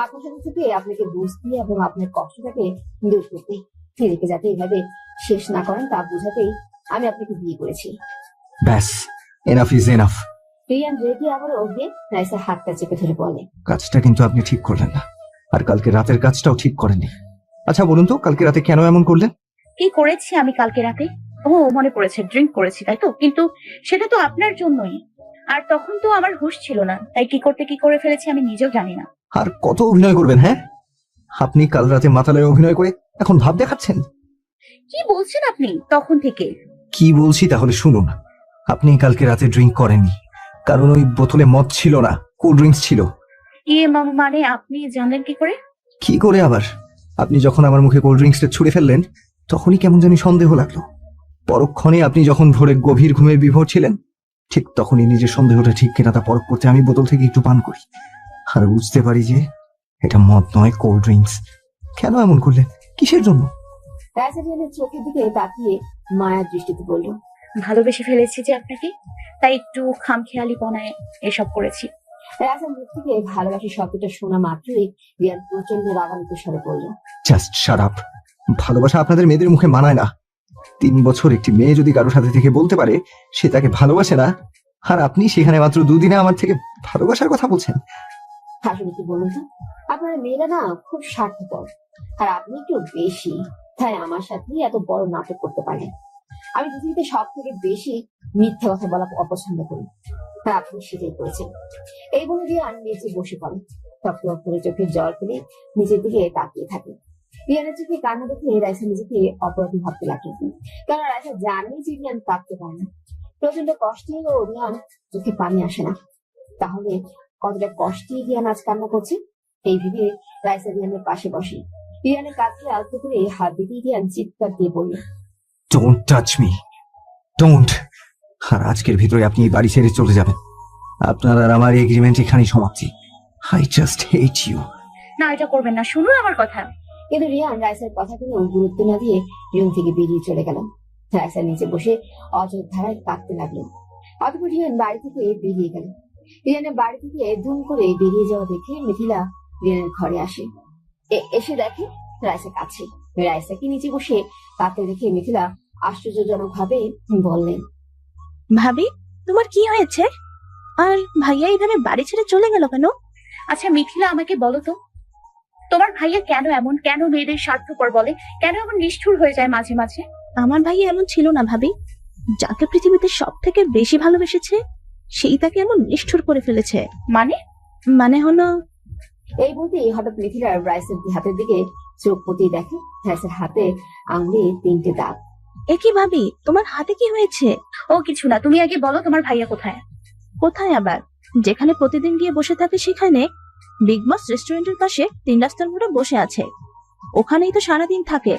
আপনার সাথে থেকে আপনাকে বুঝতে এবং আপনার কষ্টটাকে দূর করতে, নিজেকে যাতে এভাবে শেষ না করেন তা বোঝাতেই আমি আপনাকে বিয়ে করেছি। ব্যাস, এনাফ ইজ এনাফ। রিয়ান রেগে আবার ওকে রাইসার হাতটা চেপে ধরে বলে, কাজটা কিন্তু আপনি ঠিক করলেন না, আর কালকে রাতের কাজটাও ঠিক করেননি। আচ্ছা বলুন তো, কালকে রাতে কেন এমন করলেন? কি করেছি আমি কালকে রাতে? ও মনে পড়েছে, ড্রিঙ্ক করেছি, তাই তো? কিন্তু সেটা তো আপনার জন্যই, আর তখন তো আমার হুঁশ ছিল না, তাই কি করে ফেলেছি আমি নিজেও জানি না। আর কত অভিনয় করবেন? হ্যাঁ, আপনি কাল রাতে মাতালের অভিনয় করে এখন ভাব দেখাচ্ছেন। কি বলছেন আপনি? তখন থেকে কি বলছি তাহলে শুনুন। আপনি কালকে রাতে ড্রিঙ্ক করেননি, কারণ ওই বোতলে মদ ছিল না, কোল্ড ড্রিঙ্কস ছিল। মানে আপনি জানলেন কি করে? কি করে আবার? আপনি যখন আমার মুখে কোল্ড ড্রিঙ্কসটা ছুঁড়ে ফেললেন, তখনই কেমন জানি সন্দেহ লাগলো। পরক্ষণে আপনি যখন ভোরে গভীর ঘুমে বিভোর ছিলেন, ঠিক তখনই নিজের সন্দেহটা ঠিক কিনা তা পরখ করতে আমি বোতল থেকে একটু পান করি, আর বুঝতে পারি যে এটা মদ নয়, কোল্ড ড্রিঙ্কস। কেন এমন করলেন? কিসের জন্য? রাইসারিয়ানের চোখের দিকে তাকিয়ে মায়ার দৃষ্টিতে বলল, ভালোবেসে ফেলেছি যে আপনাকে, তাই একটু খামখেয়ালিপনায় এসব করেছি। রাইসার মুখ থেকে ভালোবাসি শব্দটা শোনা মাত্রই রিয়ান প্রচন্ড রাগান্বিত স্বরে বলল, জাস্ট শাট আপ। ভালোবাসা আপনাদের মেয়েদের মুখে মানায় না। 3 বছর একটি মেয়ে যদি কারোর সাথে থেকে বলতে পারে সে তাকে ভালোবাসে না, আর আপনি সেখানে মাত্র 2 দিনে আমার থেকে ভালোবাসার কথা বলছেন, আসলে কি বলুন তো, আপনারা মেয়েরা না খুব স্বার্থপর, আর আপনি একটু বেশি। তাই আমার সাথে এত বড় নাটক করতে পারেন। আমি পৃথিবীতে সব থেকে বেশি মিথ্যা কথা বলা অপছন্দ করি, আর আপনি সেটাই করেছেন। এই বলে রিয়ান নিচে বসে পড়ে, টপটপ করে চোখের জল ফেলে নিচের দিকে তাকিয়ে থাকে। রিয়ানের চোখে কান্না দেখে রাইসা নিজেকে অপরাধী ভাবতে লাগে, কারণ রাইসা জানে যে রিয়ান কাঁদতে পারে না। প্রচন্ড কষ্টে ও রিয়ান চোখে পানি আসে না। তাহলে কতটা কষ্টে রিয়ান আজ কান্না করছে এই ভেবে রাইসা রিয়ানের পাশে বসে। রিয়ানের কাছে আলতো করে হাত দিতে রিয়ান চিৎকার দিয়ে বলল, ডোন্ট টাচ মি, ডোন্ট। আর আজকের ভিতরে আপনি এই বাড়ি ছেড়ে চলে যাবেন। আপনার আর আমার এগ্রিমেন্ট এখানেই সমাপ্তি। I just hate you. না, এটা করবেন না, শুনুন আমার কথা। কিন্তু রিয়ান রাইসার কথা কোনো গুরুত্ব না দিয়ে রুম থেকে বেরিয়ে চলে গেল। রাইসা নিচে বসে অযোধ্যায় কাঁদতে লাগলো। অতঃপর রিয়ান বাড়ি থেকে বেরিয়ে গেল। রিয়ানের বাড়ি থেকে দুম করে বেরিয়ে যাওয়া দেখে মিথিলা রিয়ানের ঘরে আসে। এসে দেখে রাইসা কাছে। রাইসাকে নিচে বসে কাঁদতে দেখে মিথিলা আশ্চর্যজনক ভাবে বললেন, ভাবি, তোমার কি হয়েছে? আর ভাইয়া এইভাবে বাড়ি ছেড়ে চলে গেল কেন? আচ্ছা মিথিলা, আমাকে বলো তো, তোমার ভাইয়া কেন এমন, কেন মেয়েদের স্বার্থপর বলে, কেন এমন নিষ্ঠুর হয়ে যায় মাঝে মাঝে? আমার ভাইয়া এমন ছিল না ভাবি। যাকে পৃথিবীতে সব থেকে বেশি ভালোবেসেছে সেই তাকে এমন নিষ্ঠুর করে ফেলেছে। মানে হলো, এই বলতে হঠাৎ মিথিলা রাইসের হাতের দিকে চোখ পতিয়ে দেখে রাইসের হাতে আঙুলে 3টে দাগ। একই ভাবি, তোমার হাতে কি হয়েছে? ও কিছু না, তুমি আগে বলো তোমার ভাইয়া কোথায়? কোথায় আবার? যেখানে প্রতিদিন গিয়ে বসে থাকে সেখানে। বিগ বস রেস্টুরেন্টের পাশে 3 রাস্তার মোড়ে বসে আছে। ওখানেই তো সারাদিন থাকে,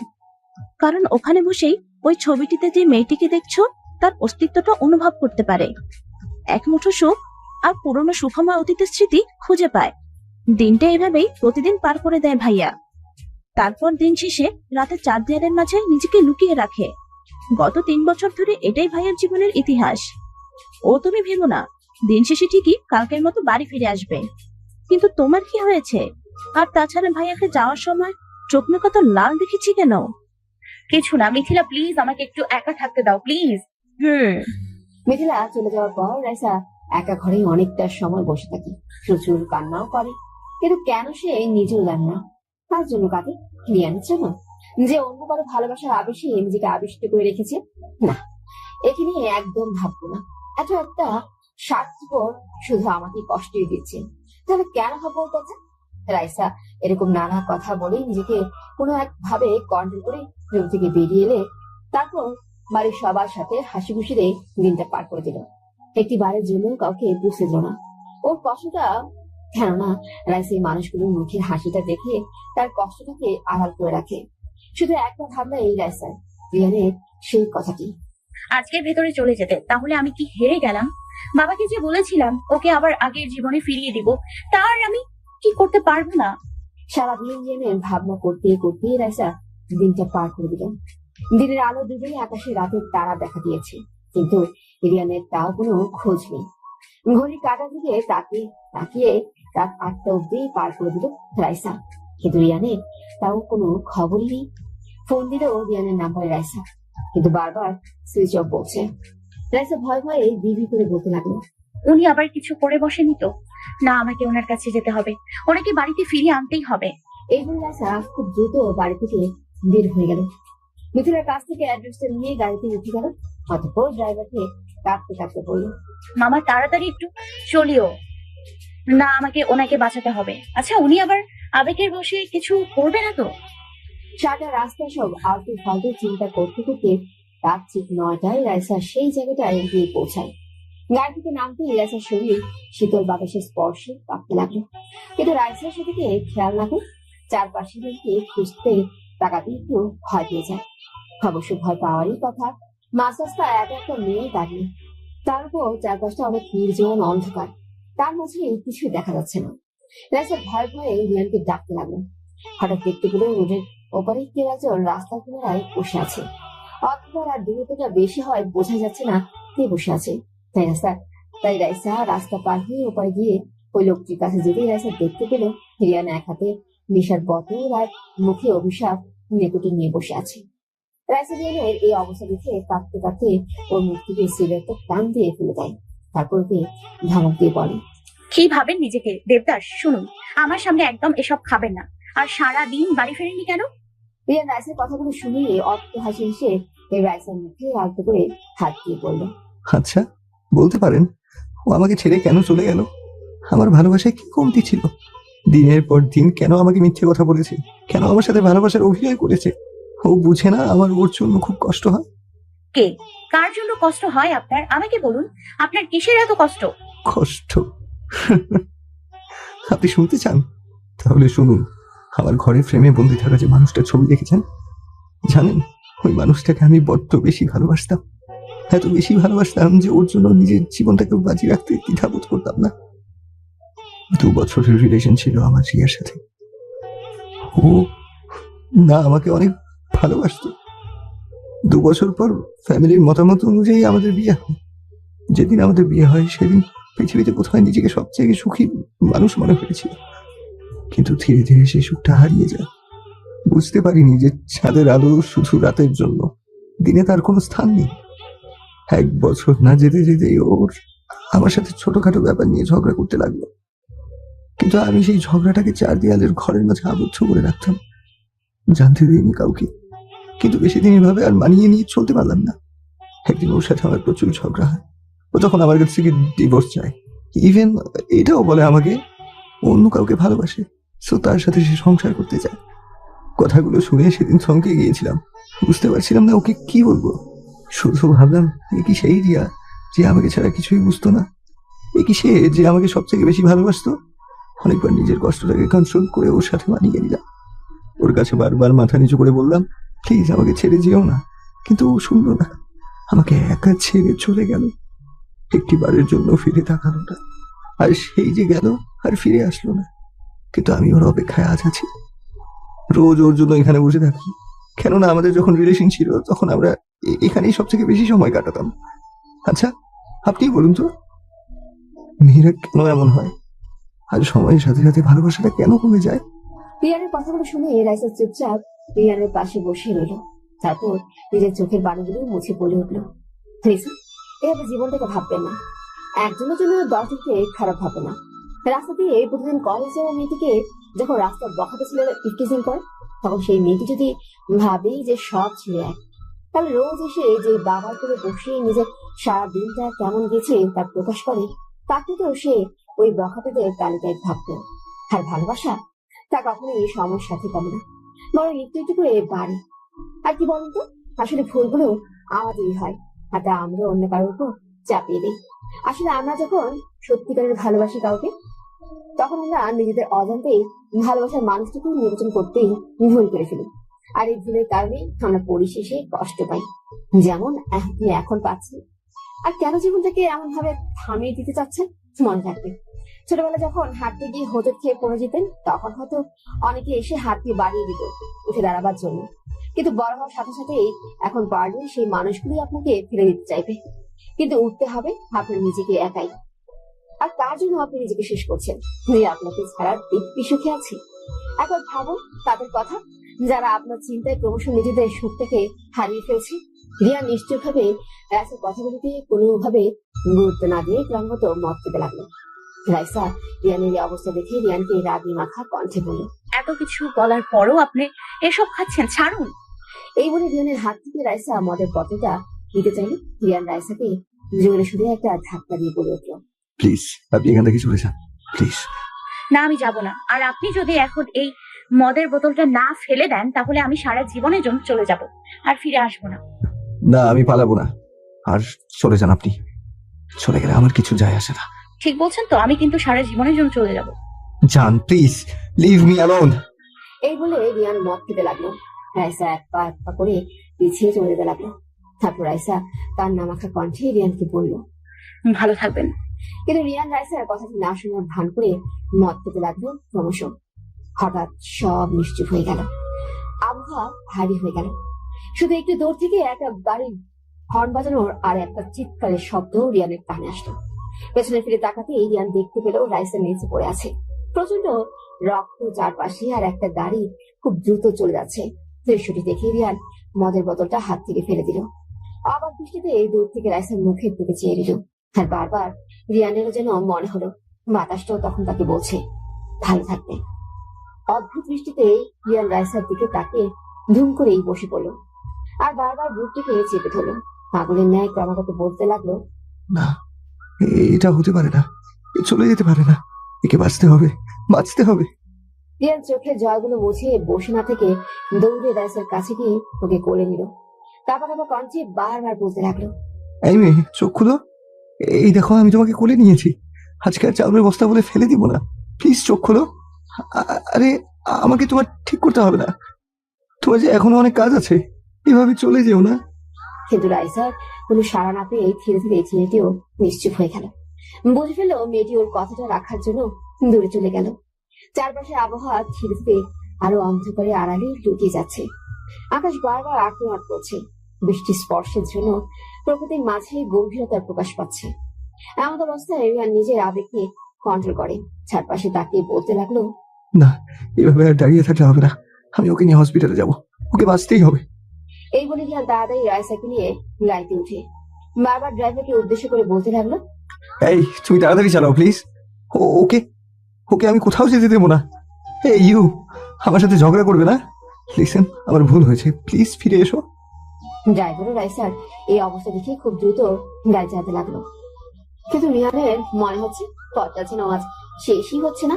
কারণ ওখানে বসেই ওই ছবিটিতে যে মেয়েটিকে দেখছো তার অস্তিত্বটা অনুভব করতে পারে। এক মুঠো সুখ আর পুরনো সুখময় অতীতের স্মৃতি খুঁজে পায়। দিনটা এভাবেই প্রতিদিন পার করে দেয় ভাইয়া। তারপর দিন শেষে রাতে 4 দেয়ালের মাঝে নিজেকে লুকিয়ে রাখে। গত 3 বছর ধরে এটাই ভাইয়ার জীবনের ইতিহাস। ও তুমি ভেবো না, দিন শেষে ঠিকই কালকের মতো বাড়ি ফিরে আসবে। কিন্তু তোমার কি হয়েছে? আর তাছাড়া ভাইয়াকে যাওয়ার সময় চোখ মুখ তো লাল দেখেছি কেন? কিছু না মিথিলা, প্লিজ আমাকে একটু একা থাকতে দাও প্লিজ। মিথিলা চলে যাওয়ার পর রাইসা একা ঘরে অনেকটা সময় বসে থাকে, প্রচুর কান্নাও করে। কিন্তু কেন সে নিজেও জানে না। তার জন্য কাঁদে? রিয়ানের জন্য, যে অন্য কারো ভালোবাসার আবেশে নিজেকে আবিষ্ট করে রেখেছে? না, এখানে একদম ভাববো না। এত একটা স্বার্থপর শুধু আমাকে কষ্টই দিচ্ছে, তাহলে কেন ভাববো ওর কথা? রাইসা এরকম নানা কথা বলে নিজেকে কোনো এক ভাবে কন্ট্রোল করে রুম থেকে বেরিয়ে এলে তারপর বাড়ির সবার সাথে হাসি খুশিতে দিনটা পার করে দিল। একটি বারের জন্য কাউকে বুঝতে দিল না ওর কষ্টটা। কেননা রাইসা এই মানুষগুলোর মুখের হাসিটা দেখে তার কষ্টটাকে আড়াল করে রাখে। শুধু একটা ভাবনা এই রাইসার, রিয়ানের সেই কথাটি। আজকের ভেতরে চলে যেতে, তাহলে আমি কি হেরে গেলাম? বাবাকে যে বলেছিলাম ওকে আবার আগের জীবনে ফিরিয়ে দিব, তার আমি কি করতে পারবো না? সারাদিন রিয়ানের ভাবনা করতে করতে রাইসা দিনটা পার করে দিল। দিনের আলো ডুবে আকাশে রাতের তারা দেখা দিয়েছে, কিন্তু রিয়ানের তাও কোনো খোঁজ নেই। ঘড়ি কাটা দিকে তাকিয়ে তাকিয়ে রাত 8টা অব্দি পার করে দিল রাইসা, কিন্তু রিয়ানের তাও কোনো খবরই নেই। ফোন দিলেও রিয়ানের নাম্বারে রাইসা, কিন্তু বারবার সুইচ অফ বলছে। রাইসা ভয় ভয়ে বিড়ি করে বলতে লাগলো, উনি আবার কিছু করে বসেনি তো? না, আমাকে ওনার কাছে যেতে হবে, ওনাকে বাড়িতে ফিরিয়ে আনতেই হবে। এই বলে রাইসা খুব দ্রুত বাড়ি থেকে বের হয়ে গেল। মিথিলার কাছ থেকে অ্যাড্রেসটা নিয়ে গাড়িতে উঠে গেল। অতঃপর ড্রাইভারকে কাঁদতে কাঁদতে বললো, মামা তাড়াতাড়ি একটু চলিও না, আমাকে ওনাকে বাঁচাতে হবে। আচ্ছা, উনি আবার আবেগের বসে কিছু করবে না তো? সারা রাস্তা সব আলতু ফালতু চিন্তা করতে করতে রাত ঠিক 9টায় রাইসা সেই জায়গাটায় গিয়ে পৌঁছায়। গাড়ি থেকে নামতে রাইসার শরীর শীতল বাতাসের স্পর্শে কাঁপতে লাগলো, কিন্তু রাইসার সেদিকে খেয়াল না করে চারপাশে দিকে খুঁজতে তাকাতে একটু ভয় পেয়ে যায়। অবশ্য ভয় পাওয়ারই কথা, মাঝ রাস্তায় একটা মেয়ে দাঁড়িয়ে, তার উপর চারপাশটা অনেক নির্জন অন্ধকার, তার মাঝে কিছুই দেখা যাচ্ছে না। রাইসা ভয় ভয়ে রিয়ানকে ডাকতে লাগলো। হঠাৎ দেখতে পেল রোডের ওপারে কেউ একজন রাস্তার কিনারায় বসে আছে। অন্ধকার আর দূরত্বটা বেশি হয় বোঝা যাচ্ছে না কে বসে আছে। তাই রাইসা রাস্তা পার হয়ে ওপারে গিয়ে ওই লোকটির কাছে যেতেই রাইসা দেখতে পেল রিয়ান এক হাতে নেশার বোতল আর মুখে অভিশাপ নেকুটি নিয়ে বসে আছে। রাইসা রিয়ানের এই অবস্থা দেখে কাঁদতে কাঁদতে ওর মুখ থেকে সিগারেটটা টান দিয়ে ফেলে দেয়। তারপর ওকে ধমক দিয়ে বলে, কি ভাবেন নিজেকে দেবদাস? শুনুন, আমার সামনে একদম এসব খাবেন না। আর সারা দিন বাড়ি ফেরেননি কেন? রিয়ান রাইসের কথাগুলো শুনিয়ে অট্ট হাসি হেসে এই রাইসের মুখে আলতো করে হাত দিয়ে বলল, আচ্ছা, বলতে পারেন ও আমাকে ছেড়ে কেন চলে গেল? আমার ভালোবাসায় কি কমতি ছিল? দিনের পর দিন কেন আমাকে মিথ্যে কথা বলেছে? কেন আমার সাথে ভালোবাসার অভিনয় করেছে? ও বুঝে না আমার ওর জন্য খুব কষ্ট হয়। কে, কার জন্য কষ্ট হয় আপনার? আমাকে বলুন, আপনার কিসের এত কষ্ট? কষ্ট? আপনি শুনতে চান? তাহলে শুনুন। আমার ঘরের ফ্রেমে বন্দি থাকা যে মানুষটার ছবি দেখেছেন, জানেন ওই মানুষটাকে আমি বড্ড বেশি ভালোবাসতাম। এত বেশি ভালোবাসতাম যে ওর জন্য নিজের জীবনটাকে বাজি রাখতে দ্বিধাবোধ করতাম না। 2 বছরের রিলেশন ছিল আমার রিয়ার সাথে। ও না আমাকে অনেক ভালোবাসতো। 2 বছর পর ফ্যামিলির মতামত অনুযায়ী আমাদের বিয়ে হয়। যেদিন আমাদের বিয়ে হয় সেদিন পৃথিবীতে কোথায় নিজেকে সবচেয়ে সুখী মানুষ মনে হয়েছিল। কিন্তু ধীরে ধীরে সেই সুখটা হারিয়ে যায়। বুঝতে পারিনি যে ছাদের আলো শুধু রাতের জন্য, দিনে তার কোনো স্থান নেই। 1 বছর না যেতে যেতে ওর আমার সাথে ছোটখাটো ব্যাপার নিয়ে ঝগড়া করতে লাগলো। কিন্তু আমি সেই ঝগড়াটাকে 4 দেয়ালের ঘরের মাঝে আবদ্ধ করে রাখতাম, জানতে দিইনি কাউকে। কিন্তু বেশি দিন এভাবে আর মানিয়ে নিয়ে চলতে পারলাম না। একদিন ওর সাথে আমার প্রচুর ঝগড়া হয়। ও তখন আমার কাছ থেকে ডিভোর্স চায়। ইভেন এটাও বলে আমাকে অন্য কাউকে ভালোবাসে, সো তার সাথে সে সংসার করতে চায়। কথাগুলো শুনে সেদিন থমকে গিয়েছিলাম। বুঝতে পারছিলাম না ওকে কি বলবো। শুধু ভাবলাম, এ কি সেই রিয়া যে আমাকে ছাড়া কিছুই বুঝতো না? এ কি সে যে আমাকে সবথেকে বেশি ভালোবাসতো? অনেকবার নিজের কষ্টটাকে কন্ট্রোল করে ওর সাথে মানিয়ে নিলাম। ওর কাছে বারবার মাথা নিচু করে বললাম, প্লিজ আমাকে ছেড়ে যেও না। কিন্তু ও শুনলো না, আমাকে একা ছেড়ে চলে গেল। একটিবারের জন্য ফিরে তাকালো না। আর সেই যে গেল আর ফিরে আসলো না। কিন্তু আমি ওর অপেক্ষায় আজ আছি। রোজ ওর জন্য এখানে বসে থাকি। কেননা আমাদের যখন রিলেশন ছিল তখন আমরা এখানেই সব থেকে বেশি সময় কাটাতাম। আচ্ছা, আপনি বলুন তো, মেয়েরা কেন এমন হয়? আর সময়ের সাথে সাথে ভালোবাসাটা কেন কমে যায়? রিয়ানের কথাগুলো শুনে রাইসা চুপচাপ রিয়ানের পাশে বসে রইল। তারপর নিজের চোখের বাণীগুলো মুছে বলে উঠলো, রিসা, এভাবে জীবনটাকে ভাববেন না। একজনের জন্য 10 দিকে খারাপ হবে না। রাস্তা দিয়ে প্রতিদিন কলেজ যাওয়া মেয়েটিকে যখন রাস্তার বখাতে ছেলে ইফটিজিং করে, তখন সেই মেয়েটি যদি ভাবেই যে সব ছেলে এক, তাহলে রোজ এসে যে বাবার করে বসে নিজের সারা দিনটা কেমন গেছে তা প্রকাশ করে, তাকে তো সে ওই বখাতেদের তালিকায় ভাবতো। আর ভালোবাসা তা কখনোই এই সময়ের সাথে কমে না, বরং একটু একটু করে বাড়ে। আর কি বলুন তো, আসলে ভুলগুলো আমাদেরই হয়, আর তা আমরা অন্য কারোর উপর চাপিয়ে দিই। আসলে আমরা যখন সত্যিকারের ভালোবাসি কাউকে, তখন আমরা নিজেদের অজান্তেই ভালোবাসার মানুষটিকে নির্বাচন করতেই ভুল করে ফেলি। আর এই ভুলের কারণে আমরা পরিশেষে কষ্ট পাই, যেমন আপনি এখন পাচ্ছেন। আর কেন জীবনটাকে এমন ভাবে থামিয়ে দিতে চাচ্ছেন? মনে রাখবে, ছোটবেলা যখন হাঁটতে গিয়ে হোঁচট খেয়ে পড়ে যেতেন, তখন হয়তো অনেকে এসে হাত দিয়ে বাড়িয়ে দিত উঠে দাঁড়াবার জন্য। কিন্তু বড় হওয়ার সাথে সাথেই এখন পারলে সেই মানুষগুলি আপনাকে ফেলে দিতে চাইবে। কিন্তু উঠতে হবে আপনার নিজেকে একাই। আর তার জন্য আপনি নিজেকে শেষ করছেন যে আপনাকে ছাড়া দিব্যি সুখে আছে। একবার ভাবুন তাদের কথা, যারা আপনার চিন্তায় ক্রমশ নিজেদের সুখটাকে হারিয়ে ফেলছে। রিয়া নিশ্চয় ভাবে রাইসার কথাগুলিতে কোনোভাবে গুরুত্ব না দিয়ে ক্রমাগত মত পেতে লাগলো। রাইসা রিয়ানের এই অবস্থা দেখে রিয়ানকে রাগি মাখা কণ্ঠে বলল, এত কিছু বলার পরও আপনি এসব খাচ্ছেন, ছাড়ুন। এই বলে রিয়ানের হাত থেকে রাইসা মদের বোতলটা দিতে চাইলে রিয়ান রাইসাকে জোরে সুরে একটা ধাক্কা দিয়ে বলে উঠল, প্লিজ আপনি এখান থেকে চলে যান, প্লিজ। না, আমি যাব না। আর আপনি যদি এখন এই মদের বোতলটা না ফেলে দেন, তাহলে আমি সারা জীবনের জন্য চলে যাব আর ফিরে আসবো না। না, আমি পালাবো না। আর চলে যান আপনি। চলে গেলে আমার কিছু যায় আসে না। ঠিক বলছেন তো? আমি কিন্তু সারা জীবনের জন্য চলে যাব। যান প্লিজ, লিভ মি অ্যালোন। এই বলে রিয়ান মদ খেতে লাগলো। রাইসা এক পা করে পিছিয়ে চলে যেতে লাগলো। তারপর রাইসা তার নামাখা কণ্ঠে রিয়ানকে বলল, ভালো থাকবেন। কিন্তু রিয়ান রাইসার কথাটি না শোনার ভান করে মদ খেতে লাগলো ক্রমশ। হঠাৎ সব নিশ্চুপ হয়ে গেল, আবহাওয়া ভারী হয়ে গেল। শুধু একটু দূর থেকে একটা গাড়ির হর্ন বাজানোর আর একটা চিৎকারের শব্দ রিয়ানের কানে আসলো। পেছনে ফিরে তাকাতেই রিয়ান দেখতে পেল রাইসা নিচে পড়ে আছে, প্রচন্ড রক্ত চারপাশে, আর একটা গাড়ি খুব দ্রুত চলে যাচ্ছে। দৃশ্যটি দেখে রিয়ান মদের বোতলটা হাত থেকে ফেলে দিল। অবাক দৃষ্টিতে দূর থেকে রাইসার মুখের দিকে চেয়ে দিল। আর বারবার রিয়ানের যেন মনে হলো বাতাসটাও তখন তাকে বলছে ভালো থাকবে। অদ্ভুত দৃষ্টিতে রিয়ান রাইসার দিকে তাকে ধুম করেই বসে পড়লো আর বারবার বুকটিকে চেপে ধরলো। পাগলের ন্যায় ক্রমাগত বলতে লাগলো, না, এটা হতে পারে না, এ চলে যেতে পারে না, একে বাঁচতে হবে, বাঁচতে হবে। রিয়ান চোখের জলগুলো মুছে বসে না থেকে দৌড়ে রাইসার কাছে গিয়ে ওকে কোলে নিল। কাঁপা কাঁপা কণ্ঠে বারবার বলতে লাগলো, এই মেয়ে, চোখ খুলো, এই দেখো আমি তোমাকে কোলে নিয়েছি, আজকে আর চাউলের বস্তা বলে ফেলে দিব না, প্লিজ চোখ খোলো। আরে আমাকে তোমার ঠিক করতে হবে না, তোমার যে এখনো অনেক কাজ আছে, এভাবে চলে যেও না। কিন্তু রাইসার কোনো সাড়া না পেয়ে ধীরে ধীরে ছেলেটিও নিশ্চুপ হয়ে গেল। বুঝে ফেললো মেয়েটি ওর কথাটা রাখার জন্য দূরে চলে গেল। চারপাশে আবহাওয়া ধীরে ধীরে আরো অন্ধকারে আড়ালে লুকিয়ে যাচ্ছে। আকাশ বারবার আটকে করছে। বৃষ্টির স্পর্শের জন্য প্রকৃতির মাঝে গম্ভীরতার প্রকাশ পাচ্ছে। এমন অবস্থায় রিয়ান নিজের আবেগকে কন্ট্রোল করে চারপাশে তাকিয়ে বলতে লাগলো, না, এভাবে আর দাঁড়িয়ে থাকলে হবে না, আমি ওকে নিয়ে হসপিটালে যাব, ওকে বাঁচতেই হবে। এই বলে রিয়ান তাড়াতাড়ি রাইসাকে নিয়ে গাড়িতে উঠে বারবার ড্রাইভারকে উদ্দেশ্য করে বলতে লাগলো, এই তুমি তাড়াতাড়ি চালাও প্লিজ, ওকে ওকে আমি কোথাও যেতে দেবো না। এই ইউ, আমার সাথে ঝগড়া করবে না, লিসেন, আমার ভুল হয়েছে, প্লিজ ফিরে এসো। ড্রাইভার ও রাইসার এই অবস্থা দেখে খুব দ্রুত গাড়ি চালাতে লাগলো। কিন্তু রিয়ানের মনে হচ্ছে পথটা যেন আজ শেষই হচ্ছে না।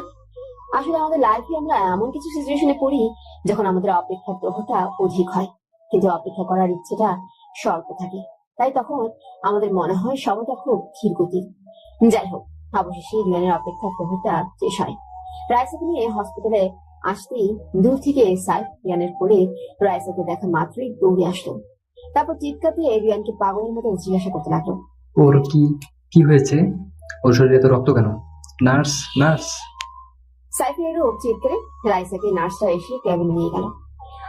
আসলে আমাদের লাইফে আমরা এমন কিছু সিচুয়েশনে পড়ি যখন আমাদের অপেক্ষার প্রহরটা অধিক হয়, কিন্তু অপেক্ষা করার ইচ্ছেটা স্বল্প থাকে। তাই তখন আমাদের মনে হয় সময়টা খুব ধীর গতির। যাই হোক, অবশেষে রিয়ানের অপেক্ষার প্রহরটা শেষ হয়। রাইসাকে নিয়ে হসপিটালে আসতেই দূর থেকে সাইফ রিয়ানের কোলে রাইসাকে দেখা মাত্রই দৌড়ে আসলো। তারপর চিৎকার দিয়ে রিয়ানকে পাগলের মতো জিজ্ঞাসা করতে লাগলো, ওর কি হয়েছে? ওর শরীরে তো রক্ত কেন? Nurse, nurse! সাইফের এরূপ চিৎকারে রাইসাকে নার্সটা এসে ক্যাবিনে নিয়ে গেল।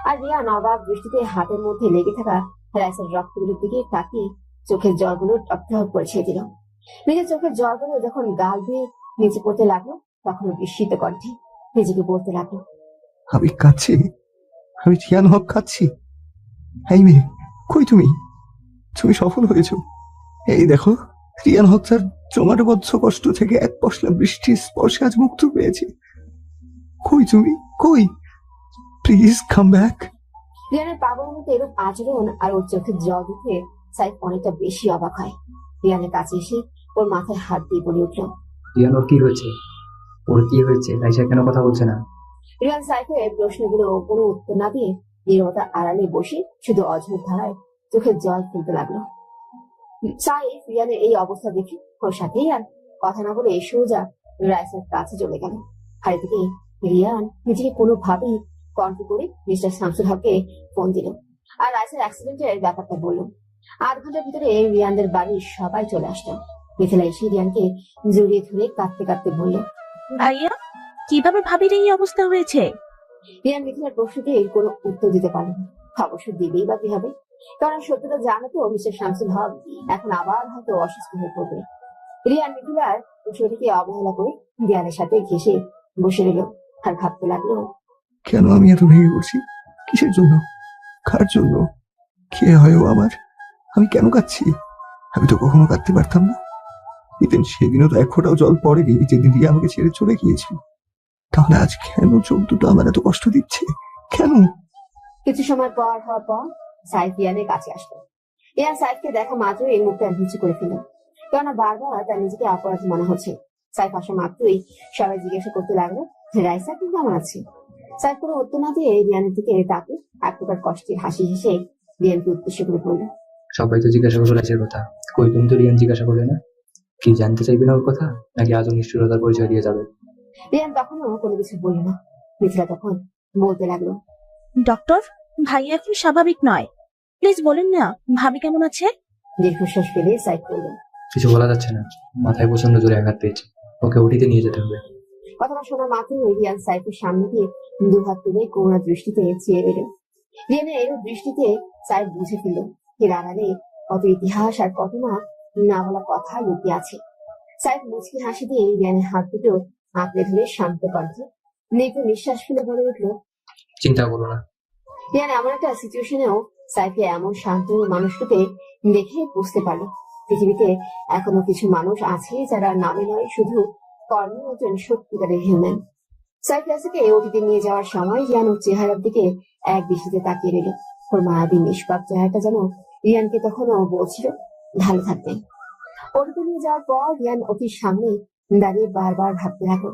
আর রিয়ান অবাক দৃষ্টিতে হাতের মধ্যে লেগে থাকা রাইসার রক্তগুলোর দিকে তাকিয়ে চোখের জলগুলো টপটপ করে ছেড়ে দিল। নিজের চোখের জলগুলো যখন গাল দিয়ে নিচে পড়তে লাগলো, তখন বিস্মিত কণ্ঠে নিজেকে বলতে লাগলো, আমি কাঁদছি, আমি রিয়ান হক কাঁদছি। এই মেয়ে, কই তুমি? তুমি সফল হয়েছো, এই দেখো রিয়ান হক তার জমাটবদ্ধ কষ্ট থেকে এক পশলা বৃষ্টির স্পর্শে আজ মুক্ত পেয়েছে। কই তুমি, কই? Please come back. রিয়ানের পাগলের মতো এরূপ আচরণ আর ওর চোখের জল দেখে সাইফ অনেকটা বেশি অবাক হয়। রিয়ানের কাছে এসে ওর মাথায় হাত দিয়ে বলে উঠলো, রিয়ান, ওর কি হয়েছে? রাইসা কেন কথা বলছে না? রিয়ান সাইফের প্রশ্নগুলো কোনো উত্তর না দিয়ে নীরবতা আড়ালে বসে শুধু অঝোর ধারায় চোখের জল ফেলতে লাগলো। সাইফ রিয়ানের এই অবস্থা দেখে ওর সাথেই আর কথা না বলে সোজা রাইসার কাছে চলে গেল। আর এদিকে রিয়ান নিজেকে কোনোভাবেই কন্ট্রোল করে মিস্টার শামসুল হককে ফোন দিল আর রাইসার অ্যাক্সিডেন্টের ব্যাপারটা বললো। 8 ঘন্টার ভিতরে রিয়ানদের বাড়ির সবাই চলে আসলো। মিথিলা এসে রিয়ানকে জড়িয়ে ধরে কাঁদতে কাঁদতে বলল, ভাইয়া, কিভাবে ভাবির এই অবস্থা হয়েছে? রিয়ান মিথিলার প্রশ্নতে কোনো উত্তর দিতে পারল না। অবশ্য দিবেই বা কি হবে, কারণ সত্যটা জানো তো মিস্টার শামসুল হক এখন আবার হয়তো অসুস্থ হয়ে পড়বে। রিয়ান মিথিলার প্রশ্নটিকে অবহেলা করে দেয়ালের সাথে ঘেঁষে বসে রইল আর ভাবতে লাগলো, কেন আমি এত ভেঙে পড়ছি? কিসের জন্য? কার জন্য? কে হয় ও আমার? আমি কেন কাঁদছি? আমি তো কখনো কাঁদতে পারতাম না। সেদিনও তো এক ফোঁটাও জল পড়েনি যেদিন রিয়া আমাকে ছেড়ে চলে গিয়েছিল। তাহলে আজ কেন চোখ দুটো আমার এত কষ্ট দিচ্ছে? কেন? কিছু সময় পর হওয়ার পর সাইফ রিয়ানের কাছে আসলো। রিয়ান সাইফকে দেখা মাত্র এই মুখটা নিচু করে ফেলল, কেননা বারবার তার নিজেকে অপরাধ মনে হচ্ছে। সাইফ আসা মাত্রই সবাই জিজ্ঞাসা করতে লাগলো, রাইসা কিন্তু কেমন আছে? সাইফ কোনো উত্তর না দিয়ে রিয়ানের দিকে তাকে এক প্রকার কষ্টের হাসি হেসে রিয়ানকে উদ্দেশ্য করে বলল, সবাই তো জিজ্ঞাসা করলো রাইসের কথা, কই তুমি তো রিয়ান জিজ্ঞাসা করলে না? কি জানতে চাইবে না ওর কথা, নাকি আজও নিষ্ঠুরতার পরিচয় দিয়ে যাবে? রিয়ান তখনও কোনো কিছু বলল না। মিথিলা তখন বলতে লাগলো, ডক্টর, ভাইয়া এখন স্বাভাবিক নয়, প্লিজ বলেন না ভাবি কেমন আছে? দীর্ঘশ্বাস ফেলে সাইফ বলল, কিছু বলা যাচ্ছে না, মাথায় প্রচন্ড জোরে আঘাত পেয়েছে, ওকে ওটিতে নিয়ে যেতে হবে। কথাটা শোনা মাত্র রিয়ান সাইফের সামনে দিয়ে দুহাত তুলে করুণা দৃষ্টিতে চেয়ে রইল। রিয়ানের এর দৃষ্টিতে সাইফ বুঝে ফেলল এর আড়ালে কত ইতিহাস আর কত না বলা কথা লুকিয়ে আছে। সাইফ মুচকি হাসি দিয়ে রিয়ানের হাত দুটো আঁকড়ে ধরে শান্ত কণ্ঠে নেক নিঃশ্বাস ফেলে বলে উঠল, চিন্তা করো না। রিয়ান এমন একটা সিচুয়েশনেও সাইফে এমন শান্ত মানুষটাকে দেখে বুঝতে পারলো পৃথিবীতে এখনো কিছু মানুষ আছে যারা নামে নয় শুধু কর্ণ একজন সত্যিকারের হিউম্যান। সাইফ রাইসাকে ওটিতে নিয়ে যাওয়ার সময় রিয়ান ওর চেহারার দিকে এক দৃষ্টিতে তাকিয়ে রইল। ওর মায়াবী নিষ্পাপ চেহারাটা যেন রিয়ানকে তখনও বলছিল ভালো থাকবেন। ওটিতে নিয়ে যাওয়ার পর রিয়ান ওটির সামনে দাঁড়িয়ে বারবার ভাবতে লাগলো,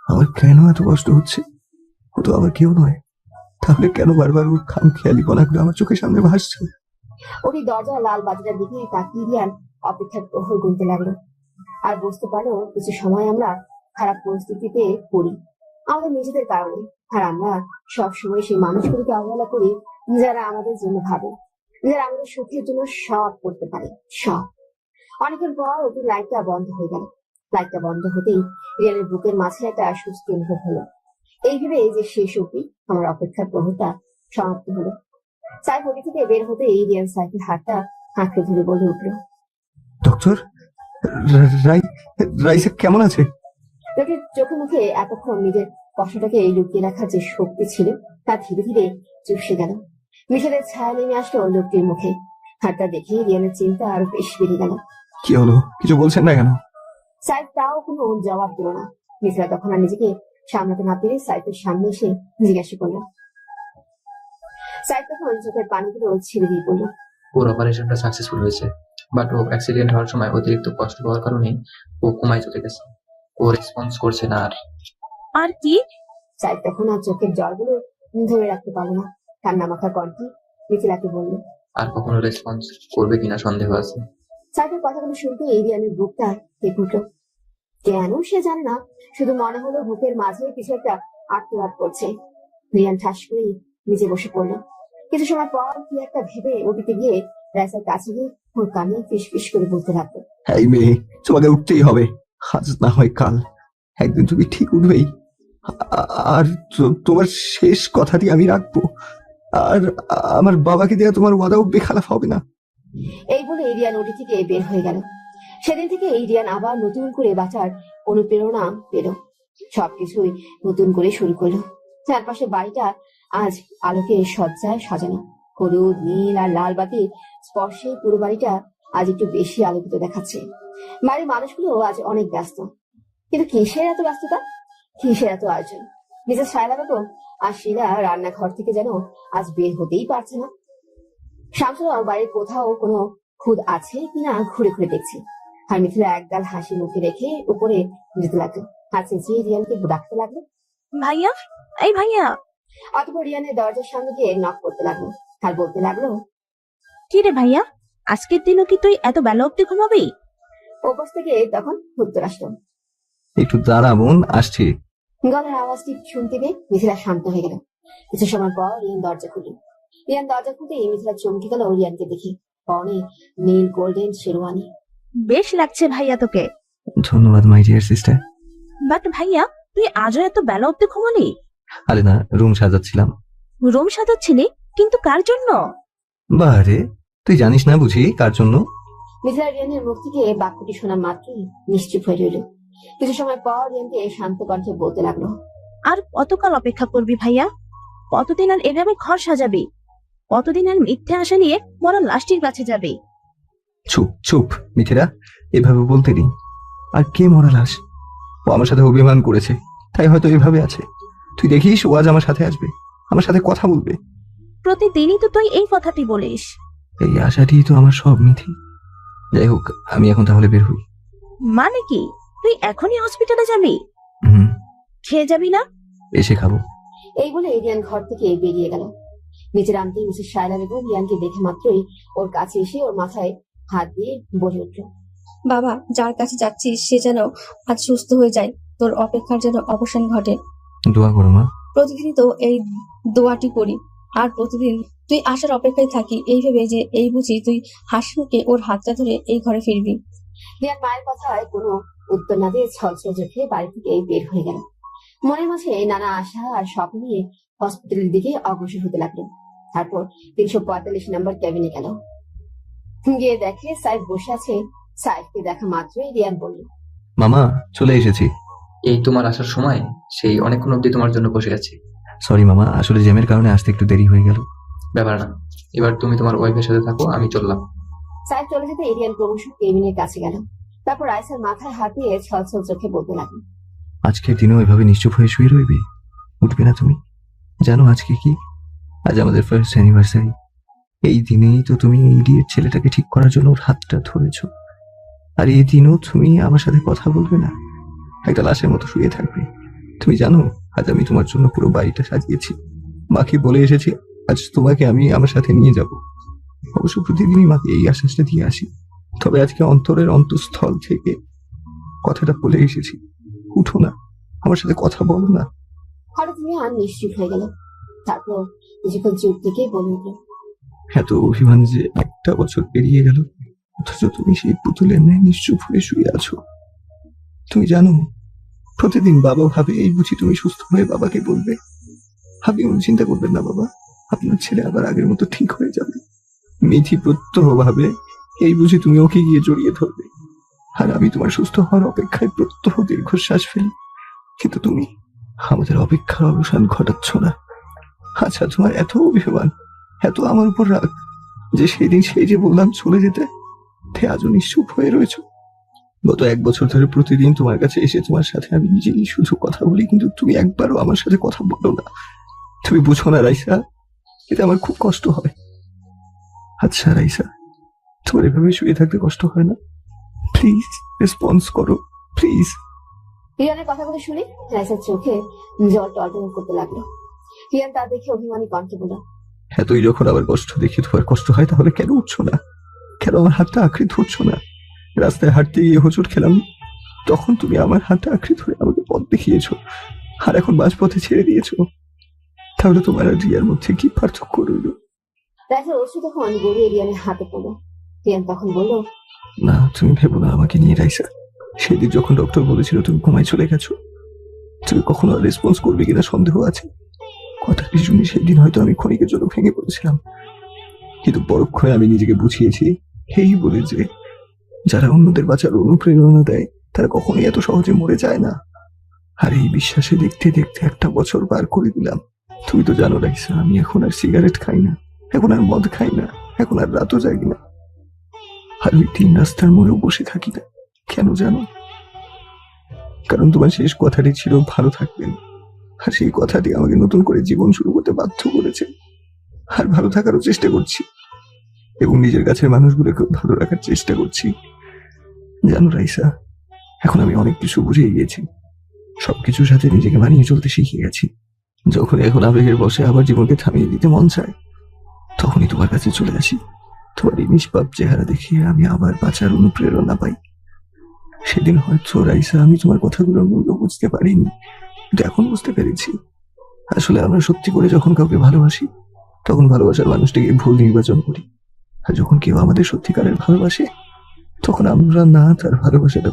আমার কেন এত কষ্ট হচ্ছে? ও তো আমার কেউ নয়, তাহলে কেন বারবার ওর খামখেয়ালি কণাগুলো আমার চোখের সামনে ভাসছে? ওটি দরজা লাল বাতিটার দিকে তাকিয়ে রিয়ান অপেক্ষার প্রহর গুনতে লাগলো। আর বুঝতে পারলো কিছু সময় আমরা খারাপ পরিস্থিতিতে পড়ি আমাদের নিজেদের কারণে, আর আমরা সবসময় সেই মানুষগুলোকে অবহেলা করি যারা আমাদের জন্য ভাবে, যারা আমাদের সুখের জন্য সব করতে পারে সব। অনেকক্ষণ পর ওটি লাইটটা বন্ধ হয়ে গেল। লাইটটা বন্ধ হতেই রিয়ানের বুকের মাঝে একটা স্বস্তি অনুভব হলো। এই ভেবে যে শেষ অবধি আমার অপেক্ষার প্রহরটা সমাপ্ত হলো। সাইফ ওটি থেকে বের হতেই রিয়ান সাইফের হাতটা আঁকড়ে ধরে বলে উঠলো, ডক্টর, রাইসা কেমন আছে? লোকের চোখে মুখে এতক্ষণ নিজের কষ্টটাকে লুকিয়ে রাখার যে শক্তি ছিল তা ধীরে ধীরে চুপসে গেল। মিশেলের ছায়া নেমে আসলো লোকটির মুখে। হাতটা দেখে রিয়ানের চিন্তা আরো বেশি বেড়ে গেল। কি হলো, কিছু বলছেন না কেন? সাইফ তাও কোনো জবাব দিল না। মিশেলা তখন আর নিজেকে সামলাতে না পেরে সাইফের সামনে এসে জিজ্ঞাসা করলো। সাইফ তখন চোখের পানিগুলো ছেড়ে দিয়ে বলল, ওর অপারেশনটা সাকসেসফুল হয়েছে, বাট ও অ্যাক্সিডেন্ট হওয়ার সময় অতিরিক্ত কষ্ট হওয়ার কারণে ও কোমায় চলে গেছে। ও রেসপন্স করছে না। আর কি? সাইফ তখন আর চোখের জলগুলো ধরে রাখতে পারলো না। কান্না মাখা কণ্ঠে মিথিলাকে বলল, আর কখনো রেসপন্স করবে কিনা সন্দেহ আছে। সাইফের কথাগুলো শুনতে রিয়ানের বুকটা কেঁপে উঠল। কেন সে জানে না, শুধু মনে হলো বুকের মাঝে কিছু একটা আত্মঘাত করছে। রিয়ান ঠাস করে নিচে বসে পড়লো। কিছু সময় পর কি একটা ভেবে ওটিতে গিয়ে রাইসার কাছে গিয়ে ওর কানে ফিস ফিস করে বলতে লাগলো, এই মেয়ে, তোমাকে উঠতেই হবে, আজ না হয় কাল, একদিন তুমি ঠিক উঠবেই। আর তোমার শেষ কথাটি আমি রাখবো, আর আমার বাবাকে দেওয়া তোমার ওয়াদাও বেখালাফ হবে না। এই বলে রিয়ান ওটি থেকে বের হয়ে গেল। সেদিন থেকে এই রিয়ান আবার নতুন করে বাঁচার অনুপ্রেরণা পেল। সবকিছুই নতুন করে শুরু করলো। চারপাশে বাড়িটা আজ আলোকে সজ্জায় সাজানো। হলুদ, নীল আর লাল বাতি স্পর্শে পুরো বাড়িটা আজ একটু বেশি আলোকিত দেখাচ্ছে। বাড়ির মানুষগুলো আজ অনেক ব্যস্ত, কিন্তু কিসের এত ব্যস্ততা, কিসের এত আয়োজন? মিসেস শায়লা বেগম আর শিলা রান্নাঘর থেকে যেন আজ বের হতেই পারছে না। শামসুরাও বাড়ির কোথাও কোনো খুদ আছে কিনা ঘুরে ঘুরে দেখছে। আর মিথিলা একগাল হাসি মুখে রেখে উপরে যেতে লাগলো। আর চেঁচিয়ে রিয়ানকে ডাকতে লাগলো, ভাইয়া, এই ভাইয়া। অতপর রিয়ানের দরজার সামনে গিয়ে নক করতে লাগলো আর বলতে লাগলো, কি রে ভাইয়া, আজকের দিনও কি তুই এত বেলা অব্দি ঘুমাবি? ওপাশ থেকে তখন উত্তর আসলো, একটু দাঁড়া বোন, আসছি। গলার আওয়াজটি শুনতে পেয়ে মিথিলা শান্ত হয়ে গেল। কিছু সময় পর রিয়ান দরজা খুলল। রিয়ান দরজা খুলতেই মিথিলা চমকে গেল রিয়ানকে দেখে। পরনে নীল গোল্ডেন শেরওয়ানি। বেশ লাগছে ভাইয়া তোকে। ধন্যবাদ মাই ডিয়ার সিস্টার। বাট ভাইয়া, তুই আজও এত বেলা অব্দি ঘুমালি? আরে না, রুম সাজাচ্ছিলাম। রুম সাজাচ্ছিলি? কিন্তু কার জন্য? বারে, তুই জানিস না বুঝি কার জন্য? মিথিলা রিয়ানের মুখ থেকে বাক্যটি শোনা মাত্রই নিশ্চুপ হয়ে রইল। কিছু সময় পর রিয়ানকে শান্ত কণ্ঠে বলতে লাগলো, আর কতকাল অপেক্ষা করবি ভাইয়া? কতদিন আর এভাবে ঘর সাজাবি? কতদিন আর মিথ্যে আশা নিয়ে মরা লাশটির কাছে যাবি? চুপ চুপ মিথিলা, এভাবে বলতে নেই। আর কে মরা লাশ? ও আমার সাথে অভিমান করেছে, তাই হয়তো এভাবে আছে। তুই দেখিস, ও আজ আমার সাথে আসবে, আমার সাথে কথা বলবে। প্রতিদিনই তো তুই এই কথাটি বলিস। এই আশাটি তো আমার সব মিথি। যাই হোক, আমি এখন তাহলে বের হই। মানে কি, তুই এখনই হসপিটালে যাবি? হুম। খেয়ে যাবি না? এসে খাবো। এই বলে রিয়ান ঘর থেকে বেরিয়ে গেল। নিচে নামতেই মিসেস শায়লা বেগম রিয়ানকে দেখে মাত্রই ওর কাছে এসে ওর মাথায় হাত দিয়ে বলে উঠল, বাবা, যার কাছে যাচ্ছিস সে যেন আজ সুস্থ হয়ে যায়, তোর অপেক্ষার যেন অবসান ঘটে। দোয়া করো মা। প্রতিদিনই তো এই দোয়াটি করি, আর প্রতিদিন তুই আসার অপেক্ষায় থাকি এই ভেবে যে এই বুঝি তুই হাসি মুখে ওর হাতটা ধরে এই ঘরে ফিরবি। রিয়ান মায়ের কথায় কোনো উত্তর না দিয়ে ছলছল চোখে বাড়ি থেকে বের হয়ে গেল। মনের মাঝে নানা আশা আর স্বপ্ন নিয়ে হসপিটালের দিকে অগ্রসর হতে লাগলো। তারপর 345 নম্বর কেবিনে গেল। গিয়ে দেখে সাইফ বসে আছে। সাইফকে দেখা মাত্রই রিয়ান বলল, মামা, চলে এসেছি। এই তোমার আসার সময় সেই অনেকক্ষণ অব্দি তোমার জন্য বসে আছি। সরি মামা, আসলে জ্যামের কারণে আসতে একটু দেরি হয়ে গেল। ব্যাপার না, এবার তুমি তোমার ওয়াইফের সাথে থাকো, আমি চললাম। সাইফ চলে যেতে রিয়ান ক্রমশ কেবিনের কাছে গেল। তারপর রাইসার মাথায় হাত দিয়ে ছলছল চোখে বলতে লাগলো, আজকের দিনেও এভাবে নিশ্চুপ হয়ে শুয়ে রইবে? উঠবে না তুমি? জানো আজকে কি? আজ আমাদের ফার্স্ট অ্যানিভার্সারি। এই দিনেই তো তুমি এই ইডিয়েট ছেলেটাকে ঠিক করার জন্য ওর হাতটা ধরেছ। আর এই দিনও তুমি আমার সাথে কথা বলবে না, একটা লাশের মতো শুয়ে থাকবে। তুমি জানো আজ আমি তোমার জন্য পুরো বাড়িটা সাজিয়েছি। মাকে বলে এসেছি আজ তোমাকে আমি আমার সাথে নিয়ে যাব। অবশ্য প্রতিদিনই মাকে এই আশ্বাসটা দিয়ে আসি, তবে আজকে অন্তরের অন্তঃস্থল থেকে কথাটা বলে এসেছি। উঠো না, আমার সাথে কথা বলো না। হঠাৎ রিয়ান নিশ্চুপ হয়ে গেল। তারপর কিছুক্ষণ চুপ থেকে বলে উঠল, এত অভিমান যে একটা বছর পেরিয়ে গেল, অথচ তুমি সেই পুতুলের ন্যায় নিশ্চুপ হয়ে শুয়ে আছো। তুমি জানো প্রতিদিন বাবা ভাবে এই বুঝি তুমি সুস্থ হয়ে বাবাকে বলবে। আপনি কোনো চিন্তা করবেন না বাবা, আপনার ছেলে আবার আগের মতো ঠিক হয়ে যাবে। মিথি প্রত্যহ ভাবে এই বুঝি তুমি ওকে গিয়ে জড়িয়ে ধরবে। আর আমি তোমার সুস্থ হওয়ার অপেক্ষায় প্রত্যহ দীর্ঘশ্বাস ফেলি, কিন্তু তুমি আমাদের অপেক্ষার অবসান ঘটাচ্ছ না। আচ্ছা, তোমার এত অভিমান, এত আমার উপর রাগ যে সেদিন সেই যে বললাম চলে যেতে, তে আজও নিশ্চুপ হয়ে রয়েছ। গত 1 বছর ধরে প্রতিদিন তোমার কাছে এসে তোমার সাথে আমি নিজেই শুধু কথা বলি, কিন্তু তুমি একবারও আমার সাথে কথা বলো না। তুমি বুঝো না রাইসা, এতে আমার খুব কষ্ট হয়। আচ্ছা রাইসা, তোমার এভাবে শুয়ে থাকতে কষ্ট হয় না? প্লিজ রেসপন্স করো, প্লিজ। রিয়ানের কথাগুলো শুনে রাইসার চোখে জল টলটল করতে লাগলো। রিয়ান তা দেখে অভিমানী কণ্ঠে বলল, এতই যখন আবার কষ্ট দেখে তোমার কষ্ট হয়, তাহলে কেন উঠছো না? কেন আমার হাতটা আঁকড়ে ধরছো না? রাস্তায় হাঁটতে গিয়ে হোঁচট খেলাম, তখন তুমি আমার হাতটা আঁকড়ে ধরে আমাকে পথ দেখিয়েছো, আর এখন মাঝপথে ছেড়ে দিয়েছো। তাহলে তোমার আর রিয়ার মধ্যে কি পার্থক্য রইল? রাইসার অশ্রু তখন গড়িয়ে রিয়ানের হাতে পড়লো। রিয়ান তখন বলল, না, তুমি ভেবো না আমাকে নিয়ে রাইসা। সেদিন যখন ডক্টর বলেছিল তুমি ঘুমায় চলে গেছো, তুমি কখনো রেসপন্স করবে কিনা সন্দেহ আছে। কথাটি শুনে সেদিন হয়তো আমি ক্ষণিকের জন্য ভেঙে পড়েছিলাম, কিন্তু পরক্ষণে আমি নিজেকে বুঝিয়েছি এই বলে যে যারা অন্যদের বাঁচার অনুপ্রেরণা দেয় তারা কখনোই এত সহজে মরে যায় না। আর এই বিশ্বাসে দেখতে দেখতে 1 বছর পার করে দিলাম। তুমি তো জানো রাইসা, আমি এখন আর সিগারেট খাই না, এখন আর মদ খাই না, এখন আর রাতও জাগি না। আর ওই 3 রাস্তার মোড়েও বসে থাকি না। কেন জানো? কারণ তোমার শেষ কথাটি ছিল ভালো থাকবেন, আর সেই কথাটি আমাকে নতুন করে জীবন শুরু করতে বাধ্য করেছে। আর ভালো থাকারও চেষ্টা করছি, এবং নিজের কাছের মানুষগুলোকে ভালো রাখার চেষ্টা করছি। জানো রাইসা, এখন আমি অনেক কিছু বুঝে গিয়েছি, সবকিছুর সাথে নিজেকে মানিয়ে চলতে শিখে গেছি। যখন এখন আবেগের বসে আবার জীবনকে থামিয়ে দিতে মন চায়, তখনই তোমার কাছে চলে আসি। তোমার এই নিষ্পাপ চেহারা দেখে আমি আবার বাঁচার অনুপ্রেরণা পাই। সেদিন হয়তো রাইসা আমি তোমার কথাগুলোর মূল্য বুঝতে পারিনি, কিন্তু এখন বুঝতে পেরেছি। আসলে আমরা সত্যি করে যখন কাউকে ভালোবাসি, তখন ভালোবাসার মানুষটিকে ভুল নির্বাচন করি। আর যখন কেউ আমাদের সত্যিকারের ভালোবাসে, তখন আমরা না তার ভালোবাসাটা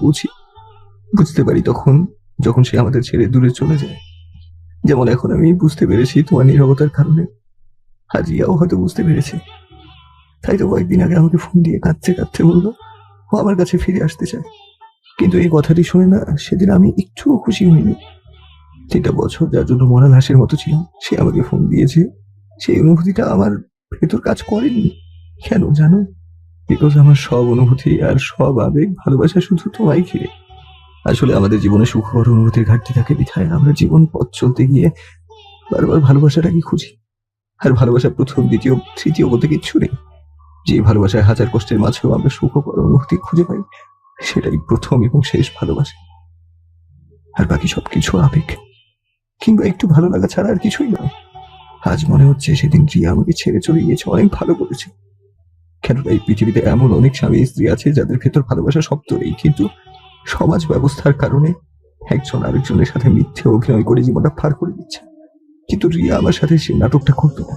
বুঝতে পারি তখন, যখন সে আমাদের ছেড়ে দূরে চলে যায়। যেমন এখন আমি বুঝতে পেরেছি তোমার নীরবতার কারণে। আজ ইয়াও হয়তো বুঝতে পেরেছে। তাই তো কয়েকদিন আগে আমাকে ফোন দিয়ে কাঁদতে কাঁদতে বললো ও আমার কাছে ফিরে আসতে চায়। কিন্তু এই কথাটি শুনে না সেদিন আমি একটুও খুশি হইনি। 3টা বছর যার জন্য মরা লাশের মতো ছিলাম, সে আমাকে ফোন দিয়েছে, সেই অনুভূতিটা আমার ভেতর কাজ করেনি। কেন জানো? বিকজ আমার সব অনুভূতি আর সব আবেগ ভালোবাসা শুধু তোমায় ঘিরে। আসলে আমাদের জীবনে সুখকর অনুভূতির ঘাটতি থাকে বিধায় আমরা জীবন পথ চলতে গিয়ে বারবার ভালোবাসাটাকে খুঁজি। আর ভালোবাসা প্রথম, দ্বিতীয়, তৃতীয় বলতে কিচ্ছু নেই। যে ভালোবাসায় হাজার কষ্টের মাঝেও আমরা সুখকর অনুভূতি খুঁজে পাই, সেটাই প্রথম এবং শেষ ভালোবাসা। আর বাকি সবকিছু আবেগ কিংবা একটু ভালো লাগা ছাড়া আর কিছুই নয়। আজ মনে হচ্ছে সেদিন রিয়া আমাকে ছেড়ে চলে গিয়েছে অনেক ভালো করেছে। কেননা এই পৃথিবীতে এমন অনেক স্বামী স্ত্রী আছে যাদের ভেতর ভালোবাসা শব্দ নেই, কিন্তু সমাজ ব্যবস্থার কারণে একজন আরেকজনের সাথে মিথ্যে অভিনয় করে জীবনটা পার করে দিচ্ছে। কিন্তু রিয়া আমার সাথে সেই নাটকটা করতো না।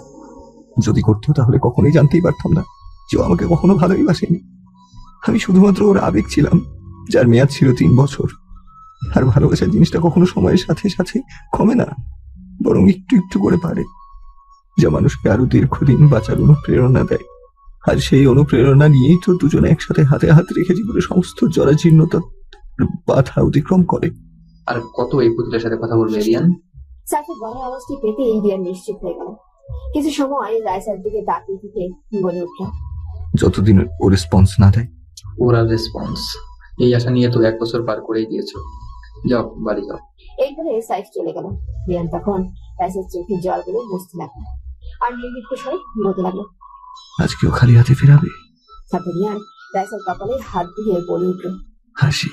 যদি করতো তাহলে কখনোই জানতেই পারতাম না যে ও আমাকে কখনো ভালোই বাসেনি। আমি শুধুমাত্র ওর আবেগ ছিলাম, যার মেয়াদ ছিল 3 বছর। আর ভালোবাসার জিনিসটা কখনো সময়ের সাথে সাথে কমে না, বরং একটু একটু করে পারে, যা মানুষকে আরো দীর্ঘদিন বাঁচার অনুপ্রেরণা দেয়। আর সেই অনুপ্রেরণা নিয়েই তো দুজনে একসাথে হাতে হাত রেখে জীবনের সমস্ত জরাজীর্ণতা বাধা অতিক্রম করে। আর কত এই পুতুলের সাথে কথা বলবে রিয়ান? সাইফের বড় আওয়াজটি পেতে রিয়ান নিশ্চিত হয়ে গেল। কিছু সময় রাইসার দিকে তাকিয়ে থেকে বলে উঠল, যতদিন ও রেসপন্স না দেয়। ওরা রেসপন্স, এই আশা নিয়ে তো 1 বছর পার করেই দিয়েছো। যাও বাড়ি যাও। এই বলে সাইড চলে গেল। রিয়ান তখন রাইসার চোখের জলগুলো মুছতে লাগলো আর নির্লিপ্ত স্বরে বলতে লাগলো, আজকেও খালি হাতে ফেরাবে? সাথে রিয়ান রাইসার কপালে হাত দিয়ে বলে উঠল, হাসি।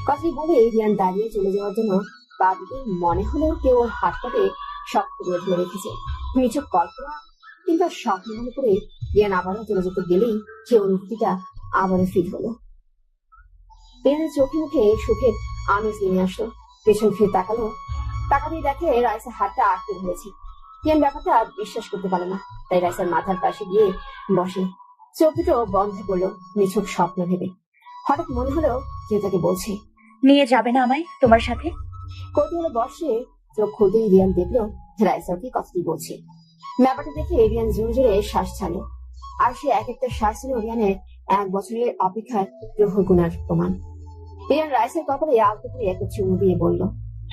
কথাটি বলে রিয়ান দাঁড়িয়ে চলে যাওয়ার জন্য পা দিতে মনে হলো কেউ ওর হাতটাকে শক্ত করে ধরে রেখেছে। নিছক কল্পনা কিন্তু স্বপ্ন মনে করে রিয়ান আবারও চলে যেতে গেলেই সে অনুভূতিটা আবারও ফিল হলো। রিয়ানের চোখে মুখে সুখের আমেজ নেমে আসলো। পেছন ফিরে তাকাতেই দেখে রাইসার হাতটা আটকে ধরেছে। রিয়ান ব্যাপারটা বিশ্বাস করতে পারে না, তাই রাইসার মাথার পাশে গিয়ে বসে চোখ দুটো বন্ধ করলো নিছক স্বপ্ন ভেবে। হঠাৎ মনে হলো যে তাকে বলছে, নিয়ে যাবে না আমায় তোমার সাথে? কৌতূহলে বসে চোখ খুলতেই রিয়ান দেখলো রাইসা ওকে কথাটি বলছে। ব্যাপারটা দেখে রিয়ান জোরে জোরে শ্বাস ছাড়লো, আর সে এক একটা শ্বাস ছিল রিয়ানের 1 বছরের অপেক্ষার প্রহর গুণার প্রমাণ। রিয়ান রাইসের কপালে আলতো করে একটা চুমু দিয়ে বলল,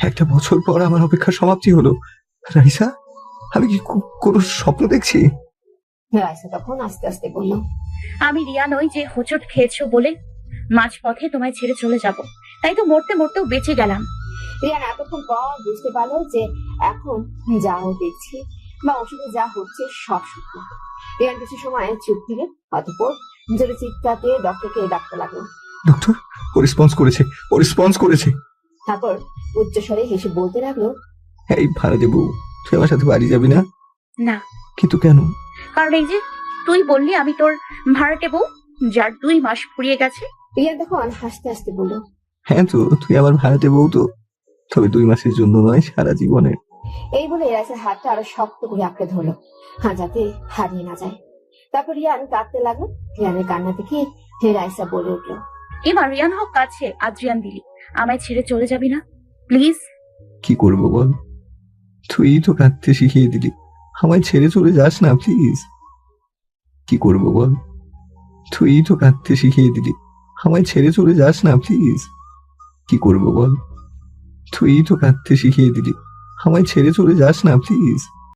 1 বছর পর আমার অপেক্ষার সমাপ্তি হলো। রাইসা, আমি কি কোনো স্বপ্ন দেখছি? রাইসা তখন আস্তে আস্তে বলল, আমি রিয়া নই যে হোঁচট খেয়েছো বলে মাঝপথে তোমায় ছেড়ে চলে যাব, তাই তো মরতে মরতেও বেঁচে গেলাম। রিয়ান এতক্ষণ পর বুঝতে পারলো যে এখন যা ও দেখছে বা ওষুধে যা হচ্ছে সব সত্য। রিয়ান কিছু সময় চুপ থেকে অতঃপর জোরে চিৎকারে ডক্টরকে ডাকতে লাগলো। ডক্টর, ও রেসপন্স করেছে। তারপর উচ্চস্বরে হেসে বলতে লাগলো, এই ভাড়া দেবো, তুই আমার সাথে বাড়ি যাবি না? না। কিন্তু কেন? কারণ এই যে তুই বললি আমি তোর ভাড়াটে বউ, যার 2 মাস ফুরিয়ে গেছে। রিয়ান তখন হাসতে হাসতে বলল, হ্যাঁ তো, তুই আমার ভাড়াতে বউ তো, তবে 2 মাসের জন্য নয়, সারা জীবনের। এই বলে রাইসার হাতটা আরো শক্ত করে আঁকড়ে ধরলো, যাতে হারিয়ে না যায়। তারপর রিয়ান কাঁদতে লাগলো। রিয়ানের কান্না দেখে রাইসা বলে উঠলো, এবার রিয়ান হক কাছে আদ্রিয়ান দিলি, আমায় ছেড়ে চলে যাবি না প্লিজ? কি করবো বল, তুই তো কাঁদতে শিখিয়ে দিলি, আমায় ছেড়ে চলে যাস না প্লিজ। কি করবো বল, তুই তো কাঁদতে শিখিয়ে দিলি, আমায় ছেড়ে চলে যাস না প্লিজ। কি করবো বল, তুই তো কাঁদতে শিখিয়ে দিলি, আমায় ছেড়ে চলে যাস না প্লিজ।